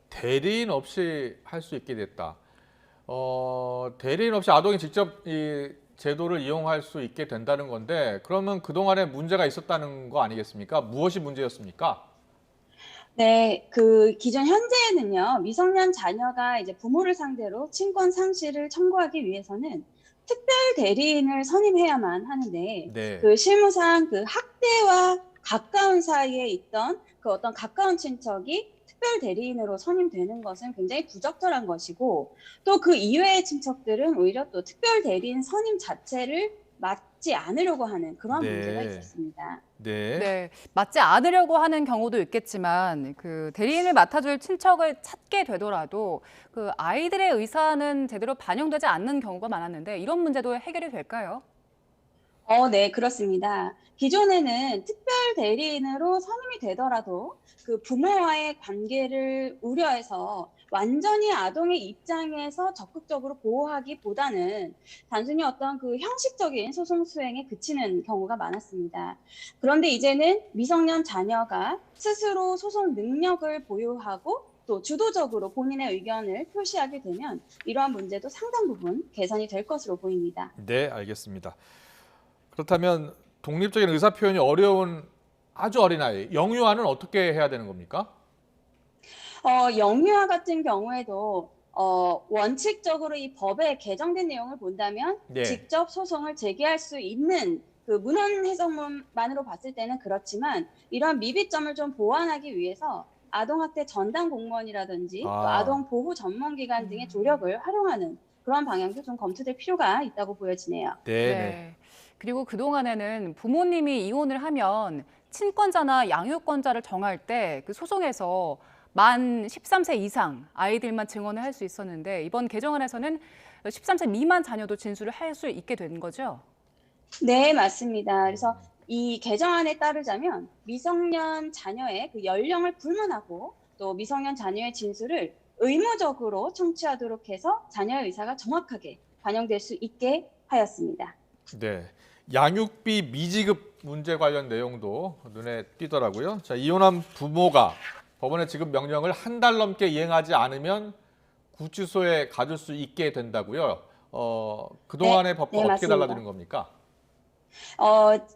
S1: 대리인 없이 할 수 있게 됐다. 대리인 없이 아동이 직접 이 제도를 이용할 수 있게 된다는 건데 그러면 그동안에 문제가 있었다는 거 아니겠습니까? 무엇이 문제였습니까?
S4: 네, 그 기존 현재에는요, 미성년 자녀가 이제 부모를 상대로 친권 상실을 청구하기 위해서는 특별 대리인을 선임해야만 하는데
S1: 네.
S4: 그 실무상 그 학대와 가까운 사이에 있던 그 어떤 가까운 친척이 특별 대리인으로 선임되는 것은 굉장히 부적절한 것이고 또 그 이외의 친척들은 오히려 또 특별 대리인 선임 자체를 맞지 않으려고 하는 그런 문제가 있었습니다.
S2: 네, 맞지 않으려고 하는 경우도 있겠지만 그 대리인을 맡아줄 친척을 찾게 되더라도 그 아이들의 의사는 제대로 반영되지 않는 경우가 많았는데 이런 문제도 해결이 될까요?
S4: 네, 그렇습니다. 기존에는 특별 대리인으로 선임이 되더라도 그 부모와의 관계를 우려해서 완전히 아동의 입장에서 적극적으로 보호하기보다는 단순히 어떤 그 형식적인 소송 수행에 그치는 경우가 많았습니다. 그런데 이제는 미성년 자녀가 스스로 소송 능력을 보유하고 또 주도적으로 본인의 의견을 표시하게 되면 이러한 문제도 상당 부분 개선이 될 것으로 보입니다.
S1: 네, 알겠습니다. 그렇다면 독립적인 의사 표현이 어려운 아주 어린 아이, 영유아는 어떻게 해야 되는 겁니까?
S4: 영유아 같은 경우에도 원칙적으로 이 법에 개정된 내용을 본다면
S1: 네.
S4: 직접 소송을 제기할 수 있는 그 문헌 해석문만으로 봤을 때는 그렇지만 이러한 미비점을 좀 보완하기 위해서 아동학대 전담 공무원이라든지 또 아동 보호 전문기관 등의 조력을 활용하는 그런 방향도 좀 검토될 필요가 있다고 보여지네요.
S2: 네. 그리고 그동안에는 부모님이 이혼을 하면 친권자나 양육권자를 정할 때 그 소송에서 만 13세 이상 아이들만 증언을 할 수 있었는데 이번 개정안에서는 13세 미만 자녀도 진술을 할 수 있게 된 거죠?
S4: 네, 맞습니다. 그래서 이 개정안에 따르자면 미성년 자녀의 그 연령을 불문하고 또 미성년 자녀의 진술을 의무적으로 청취하도록 해서 자녀의 의사가 정확하게 반영될 수 있게 하였습니다.
S1: 네, 양육비 미지급 문제 관련 내용도 눈에 띄더라고요. 자, 이혼한 부모가 법원의 지급 명령을 한 달 넘게 이행하지 않으면 구치소에 가둘 수 있게 된다고요. 그동안의 법과 어떻게
S4: 맞습니다.
S1: 달라지는 겁니까?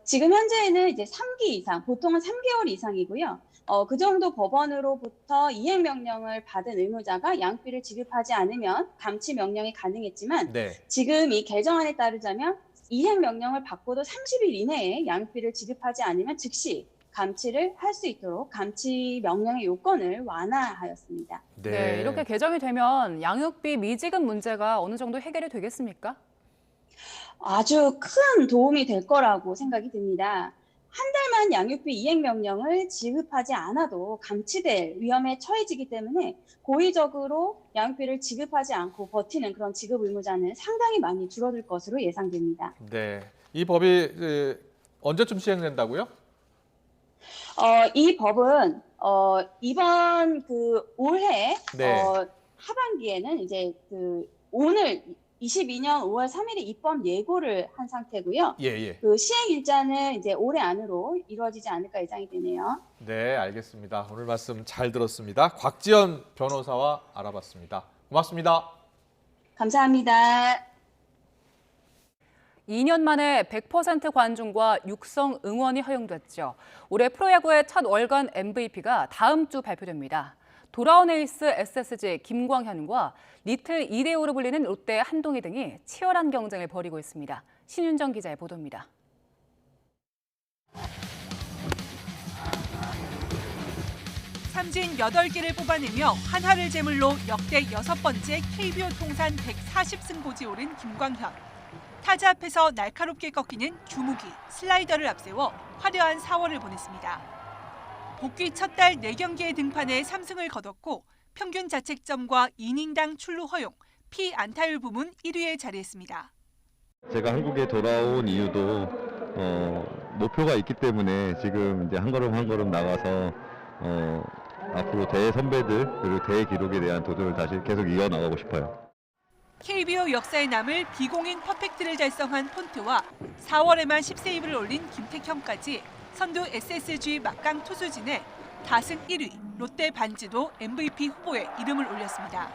S4: 지금 현재는 이제 3기 이상, 보통은 3개월 이상이고요. 그 정도 법원으로부터 이행 명령을 받은 의무자가 양육비를 지급하지 않으면 감치 명령이 가능했지만 지금 이 개정안에 따르자면 이행 명령을 받고도 30일 이내에 양육비를 지급하지 않으면 즉시 감치를 할 수 있도록 감치 명령의 요건을 완화하였습니다.
S2: 네, 이렇게 개정이 되면 양육비 미지급 문제가 어느 정도 해결이 되겠습니까?
S4: 아주 큰 도움이 될 거라고 생각이 듭니다. 한 달만 양육비 이행 명령을 지급하지 않아도 감치될 위험에 처해지기 때문에 고의적으로 양육비를 지급하지 않고 버티는 그런 지급 의무자는 상당히 많이 줄어들 것으로 예상됩니다.
S1: 네, 이 법이 언제쯤 시행된다고요?
S4: 이 법은 이번 올해
S1: 네.
S4: 하반기에는 이제 오늘 22년 5월 3일에 입법 예고를 한 상태고요.
S1: 예.
S4: 시행 일자는 이제 올해 안으로 이루어지지 않을까 예상이 되네요.
S1: 네, 알겠습니다. 오늘 말씀 잘 들었습니다. 곽지연 변호사와 알아봤습니다. 고맙습니다.
S4: 감사합니다.
S2: 2년 만에 100% 관중과 육성 응원이 허용됐죠. 올해 프로야구의 첫 월간 MVP가 다음 주 발표됩니다. 돌아온 에이스 SSG 김광현과 리틀 이대호로 불리는 롯데 한동희 등이 치열한 경쟁을 벌이고 있습니다. 신윤정 기자의 보도입니다.
S12: 삼진 8개를 뽑아내며 한화를 제물로 역대 6번째 KBO 통산 140승고지에 오른 김광현. 타자 앞에서 날카롭게 꺾이는 주무기, 슬라이더를 앞세워 화려한 4월을 보냈습니다. 복귀 첫 달 4경기의 등판에 3승을 거뒀고 평균 자책점과 이닝당 출루 허용, 피안타율 부문 1위에 자리했습니다.
S13: 제가 한국에 돌아온 이유도 목표가 있기 때문에 지금 이제 한 걸음 한 걸음 나가서 앞으로 대회 선배들 그리고 대회 기록에 대한 도전을 다시 계속 이어나가고 싶어요.
S12: KBO 역사에 남을 비공인 퍼펙트를 달성한 폰트와 4월에만 10세이브를 올린 김택형까지 선두 SSG 막강 투수진에 다승 1위 롯데 반지도 MVP 후보에 이름을 올렸습니다.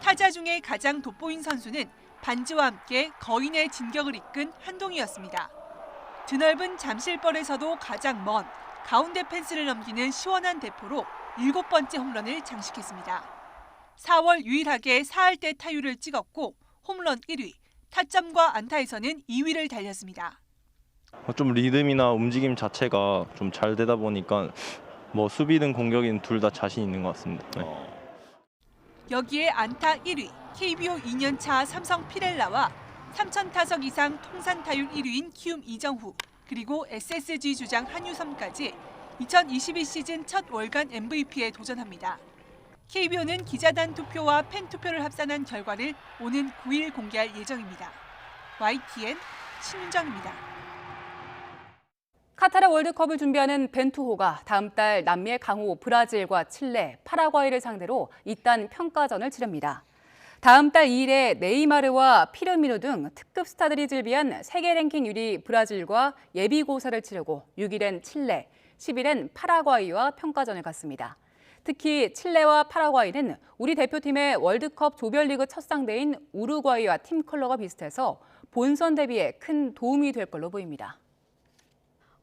S12: 타자 중에 가장 돋보인 선수는 반지와 함께 거인의 진격을 이끈 한동희였습니다. 드넓은 잠실벌에서도 가장 먼 가운데 펜스를 넘기는 시원한 대포로 7번째 홈런을 장식했습니다. 4월 유일하게 4할대 타율을 찍었고 홈런 1위, 타점과 안타에서는 2위를 달렸습니다.
S14: 좀 리듬이나 움직임 자체가 좀 잘 되다 보니까 뭐 수비든 공격이든 둘 다 자신 있는 것 같습니다. 네.
S12: 여기에 안타 1위, KBO 2년차 삼성 피렐라와 3,000타석 이상 통산 타율 1위인 키움 이정후, 그리고 SSG 주장 한유섬까지 2022 시즌 첫 월간 MVP에 도전합니다. KBO는 기자단 투표와 팬 투표를 합산한 결과를 오는 9일 공개할 예정입니다. YTN 신윤정입니다.
S2: 카타르 월드컵을 준비하는 벤투호가 다음 달 남미의 강호 브라질과 칠레, 파라과이를 상대로 이딴 평가전을 치릅니다. 다음 달 2일에 네이마르와 피르미노 등 특급 스타들이 즐비한 세계 랭킹 1위 브라질과 예비고사를 치르고 6일엔 칠레, 10일엔 파라과이와 평가전을 갖습니다. 특히 칠레와 파라과이는 우리 대표팀의 월드컵 조별리그 첫 상대인 우루과이와 팀 컬러가 비슷해서 본선 대비에 큰 도움이 될 걸로 보입니다.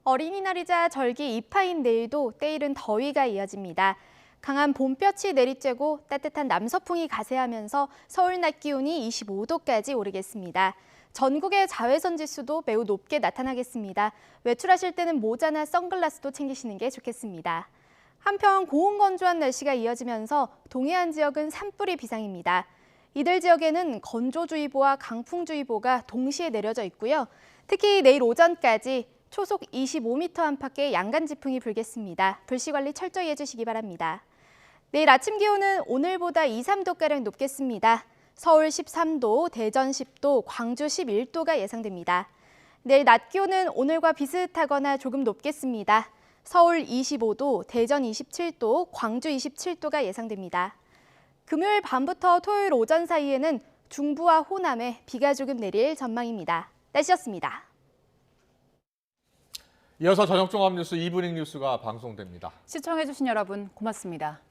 S15: 어린이날이자 절기 2파인 내일도 때이른 더위가 이어집니다. 강한 봄볕이 내리쬐고 따뜻한 남서풍이 가세하면서 서울 낮 기온이 25도까지 오르겠습니다. 전국의 자외선 지수도 매우 높게 나타나겠습니다. 외출하실 때는 모자나 선글라스도 챙기시는 게 좋겠습니다. 한편 고온건조한 날씨가 이어지면서 동해안 지역은 산불이 비상입니다. 이들 지역에는 건조주의보와 강풍주의보가 동시에 내려져 있고요. 특히 내일 오전까지 초속 25m 안팎의 양간지풍이 불겠습니다. 불씨관리 철저히 해주시기 바랍니다. 내일 아침 기온은 오늘보다 2, 3도가량 높겠습니다. 서울 13도, 대전 10도, 광주 11도가 예상됩니다. 내일 낮 기온은 오늘과 비슷하거나 조금 높겠습니다. 서울 25도, 대전 27도, 광주 27도가 예상됩니다. 금요일 밤부터 토요일 오전 사이에는 중부와 호남에 비가 조금 내릴 전망입니다. 날씨였습니다.
S1: 이어서 저녁 종합 뉴스 이브닝 뉴스가 방송됩니다.
S2: 시청해주신 여러분 고맙습니다.